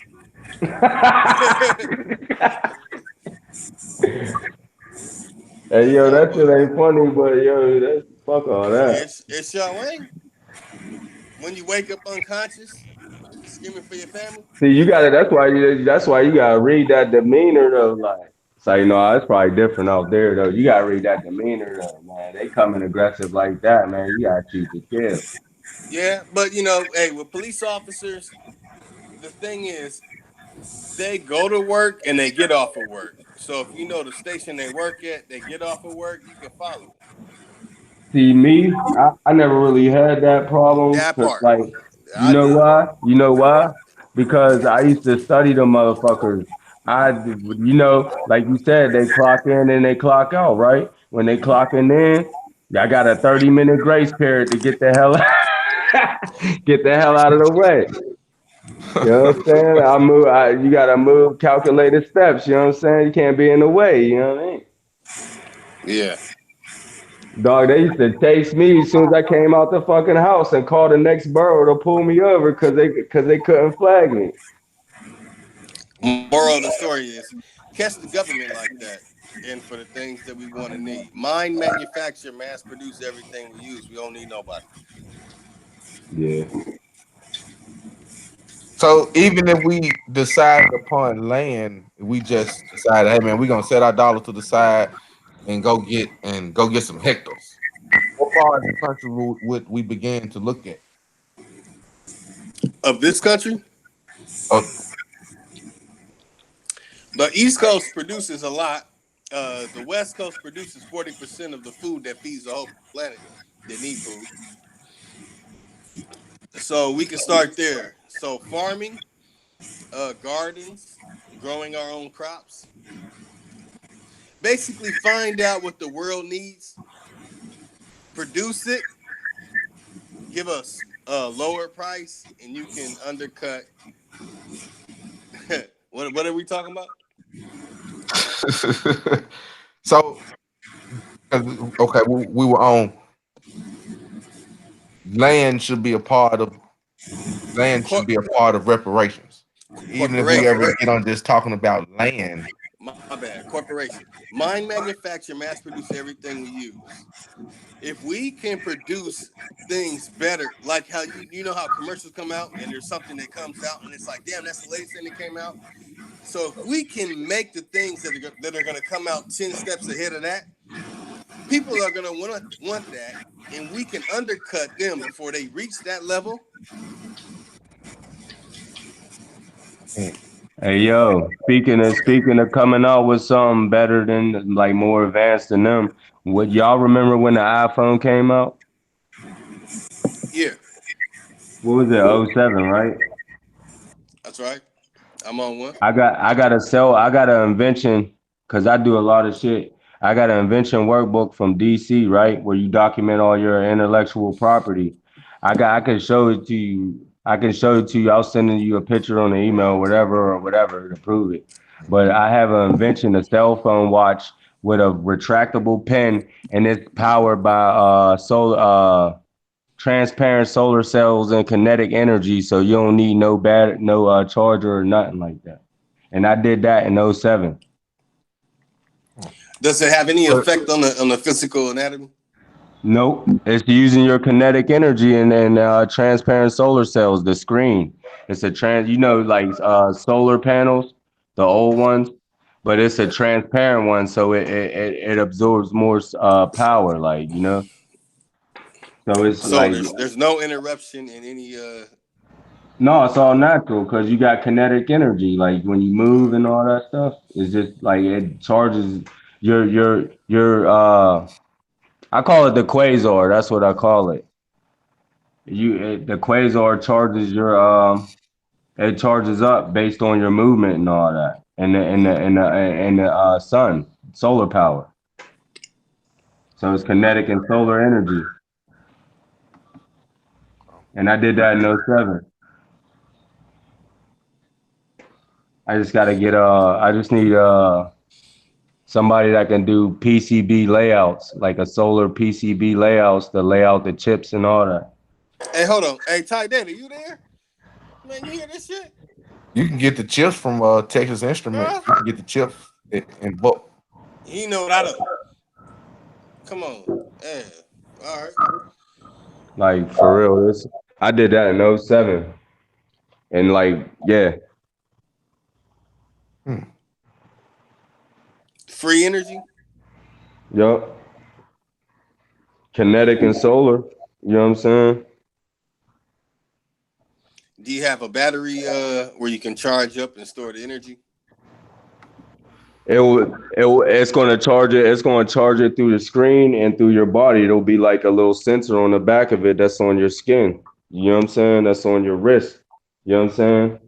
Speaker 8: Hey, yo,
Speaker 2: So,
Speaker 8: that shit
Speaker 2: but
Speaker 8: ain't funny, but yo, that's fuck all that.
Speaker 2: it's your ain't. When you wake up unconscious, screaming for your family.
Speaker 8: See, you got to That's why you gotta read that demeanor though. Like, so you know, it's probably different out there though. You gotta read that demeanor though, man. They coming aggressive like that, man. You gotta choose to kill.
Speaker 2: Yeah, but hey, with police officers, the thing is, they go to work and they get off of work. So if you know the station they work at, they get off of work, you can follow them.
Speaker 8: See me, I never really had that problem.
Speaker 2: That
Speaker 8: 'Cause,
Speaker 2: part,
Speaker 8: like, you
Speaker 2: I
Speaker 8: know
Speaker 2: did.
Speaker 8: why? You know why? Because I used to study them motherfuckers. Like you said, they clock in and they clock out, right? When they clocking in, I got a 30-minute grace period to get the hell get the hell out of the way. You know what I'm saying? You gotta move calculated steps. You know what I'm saying? You can't be in the way. You know what I mean?
Speaker 2: Yeah.
Speaker 8: Dog, they used to chase me as soon as I came out the fucking house and call the next borough to pull me over because they couldn't flag me.
Speaker 2: Moral of the story is catch the government like that. And for the things that we want to need, mine, manufacture, mass produce everything we use. We don't need nobody.
Speaker 8: Yeah.
Speaker 6: So even if we decide upon land, we just decide, hey man, we're gonna set our dollar to the side and go get some hectares. What part of the country would we begin to look at?
Speaker 2: Of this country,
Speaker 6: Oh,
Speaker 2: the East Coast produces a lot. The West Coast produces 40% of the food that feeds the whole planet that need food. So we can start there. So farming, gardens, growing our own crops. Basically, find out what the world needs, produce it, give us a lower price, and you can undercut. What are we talking about?
Speaker 6: so okay, we were on land should be a part of land should
Speaker 2: Cor-
Speaker 6: be a part of reparations. Even if we
Speaker 2: corporation.
Speaker 6: ever get on just talking about land,
Speaker 2: My bad. Corporation. Mine, manufacture, mass produce everything we use. If we can produce things better, like how you know how commercials come out and there's something that comes out and it's like, damn, that's the latest thing that came out. So if we can make the things that are going to come out 10 steps ahead of that, People are gonna want that, and we can undercut them before they reach that level.
Speaker 8: Hey yo, speaking of coming out with something better than like more advanced than them, what y'all remember when the iPhone came out?
Speaker 2: Yeah,
Speaker 8: What was it? '07, right?
Speaker 2: that's right. I'm on one.
Speaker 8: I got an invention because I do a lot of shit. I got an invention workbook from DC, right, where you document all your intellectual property. I can show it to you. I can show it to you. I'll send you a picture on the email, whatever or whatever to prove it. But I have an invention, a cell phone watch with a retractable pen, and it's powered by solar transparent solar cells and kinetic energy, so you don't need no charger or nothing like that. And I did that in '07.
Speaker 2: Does it have any
Speaker 6: But
Speaker 2: effect on the physical anatomy?
Speaker 8: Nope, it's using your kinetic energy and transparent solar cells. The screen, it's a like solar panels, the old ones, but it's a
Speaker 2: Yeah.
Speaker 8: transparent one, so it absorbs more power, so it's
Speaker 2: So
Speaker 8: like
Speaker 2: there's no interruption in any
Speaker 8: no, it's all natural because you got kinetic energy. Like when you move and all that stuff, it's just like it charges your. I call it the quasar. That's what I call it. The quasar charges it charges up based on your movement and all that, and the sun, solar power. So it's kinetic and solar energy, and I did that in '07. I just gotta get I just need somebody that can do PCB layouts, like a solar PCB layouts to lay out the chips and all that.
Speaker 2: Hey, hold on. Hey, Ty Daddy, you there? Man, you hear this shit?
Speaker 6: you can get the chips from Texas Instrument.
Speaker 2: Huh?
Speaker 6: You can get the chips in bulk.
Speaker 2: He know what I do. Come on. Yeah. All right.
Speaker 8: Like for real, I did that in '07. And like, yeah,
Speaker 6: Hmm.
Speaker 2: Free energy.
Speaker 8: yup. Kinetic and solar. You know what I'm saying?
Speaker 2: Do you have a battery where you can charge up and store the energy?
Speaker 8: It's gonna charge it. It's gonna charge it through the screen and through your body. It'll be like a little sensor on the back of it that's on your skin. You know what I'm saying? That's on your wrist. You know what I'm saying?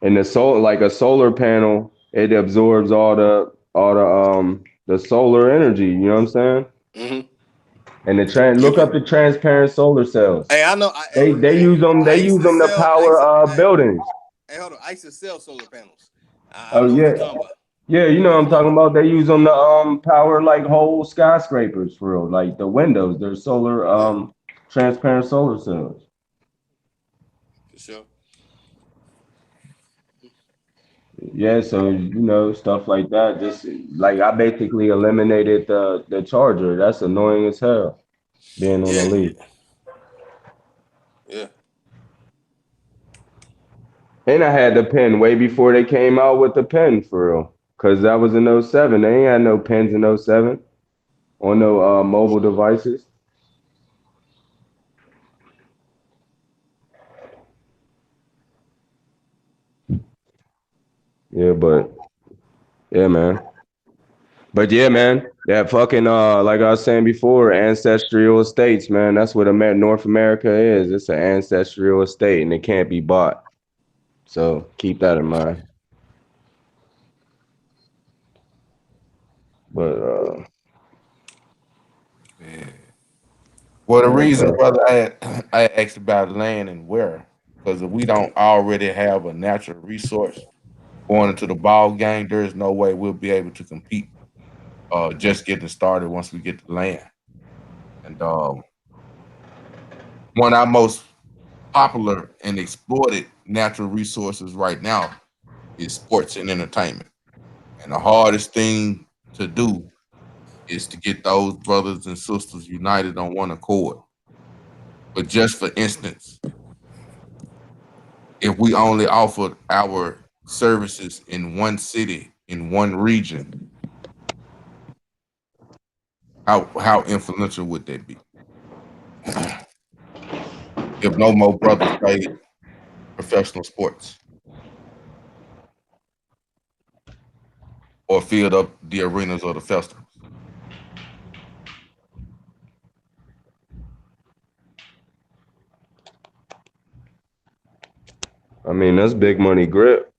Speaker 8: And like a solar panel, it absorbs all the solar energy. You know what I'm saying?
Speaker 2: Mm-hmm.
Speaker 8: And
Speaker 2: You
Speaker 8: look
Speaker 2: can.
Speaker 8: up the transparent solar cells.
Speaker 2: Hey, I know.
Speaker 8: They
Speaker 2: Hey,
Speaker 8: use them. They
Speaker 2: I used
Speaker 8: use
Speaker 2: to
Speaker 8: them to
Speaker 2: sell. I used
Speaker 8: power
Speaker 2: to.
Speaker 8: buildings.
Speaker 2: Hey, hold on. I used to sell solar panels. I
Speaker 8: Oh
Speaker 2: know what
Speaker 8: yeah,
Speaker 2: you're talking about.
Speaker 8: yeah. You
Speaker 2: I know
Speaker 8: know
Speaker 2: what
Speaker 8: what
Speaker 2: you're
Speaker 8: I'm talking
Speaker 2: talking
Speaker 8: about. They use them to power like whole skyscrapers for real. Like the windows, they're solar
Speaker 2: about. Yeah,
Speaker 8: transparent solar cells.
Speaker 2: for sure.
Speaker 8: Yeah, so stuff like that. Just like I basically eliminated the charger. That's annoying as hell. Being on the
Speaker 2: Yeah,
Speaker 8: leaf.
Speaker 2: yeah.
Speaker 8: And I had the pen way before they came out with the pen for real. Cause that was in '07. They ain't had no pens in '07 on no mobile devices. Yeah, but yeah, man. But yeah, man. That fucking like I was saying before, ancestral estates, man. That's what North America is. It's an ancestral estate and it can't be bought. So keep that in mind. But
Speaker 6: Yeah. Well, the
Speaker 8: yeah,
Speaker 6: reason,
Speaker 8: bro.
Speaker 6: brother, I asked about land and where, because if we don't already have a natural resource going into the ball game, there is no way we'll be able to compete. Just getting started once we get the land. And one of our most popular and exploited natural resources right now is sports and entertainment. And the hardest thing to do is to get those brothers and sisters united on one accord. But just for instance, if we only offered our services in one city, in one region, How influential would that be? If no more brothers played professional sports or filled up the arenas or the festivals.
Speaker 8: I mean, that's big money grip.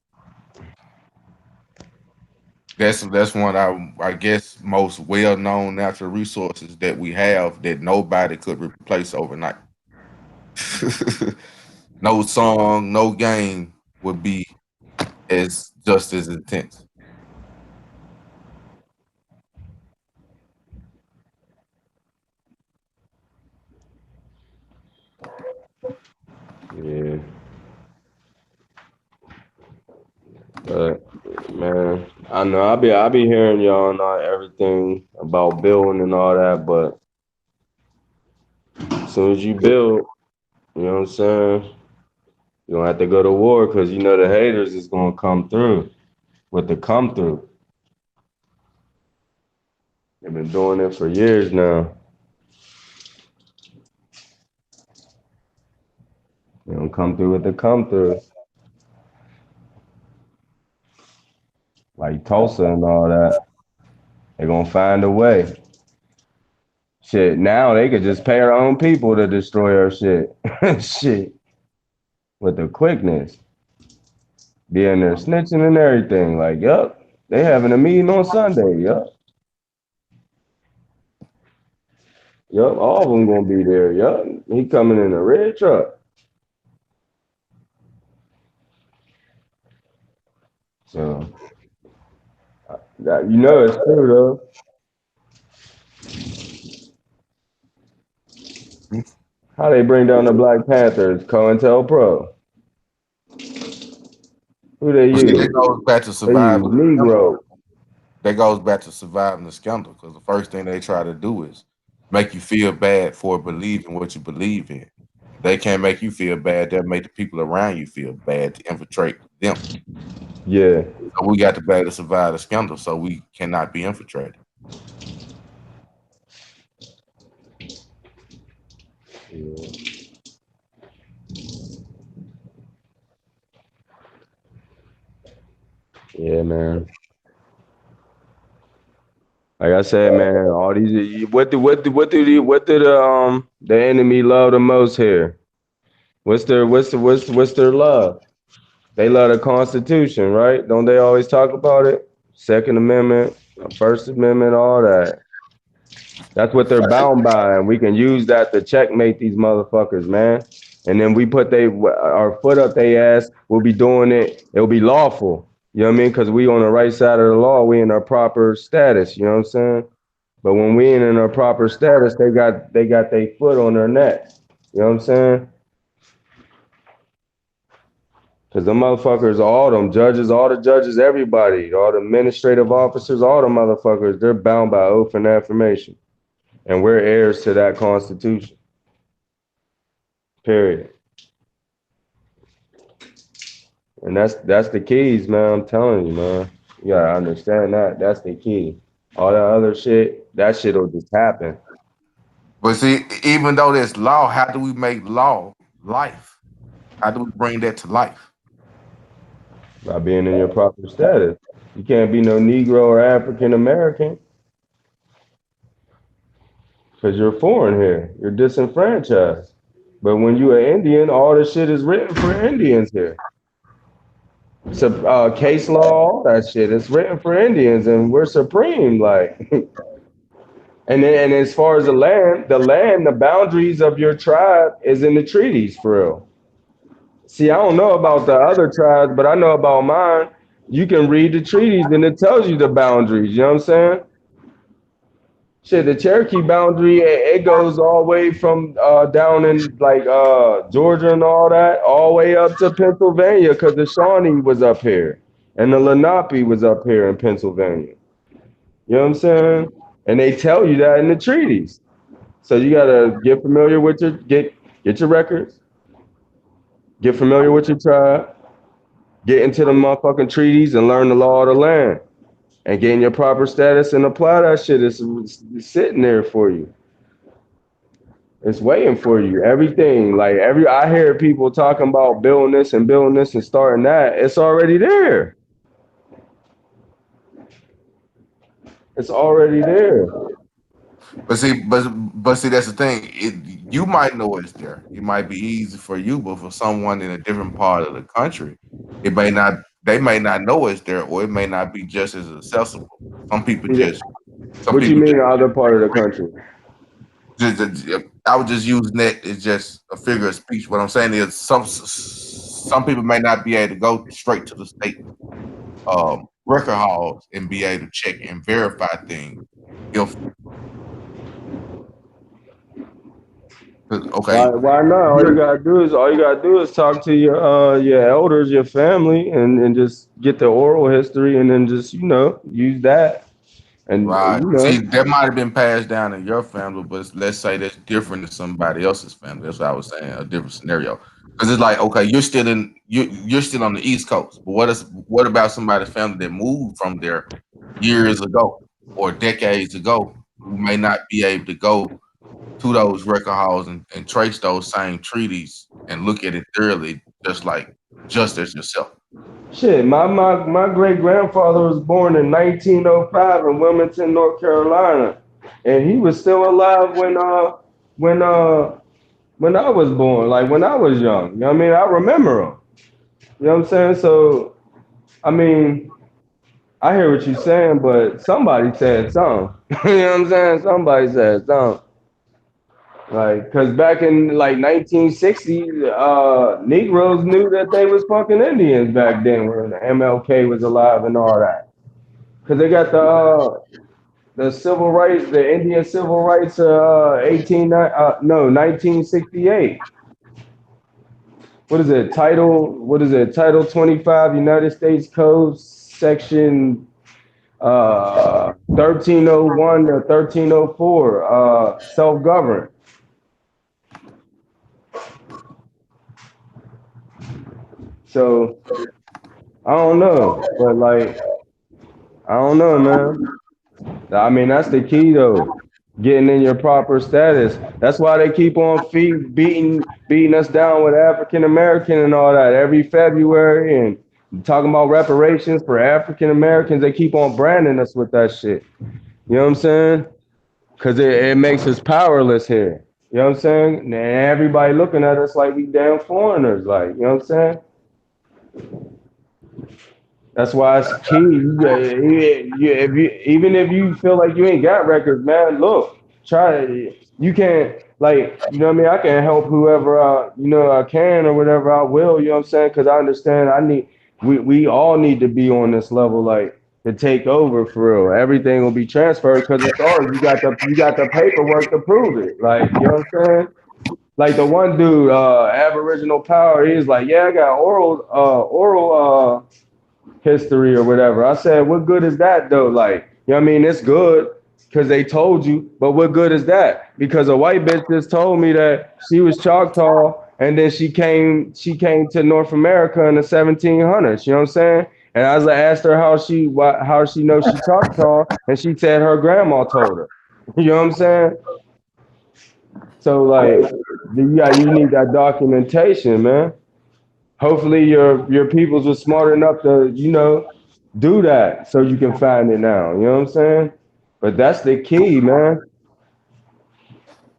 Speaker 6: That's one I guess most well known natural resources that we have that nobody could replace overnight. No song, no game would be as just as intense.
Speaker 8: Yeah, but man, I know I be hearing y'all and all everything about building and all that, but as soon as you build, you know what I'm saying? You don't have to go to war because you know the haters is gonna come through with the come through. They've been doing it for years now. They don't come through with the come through. Like Tulsa and all that. They're gonna find a way. Shit, now they could just pay our own people to destroy our shit. Shit. With the quickness. Being there snitching and everything. Like, yup. They having a meeting on Sunday. Yup. Yup. All of them gonna be there. Yup. He coming in a red truck. So that you know it's true though. How they bring down the Black Panthers? COINTELPRO. Who they
Speaker 6: But see,
Speaker 8: use?
Speaker 6: that goes back to
Speaker 8: They use
Speaker 6: surviving.
Speaker 8: Negro.
Speaker 6: That goes back to surviving the scandal because the first thing they try to do is make you feel bad for believing what you believe in. They can't make you feel bad. They'll make the people around you feel bad to infiltrate them.
Speaker 8: Yeah.
Speaker 6: So we got to be able to survive the scandal so we cannot be infiltrated.
Speaker 8: Yeah, yeah, man. Like I said, man, all these what do the enemy love the most here? What's their love? They love the Constitution, right? Don't they always talk about it? Second Amendment, First Amendment, all that. That's what they're bound by, and we can use that to checkmate these motherfuckers, man. And then we put our foot up their ass. We'll be doing it. It'll be lawful. You know what I mean? Because we on the right side of the law. We in our proper status. You know what I'm saying? But when we ain't in our proper status, they got their foot on their neck. You know what I'm saying? Because them motherfuckers, all them judges, all the judges, everybody, all the administrative officers, all the motherfuckers, they're bound by oath and affirmation. And we're heirs to that Constitution. Period. And that's the keys, man. I'm telling you, man. You gotta understand that. That's the key. All that other shit, that shit'll just happen
Speaker 6: But see, even though there's law, how do we make law life? How do we bring that to life?
Speaker 8: by being in your proper status. You can't be no Negro or African American because you're foreign here. You're disenfranchised. But when you're an Indian, all this shit is written for Indians here. So case law, all that shit, it's written for Indians, and we're supreme. Like, and as far as the boundaries of your tribe is in the treaties, for real. See, I don't know about the other tribes, but I know about mine. You can read the treaties, and it tells you the boundaries. You know what I'm saying? Shit, the Cherokee boundary, it goes all the way from down in like Georgia and all that, all the way up to Pennsylvania, because the Shawnee was up here, and the Lenape was up here in Pennsylvania. You know what I'm saying? And they tell you that in the treaties. So you gotta get familiar with get your records, get familiar with your tribe, get into the motherfucking treaties, and learn the law of the land. and getting your proper status and apply that shit. It's sitting there for you. It's waiting for you. Everything, like I hear people talking about building this and starting that. It's already there. It's already there.
Speaker 6: But see, that's the thing. You might know it's there. It might be easy for you, but for someone in a different part of the country, it may not. They may not know it's there, or it may not be just as accessible. Some people
Speaker 8: Yeah.
Speaker 6: just. Some
Speaker 8: What you
Speaker 6: people
Speaker 8: mean, the other part of the country?
Speaker 6: I was just using that as just a figure of speech. What I'm saying is, some people may not be able to go straight to the state record halls and be able to check and verify things. If okay,
Speaker 8: Why not? All you gotta do is talk to your elders, your family, and just get the oral history, and then just use that, and
Speaker 6: right. See, that might have been passed down in your family, but let's say that's different in somebody else's family. That's what I was saying, a different scenario. Because it's like, okay, you're still on the East Coast, but what about somebody's family that moved from there years ago or decades ago who may not be able to go to those record halls and trace those same treaties and look at it thoroughly, just as yourself.
Speaker 8: shit. My great grandfather was born in 1905 in Wilmington, North Carolina, and he was still alive when uh when I was born, like when I was young. You know what I mean? I remember him. You know what I'm saying? So I mean, I hear what you're saying, but somebody said something. You know what I'm saying? Somebody said something. Like, cause back in like 1960, Negroes knew that they was fucking Indians back then when MLK was alive and all that. Cause they got the civil rights, the Indian civil rights, 1968. What is it? What is it? Title 25 United States Code section 1301 or 1304, self-govern. So I don't know, but like I don't know, man. I mean, that's the key though. Getting in your proper status. That's why they keep on beating us down with African American and all that every February and talking about reparations for African Americans. They keep on branding us with that shit. You know what I'm saying? Cause it makes us powerless here. You know what I'm saying? And everybody looking at us like we damn foreigners. Like, you know what I'm saying? That's why it's key. Even if you feel like you ain't got records, man, look, try it. You can like, you know what I mean? I can help whoever I can or whatever I will, you know what I'm saying? Because I understand we all need to be on this level, like to take over for real. Everything will be transferred because it's ours. You got the paperwork to prove it. Like, you know what I'm saying? Like the one dude, Aboriginal Power, he's like, yeah, I got oral history or whatever. I said, what good is that though? Like, you know what I mean? It's good because they told you, but what good is that? Because a white bitch just told me that she was Choctaw and then she came to North America in the 1700s. You know what I'm saying? And I asked her how she knows she Choctaw, and she said her grandma told her. You know what I'm saying? So like, you need that documentation, man. Hopefully your peoples were smart enough to do that so you can find it now. You know what I'm saying? But that's the key, man.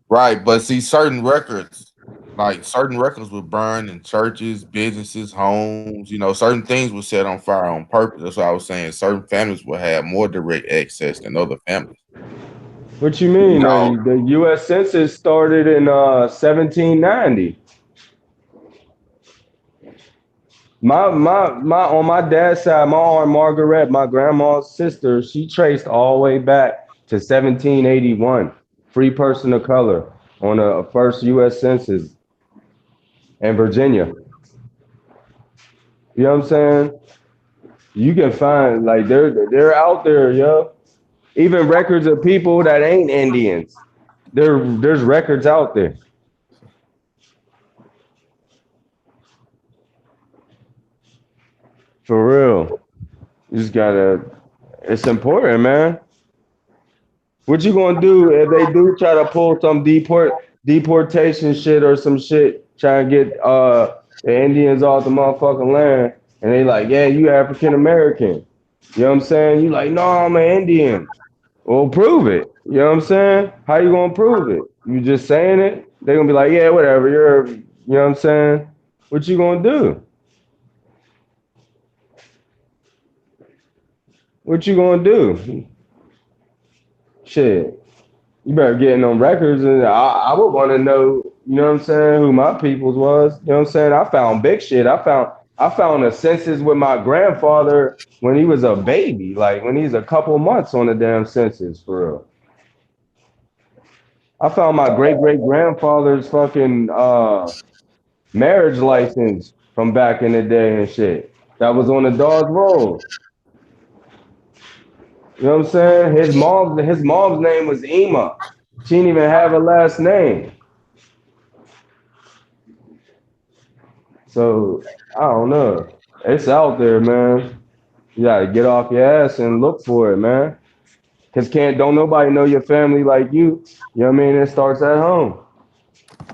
Speaker 6: Right, but see, certain records were burned in churches, businesses, homes. Certain things were set on fire on purpose. That's what I was saying. Certain families will have more direct access than other families.
Speaker 8: What you
Speaker 6: You
Speaker 8: mean?
Speaker 6: know,
Speaker 8: The U.S. Census started in 1790. My on my dad's side, my aunt Margaret, my grandma's sister, she traced all the way back to 1781. Free person of color on a first U.S. Census in Virginia. You know what I'm saying? You can find like they're out there, yo. Even records of people that ain't Indians. There's records out there for real. You just gotta It's important, man. What you gonna do if they do try to pull some deportation shit or some shit, try and get the Indians off the motherfucking land, and they like, yeah, you African American. You know what I'm saying? You like, no, I'm an Indian. Well, prove it. You know what I'm saying? How you gonna prove it? You just saying it? They gonna be like, yeah, whatever. You know what I'm saying? What you gonna do? What you gonna do? Shit. You better get in on records, and I would want to know, you know what I'm saying, who my peoples was. You know what I'm saying? I found big shit. I found a census with my grandfather when he was a baby, like when he's a couple months on the damn census for real. I found my great great grandfather's fucking marriage license from back in the day and shit. That was on the dog's roll. You know what I'm saying? His mom's name was Ema. She didn't even have a last name. So I don't know. It's out there, man. You gotta get off your ass and look for it, man. Cause don't nobody know your family like you. You know what I mean? It starts at home.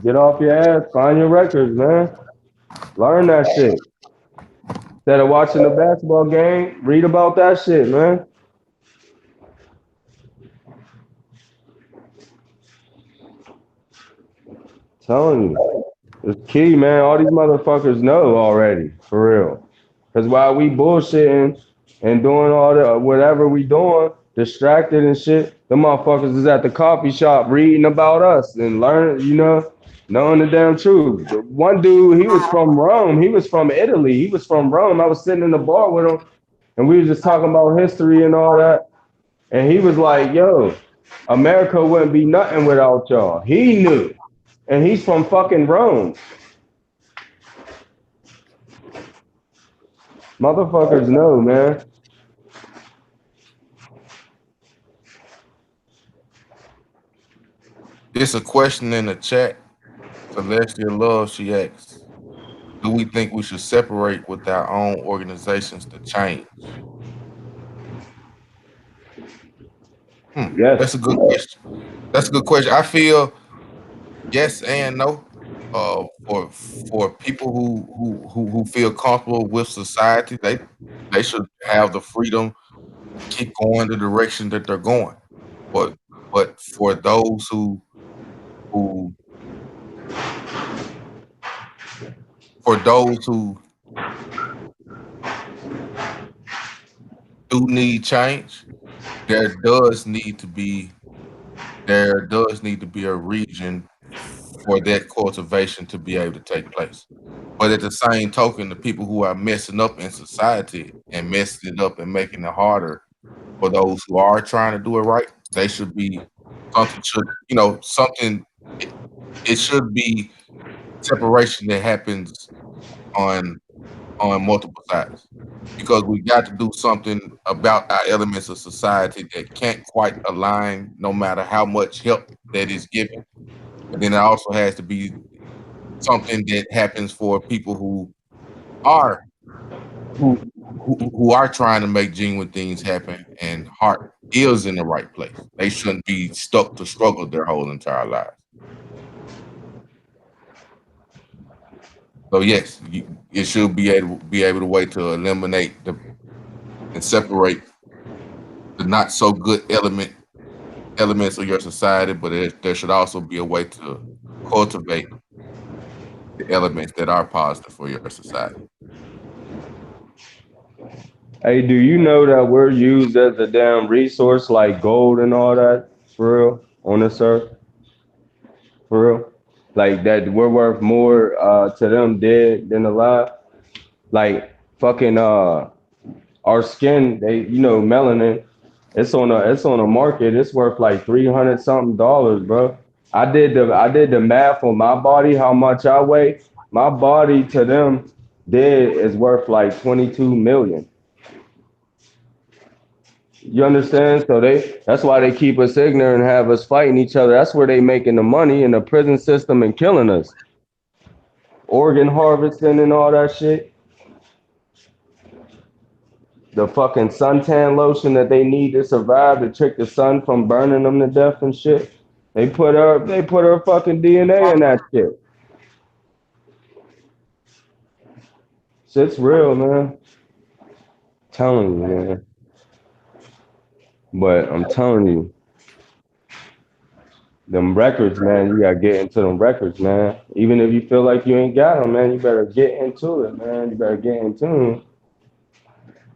Speaker 8: Get off your ass, find your records, man. Learn that shit. Instead of watching the basketball game, read about that shit, man. Telling you. It's key, man. All these motherfuckers know already, for real. Cause while we bullshitting and doing all the whatever we doing, distracted and shit, the motherfuckers is at the coffee shop reading about us and learning, knowing the damn truth. One dude, he was from Rome. He was from Italy. He was from Rome. I was sitting in the bar with him, and we was just talking about history and all that. And he was like, "Yo, America wouldn't be nothing without y'all." He knew, and he's from fucking Rome. Motherfuckers know, man.
Speaker 6: It's a question in the chat. Celestial Love, she asks, do we think we should separate with our own organizations to change? That's
Speaker 8: Yes.
Speaker 6: a good question. That's a good question. I feel yes and no. For people who feel comfortable with society, they should have the freedom to keep going the direction that they're going. But for those who for those who do need change, there does need to be there does need to be a region for that cultivation to be able to take place. But at the same token, the people who are messing up in society and messing it up and making it harder for those who are trying to do it right, they should be something. It should be separation that happens on multiple sides because we got to do something about our elements of society that can't quite align no matter how much help that is given. But then it also has to be something that happens for people are who are trying to make genuine things happen and heart is in the right place. They shouldn't be stuck to struggle their whole entire lives. So yes, it should be able to way to eliminate and separate the not so good elements of your society, but there should also be a way to cultivate the elements that are positive for your society.
Speaker 8: Hey, do you know that we're used as a damn resource like gold and all that? For real? On this earth? For real? Like that we're worth more to them dead than alive? Like fucking our skin, melanin, it's on a market. It's worth like 300 something dollars, bro. I did the math on my body, how much I weigh. My body to them dead is worth like 22 million. You understand? So that's why they keep us ignorant and have us fighting each other. That's where they making the money in the prison system and killing us. Organ harvesting and all that shit. the fucking suntan lotion that they need to survive to trick the sun from burning them to death and shit. They put her fucking DNA in that shit. Shit's real, man. Telling you, man. But I'm telling you, them records, man, you gotta get into them records, man. Even if you feel like you ain't got them, man, you better get into it, man. You better get into them.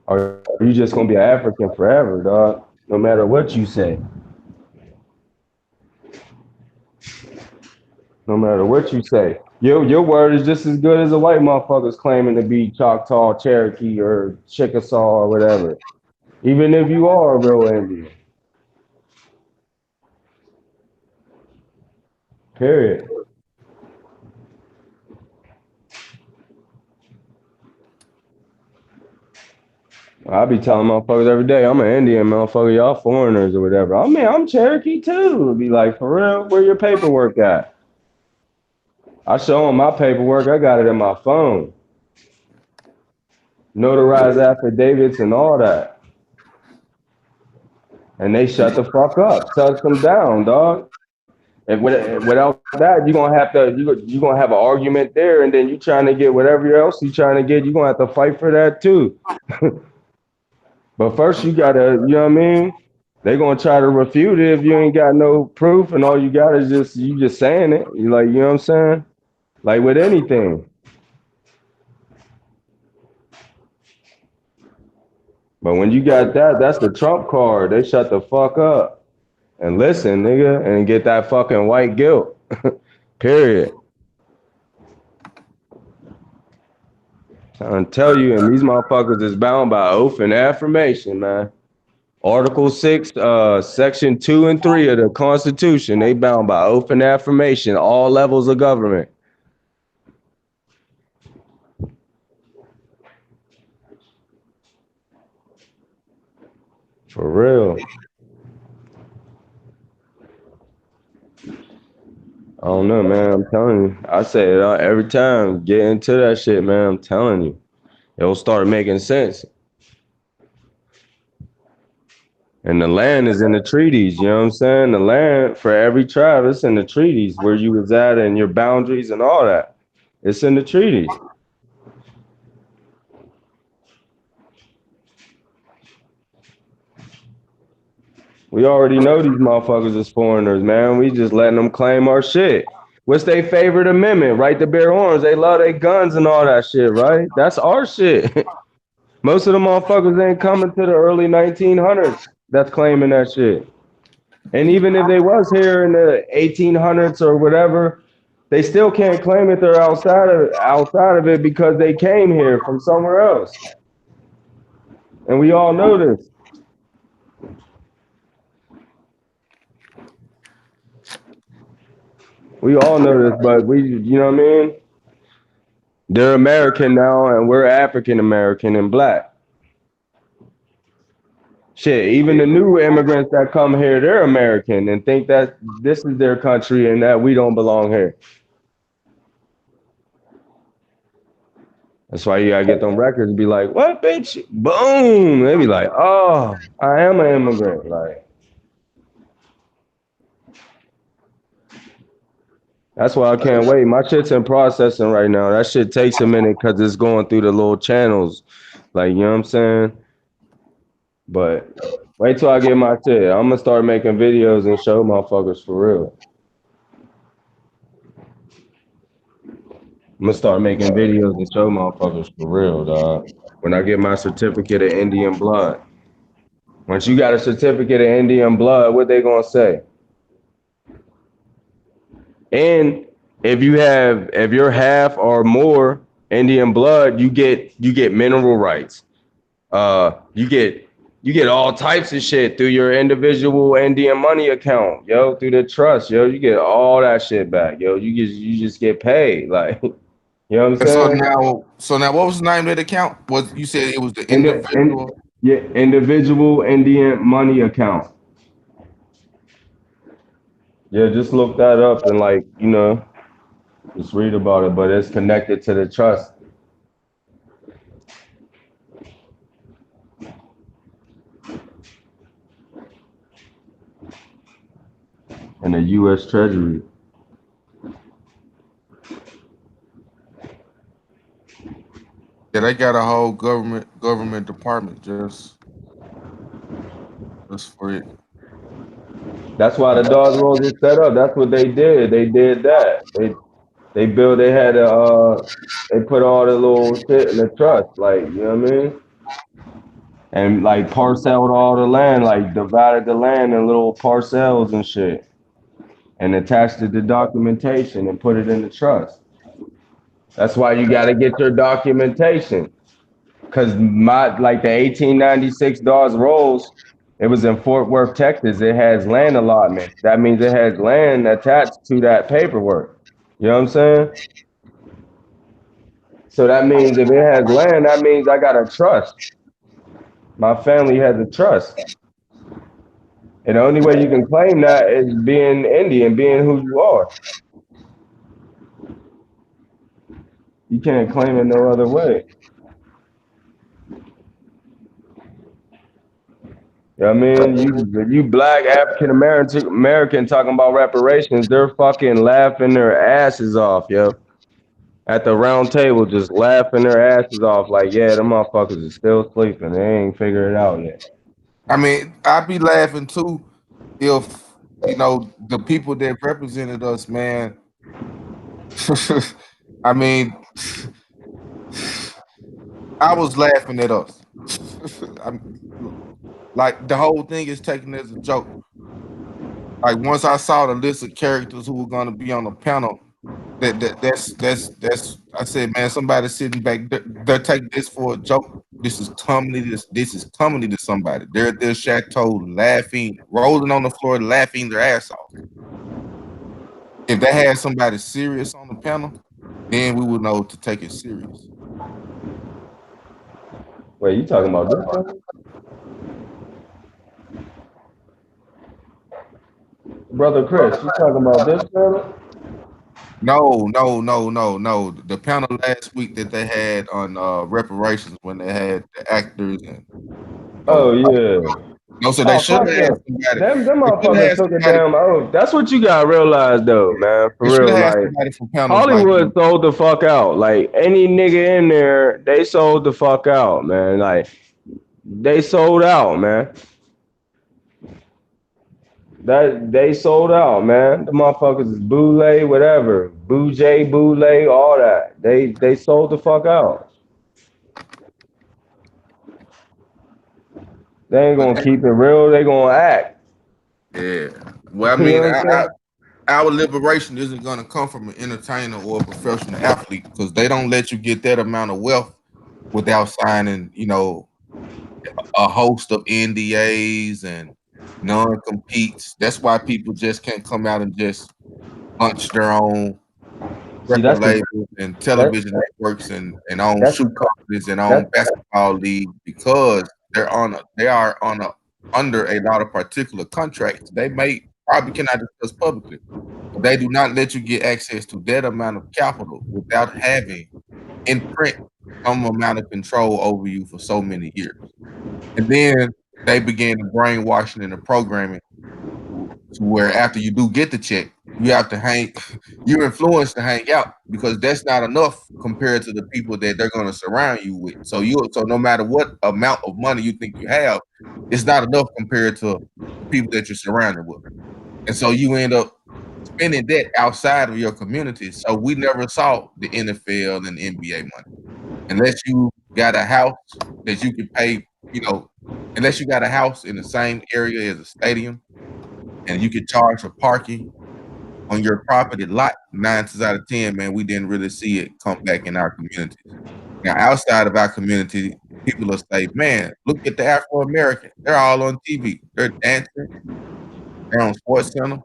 Speaker 8: Or you just gonna be an African forever, dog. No matter what you say. No matter what you say. Your word is just as good as a white motherfucker's claiming to be Choctaw, Cherokee, or Chickasaw, or whatever. Even if you are a real Indian. Period. I be telling motherfuckers every day, I'm an Indian motherfucker, y'all foreigners or whatever. I mean, I'm Cherokee too. Be like, for real, where your paperwork at? I show them my paperwork, I got it in my phone. Notarized affidavits and all that. And they shut the fuck up, shut them down, dog. And without that, you're gonna have an argument there, and then you trying to get whatever else you trying to get, you're gonna have to fight for that too. But first you gotta, you know what I mean? They're gonna try to refute it if you ain't got no proof and all you got is just you just saying it. You like, you know what I'm saying? Like with anything. But when you got that, that's the trump card. They shut the fuck up and listen, nigga, and get that fucking white guilt. Period. I'm tell you, and these motherfuckers is bound by oath and affirmation, man. Article 6, Section 2 and 3 of the Constitution, they bound by oath and affirmation, all levels of government. For real. I don't know, man. I'm telling you. I say it every time. Get into that shit, man. I'm telling you. It'll start making sense. And the land is in the treaties, you know what I'm saying? The land for every tribe, it's in the treaties where you was at and your boundaries and all that. It's in the treaties. We already know these motherfuckers is foreigners, man. We just letting them claim our shit. What's their favorite amendment? Right to bear arms. They love their guns and all that shit, right? That's our shit. Most of the motherfuckers ain't coming to the early 1900s that's claiming that shit. And even if they was here in the 1800s or whatever, they still can't claim it they're outside of it because they came here from somewhere else. And we all know this. We all know this, but you know what I mean? They're American now, and we're African American and black. Shit, even the new immigrants that come here, they're American and think that this is their country and that we don't belong here. That's why you gotta get them records and be like, what, bitch? Boom. They be like, oh, I am an immigrant. Like, that's why I can't wait. My shit's in processing right now. That shit takes a minute because it's going through the little channels. Like, you know what I'm saying? But wait till I get my shit. I'm gonna start making videos and show motherfuckers for real. I'm gonna start making videos and show motherfuckers for real, dog. When I get my certificate of Indian blood. Once you got a certificate of Indian blood, what they gonna say? And if you're half or more Indian blood, you get mineral rights. You get all types of shit through your individual Indian money account, yo, through the trust, yo. You get all that shit back, yo. You just get paid, like, you know what I'm
Speaker 6: And
Speaker 8: saying?
Speaker 6: so now, what was the name of the account? Was you said it was the
Speaker 8: And
Speaker 6: individual?
Speaker 8: yeah, individual Indian money account. Yeah, just look that up and like, just read about it, but it's connected to the trust. and the U.S. Treasury.
Speaker 6: Yeah, they got a whole government department just for it.
Speaker 8: That's why the Dawes Rolls is set up. That's what they did. They did that. They built. They had a. They put all the little shit in the trust, like you know what I mean, and like parceled all the land, like divided the land in little parcels and shit, and attached it to documentation and put it in the trust. That's why you got to get your documentation. Cause my like the 1896 Dawes Rolls, it was in Fort Worth, Texas. It has land allotment. That means it has land attached to that paperwork. You know what I'm saying? So that means if it has land, that means I got a trust. My family has a trust. And the only way you can claim that is being Indian, being who you are. You can't claim it no other way. You know what I mean? You black African American talking about reparations, they're fucking laughing their asses off, yo. At the round table, just laughing their asses off, like, yeah, them motherfuckers are still sleeping. They ain't figured it out yet.
Speaker 6: I mean, I'd be laughing too if the people that represented us, man. I mean, I was laughing at us. Like the whole thing is taken as a joke. Like once I saw the list of characters who were going to be on the panel, that's I said, man, somebody sitting back, they're taking this for a joke. This is comedy. This is comedy to somebody. They're at their chateau laughing, rolling on the floor, laughing their ass off. If they had somebody serious on the panel, then we would know to take it serious.
Speaker 8: Wait, you talking about this one? Brother Chris, you talking about this panel?
Speaker 6: No. The panel last week that they had on reparations when they had the actors and
Speaker 8: Oh, yeah.
Speaker 6: no, so they
Speaker 8: Oh,
Speaker 6: should have
Speaker 8: fuck
Speaker 6: had
Speaker 8: them.
Speaker 6: somebody.
Speaker 8: Them
Speaker 6: They should have
Speaker 8: motherfuckers
Speaker 6: had
Speaker 8: took a
Speaker 6: somebody.
Speaker 8: damn oath. That's what you gotta realize, though, man.
Speaker 6: They
Speaker 8: For
Speaker 6: should have
Speaker 8: real,
Speaker 6: had
Speaker 8: like,
Speaker 6: somebody from panels like
Speaker 8: Hollywood sold the fuck out. Like any nigga in there, they sold the fuck out, man. Like they sold out, man. That they sold out, man. The motherfuckers is boule, whatever, boule, all that. They sold the fuck out. They ain't
Speaker 6: but
Speaker 8: gonna keep it real. They gonna act.
Speaker 6: yeah. Well, I
Speaker 8: You know
Speaker 6: mean,
Speaker 8: what I'm saying?
Speaker 6: our liberation isn't going to come from an entertainer or a professional athlete because they don't let you get that amount of wealth without signing, a host of NDAs and non-competes. That's why people just can't come out and just launch their own
Speaker 8: See,
Speaker 6: record labels and
Speaker 8: that
Speaker 6: television networks and own
Speaker 8: that's
Speaker 6: shoe companies and
Speaker 8: that's
Speaker 6: own basketball league because they are on a under a lot of particular contracts. They may probably cannot discuss publicly, but they do not let you get access to that amount of capital without having in print some amount of control over you for so many years. And then they began the brainwashing and the programming to where after you do get the check, you have to hang, you're influenced to hang out because that's not enough compared to the people that they're going to surround you with. So no matter what amount of money you think you have, it's not enough compared to the people that you're surrounded with. And so you end up spending that outside of your community. So we never saw the NFL and NBA money unless you got a house that you could pay, unless you got a house in the same area as a stadium and you could charge for parking on your property lot. 9 times out of 10, man, we didn't really see it come back in our communities. Now, outside of our community, people will say, man, look at the Afro American. They're all on TV. They're dancing. They're on Sports Center.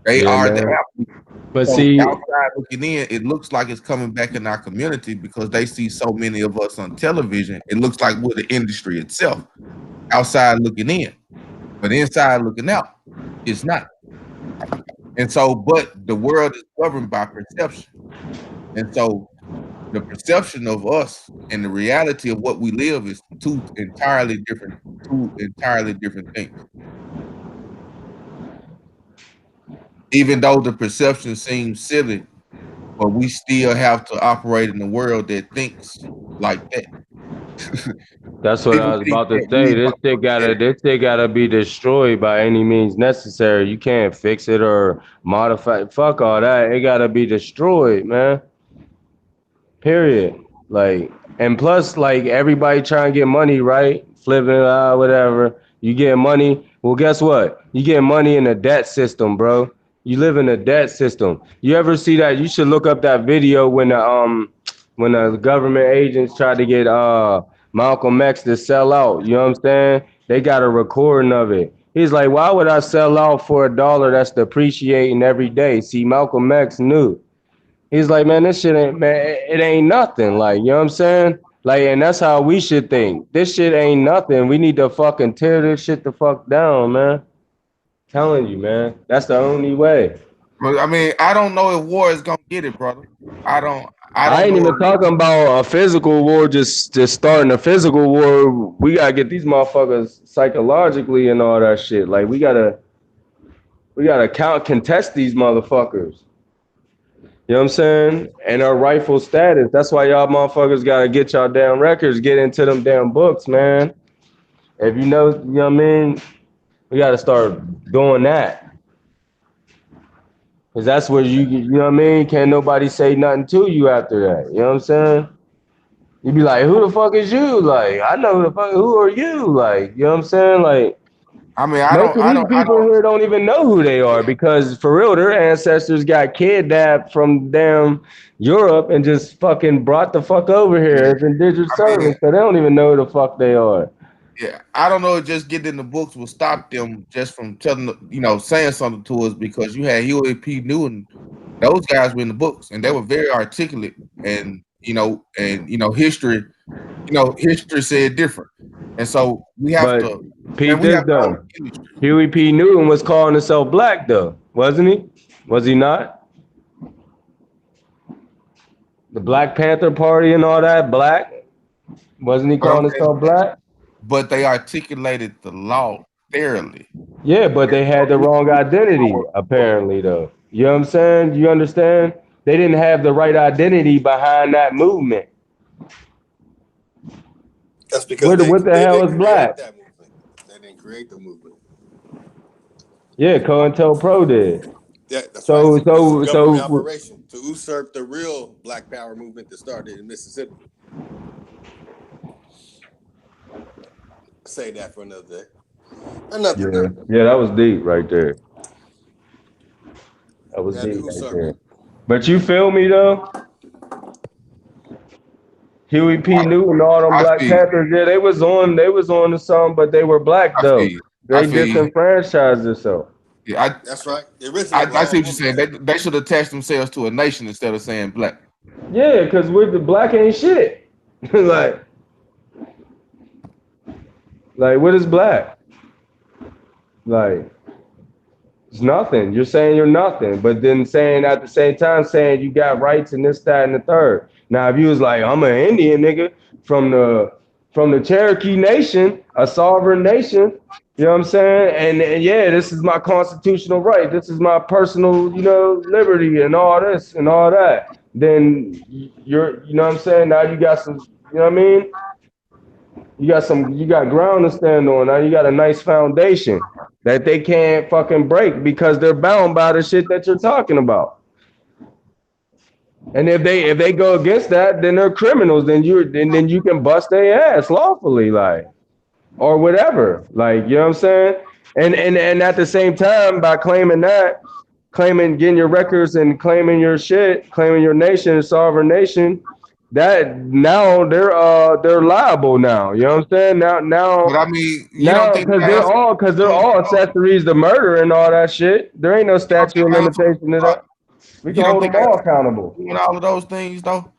Speaker 6: They
Speaker 8: yeah,
Speaker 6: are the
Speaker 8: man.
Speaker 6: athletes.
Speaker 8: But
Speaker 6: So
Speaker 8: see,
Speaker 6: outside looking in, it looks like it's coming back in our community because they see so many of us on television. It looks like we're the industry itself. Outside looking in, but inside looking out, it's not. And so, but the world is governed by perception. And so the perception of us and the reality of what we live is two entirely different things. even though the perception seems silly, but we still have to operate in a world that thinks like that.
Speaker 8: That's what
Speaker 6: People
Speaker 8: I was
Speaker 6: think
Speaker 8: about to
Speaker 6: that
Speaker 8: say.
Speaker 6: we
Speaker 8: This shit gotta be destroyed by any means necessary. You can't fix it or modify it. Fuck all that. It gotta be destroyed, man. Period. Like, and plus, like everybody trying to get money, right? Flipping it out, whatever. You get money. Well, guess what? You get money in a debt system, bro. You live in a debt system. You ever see that? You should look up that video when the government agents tried to get Malcolm X to sell out. You know what I'm saying? They got a recording of it. He's like, why would I sell out for $1 that's depreciating every day? See, Malcolm X knew. He's like, man, this shit ain't, man, it ain't nothing. Like, you know what I'm saying? Like, and that's how we should think. This shit ain't nothing. We need to fucking tear this shit the fuck down, man. Telling you, man. That's the only way.
Speaker 6: But I mean, I don't know if war is gonna get it, brother. I don't. I
Speaker 8: I
Speaker 6: don't
Speaker 8: ain't
Speaker 6: know.
Speaker 8: even talking about a physical war, just starting a physical war. We gotta get these motherfuckers psychologically and all that shit. Like we gotta contest these motherfuckers. You know what I'm saying? And our rightful status. That's why y'all motherfuckers gotta get y'all damn records, get into them damn books, man. If you know what I mean? We gotta start doing that. Cause that's where you know what I mean? Can't nobody say nothing to you after that. You know what I'm saying? You be like, who the fuck is you? Like, I know who the fuck, who are you? Like, you know what I'm saying? Like,
Speaker 6: I mean,
Speaker 8: most of
Speaker 6: I
Speaker 8: these
Speaker 6: don't. I
Speaker 8: people
Speaker 6: don't.
Speaker 8: here don't even know who they are because for real, their ancestors got kidnapped from damn Europe and just fucking brought the fuck over here as indentured
Speaker 6: I mean,
Speaker 8: servants. So they don't even know who the fuck they are.
Speaker 6: yeah, I don't know if just getting in the books will stop them just from telling, saying something to us because you had Huey P. Newton. Those guys were in the books and they were very articulate, and history, history said different, and so we have
Speaker 8: But
Speaker 6: to, man,
Speaker 8: peep
Speaker 6: we
Speaker 8: this
Speaker 6: have to own
Speaker 8: though.
Speaker 6: the industry.
Speaker 8: Huey P. Newton was calling himself black though, wasn't he? Was he not? The Black Panther Party and all that, black? Wasn't he
Speaker 6: But
Speaker 8: calling
Speaker 6: okay,
Speaker 8: himself black?
Speaker 6: but they articulated the law fairly.
Speaker 8: Yeah, but they had the wrong identity, apparently, though. You know what I'm saying? You understand? They didn't have the right identity behind that movement.
Speaker 2: That's because
Speaker 8: What the, what the
Speaker 2: they
Speaker 8: hell
Speaker 2: didn't
Speaker 8: is
Speaker 2: create
Speaker 8: black?
Speaker 2: that movement. They didn't create the movement.
Speaker 8: Yeah, COINTELPRO did.
Speaker 2: That's right.
Speaker 8: So,
Speaker 2: It's a
Speaker 8: so,
Speaker 2: government
Speaker 8: so,
Speaker 2: operation to usurp the real Black Power movement that started in Mississippi. Say that for another day. Another
Speaker 8: yeah,
Speaker 2: day.
Speaker 8: yeah, that was deep right there. That
Speaker 2: We
Speaker 8: was
Speaker 2: had to
Speaker 8: deep right
Speaker 2: usurp
Speaker 8: there.
Speaker 2: it.
Speaker 8: But you feel me though? Huey P. Newton, all them
Speaker 6: I
Speaker 8: Black
Speaker 6: feel,
Speaker 8: Panthers, yeah, they was on the song, but they were black
Speaker 6: I
Speaker 8: though.
Speaker 6: feel, I
Speaker 8: They
Speaker 6: feel.
Speaker 8: disenfranchised themselves.
Speaker 6: Yeah,
Speaker 2: That's right. The original
Speaker 6: I,
Speaker 2: was
Speaker 6: I see
Speaker 2: all
Speaker 6: what you're
Speaker 2: woman
Speaker 6: saying.
Speaker 2: though.
Speaker 6: They should attach themselves to a nation instead of saying black.
Speaker 8: Yeah, because with the black ain't shit. like, like what is black? Like, it's nothing. You're saying you're nothing, but then saying at the same time saying you got rights and this, that, and the third. Now, if you was like, I'm an Indian nigga from the Cherokee Nation, a sovereign nation, you know what I'm saying? And yeah, this is my constitutional right. This is my personal, liberty and all this and all that. Then you're, you know what I'm saying? Now you got some, you know what I mean? You got ground to stand on. Now you got a nice foundation that they can't fucking break because they're bound by the shit that you're talking about. And if they go against that, then they're criminals. Then you can bust their ass lawfully, like, or whatever. Like, you know what I'm saying? And at the same time, by claiming that, claiming getting your records and claiming your shit, claiming your nation, sovereign nation, that now they're liable now. You know what I'm saying? Now
Speaker 6: But
Speaker 8: now
Speaker 6: I mean, you don't
Speaker 8: now
Speaker 6: think
Speaker 8: because
Speaker 6: they
Speaker 8: they're
Speaker 6: also
Speaker 8: all because they're all accessories to murder and all that shit. There ain't no
Speaker 6: you don't
Speaker 8: statute
Speaker 6: think
Speaker 8: of
Speaker 6: I also
Speaker 8: limitation to that. We
Speaker 6: you
Speaker 8: can
Speaker 6: don't
Speaker 8: hold
Speaker 6: think
Speaker 8: them
Speaker 6: I
Speaker 8: all
Speaker 6: also
Speaker 8: accountable.
Speaker 6: doing all of those things though?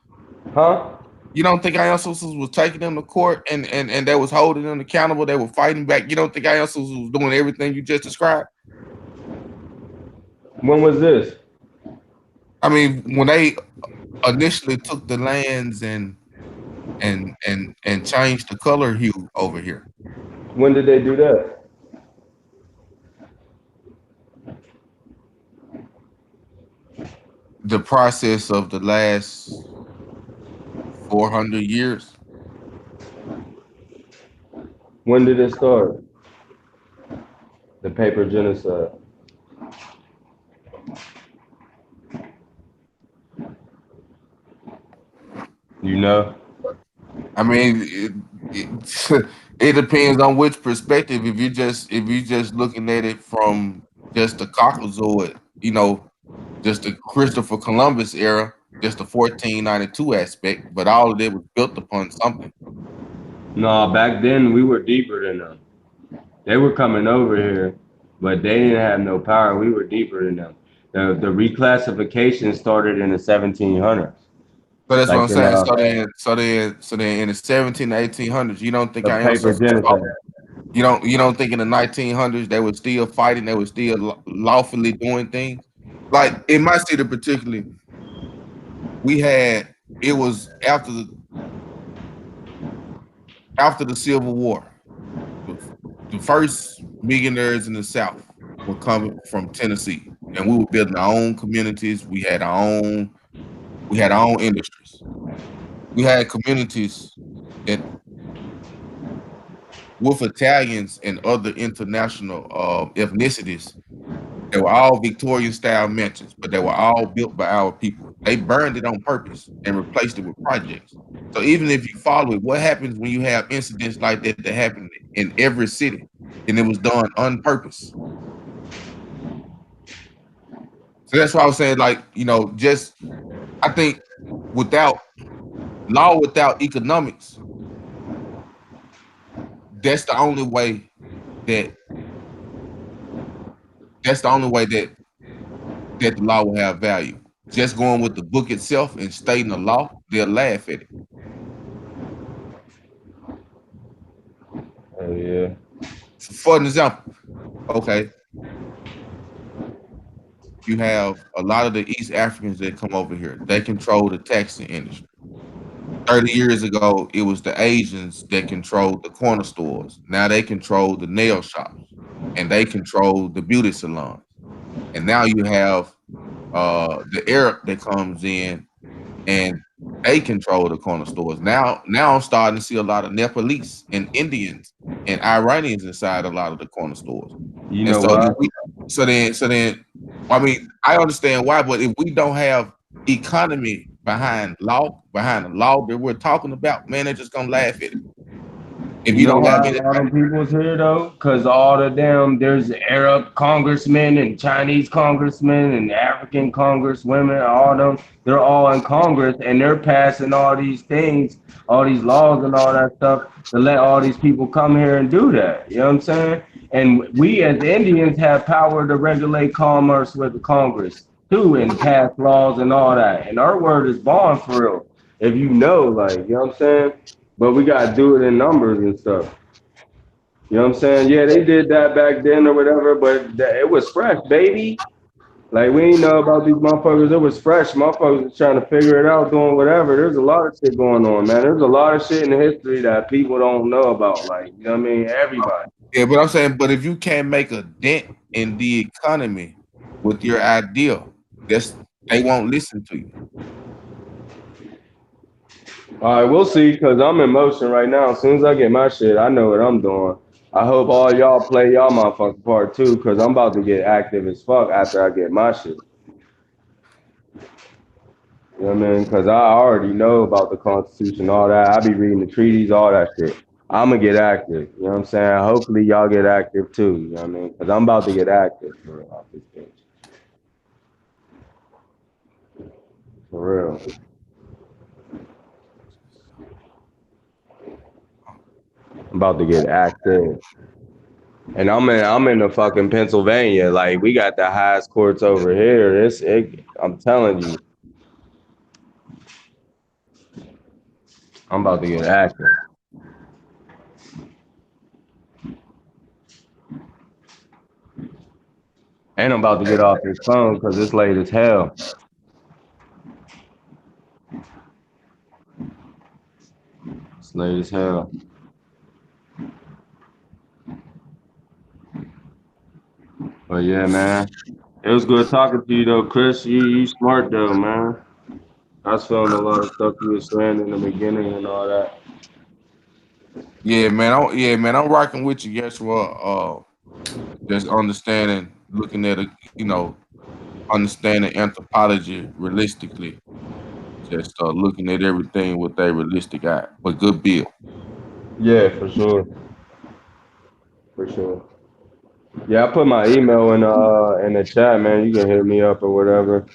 Speaker 8: Huh?
Speaker 6: You don't think ISOs was taking them to court and they was holding them accountable? They were fighting back. You don't think ISOs was doing everything you just described?
Speaker 8: When was this?
Speaker 6: I mean, when they initially took the lands and changed the color hue over here. 'Cause,
Speaker 8: When did they do that?
Speaker 6: the process of the last 400 years.
Speaker 8: When did it start? The paper genocide. You know?
Speaker 6: I mean, it, it depends on which perspective. If you just looking at it from just the Caucasoid, just the Christopher Columbus era, just the 1492 aspect, but all of it was built upon something.
Speaker 8: No, back then we were deeper than them. They were coming over here, but they didn't have no power. We were deeper than them. The reclassification started in the 1700s.
Speaker 6: So that's what
Speaker 8: Like
Speaker 6: I'm
Speaker 8: in
Speaker 6: saying. So then in the 17 to 1800s, you don't think
Speaker 8: the
Speaker 6: our
Speaker 8: paper
Speaker 6: ancestors fought?
Speaker 8: genocide.
Speaker 6: You don't think in the 1900s they were still fighting, they were still lawfully doing things? Like in my city particularly, we had it was after the Civil War. The, the first millionaires in the South were coming from Tennessee, and we were building our own communities. We had our own industries. We had communities that with Italians and other international ethnicities. They were all Victorian style mansions, but they were all built by our people. They burned it on purpose and replaced it with projects. So even if you follow it, what happens when you have incidents like that happen in every city, and it was done on purpose? So that's why I was saying, like, just I think without law, without economics, that's the only way that that's the only way that the law will have value. Just going with the book itself and stating the law, they'll laugh at it.
Speaker 8: Oh yeah.
Speaker 6: For an example, okay, you have a lot of the East Africans that come over here. They control the taxi industry. 30 years ago, it was the Asians that controlled the corner stores. Now they control the nail shops and they control the beauty salons. And now you have the Arab that comes in and they control the corner stores. Now I'm starting to see a lot of Nepalese and Indians and Iranians inside a lot of the corner stores.
Speaker 8: You
Speaker 6: And
Speaker 8: know
Speaker 6: so
Speaker 8: why?
Speaker 6: I mean, I understand why, but if we don't have economy behind the law that we're talking about, man, they're just gonna laugh at it. If
Speaker 8: You
Speaker 6: you
Speaker 8: know
Speaker 6: don't
Speaker 8: why
Speaker 6: have
Speaker 8: a lot of people's here though? Cause all the damn there's Arab congressmen and Chinese congressmen and African congresswomen, all them, they're all in Congress and they're passing all these things, all these laws and all that stuff to let all these people come here and do that. You know what I'm saying? And we as Indians have power to regulate commerce with the Congress too and pass laws and all that. And our word is bond for real. If you know, like, you know what I'm saying? But we gotta do it in numbers and stuff. You know what I'm saying? Yeah, they did that back then or whatever, but it was fresh, baby. Like we ain't know about these motherfuckers. It was fresh. Motherfuckers was trying to figure it out, doing whatever. There's a lot of shit going on, man. There's a lot of shit in the history that people don't know about. Like, you know what I mean? Everybody.
Speaker 6: yeah, but I'm saying, but if you can't make a dent in the economy with your idea, that's they won't listen to you.
Speaker 8: All right, we'll see, because I'm in motion right now. As soon as I get my shit, I know what I'm doing. I hope all y'all play y'all motherfucking part too, because I'm about to get active as fuck after I get my shit. You know what I mean? Because I already know about the Constitution, all that. I be reading the treaties, all that shit. I'm going to get active. You know what I'm saying? Hopefully, y'all get active too. You know what I mean? Because I'm about to get active for real off this bitch. For real. I'm about to get active. And I'm in the fucking Pennsylvania. Like, we got the highest courts over here. I'm telling you, I'm about to get active. And I'm about to get off this phone because it's late as hell. It's late as hell. But yeah, man. It was good talking to you though, Chris. You smart though, man. I was feeling a lot of stuff you were saying in the beginning and all that.
Speaker 6: Yeah, man. I'm rocking with you. Yes, well, just understanding, looking at it, understanding anthropology realistically. Just looking at everything with a realistic eye. But good bill.
Speaker 8: Yeah, for sure. For sure. Yeah, I put my email in the chat, man. You can hit me up or whatever.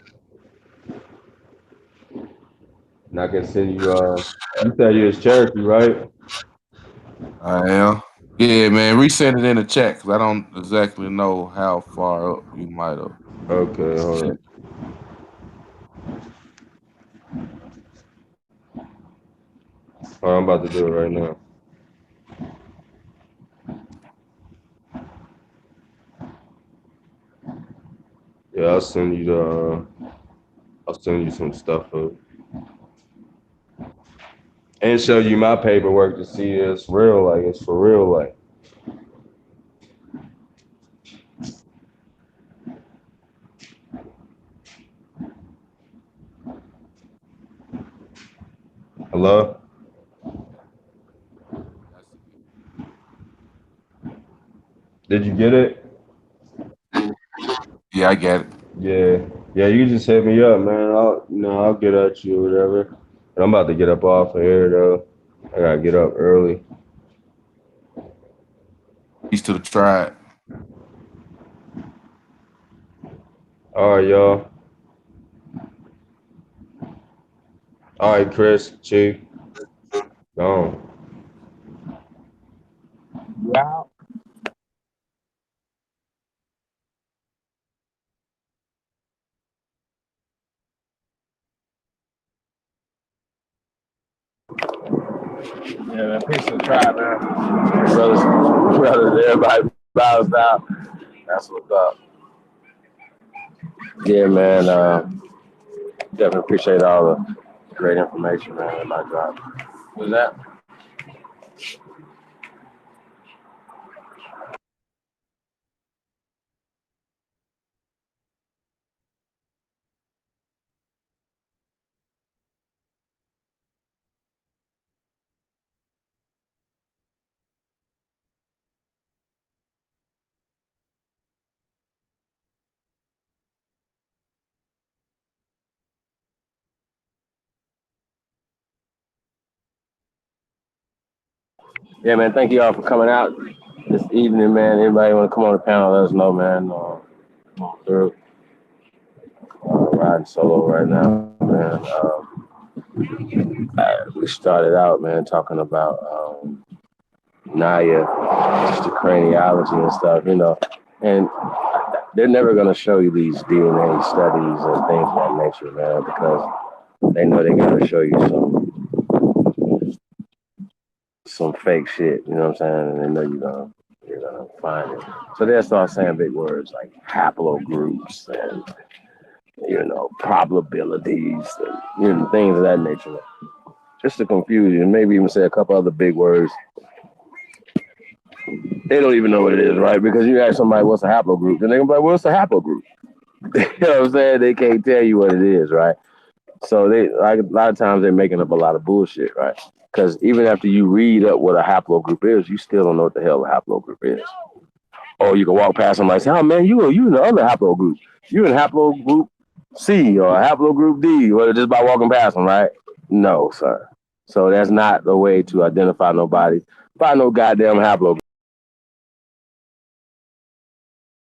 Speaker 8: And I can send you you said you was Cherokee, right?
Speaker 6: I am. Yeah, man. Resend it in the chat because I don't exactly know how far up you might have
Speaker 8: Okay, hold
Speaker 6: sent.
Speaker 8: on. Oh, I'm about to do it right now. Yeah, I'll send you some stuff up. And show you my paperwork to see it's real, like it's for real, like. Hello? Did you get it?
Speaker 6: Yeah, I got it.
Speaker 8: Yeah. Yeah, you just hit me up, man. I'll get at you or whatever. But I'm about to get up off of here though. I gotta get up early.
Speaker 6: Peace to the tribe.
Speaker 8: All right, y'all. All right, Chris, Chief, gone.
Speaker 1: Yeah, man. Peace to the tribe, man. Brothers, everybody bows out. That's what's up. Yeah, man. Definitely appreciate all the great information, man, in my job. Who's that? Yeah, man. Thank you all for coming out this evening, man. Anybody want to come on the panel, let us know, man. Come on through. Riding solo right now, man. We started out, man, talking about Naia, just the craniology and stuff, and they're never going to show you these DNA studies and things of that nature, man, because they know they got to show you some fake shit, you know what I'm saying? And they know you're gonna find it. So they'll start saying big words like haplogroups and probabilities and things of that nature. Just to confuse you, and maybe even say a couple other big words. They don't even know what it is, right? Because you ask somebody what's a haplogroup, then they're gonna be like, what's a haplogroup? You know what I'm saying? They can't tell you what it is, right? So a lot of times they're making up a lot of bullshit, right? Because even after you read up what a haplogroup is, you still don't know what the hell a haplogroup is. Or you can walk past somebody and say, oh man, you in the other haplogroup. You in haplogroup C or haplogroup D, or just by walking past them, right? No, sir. So that's not the way to identify nobody by no goddamn haplogroup.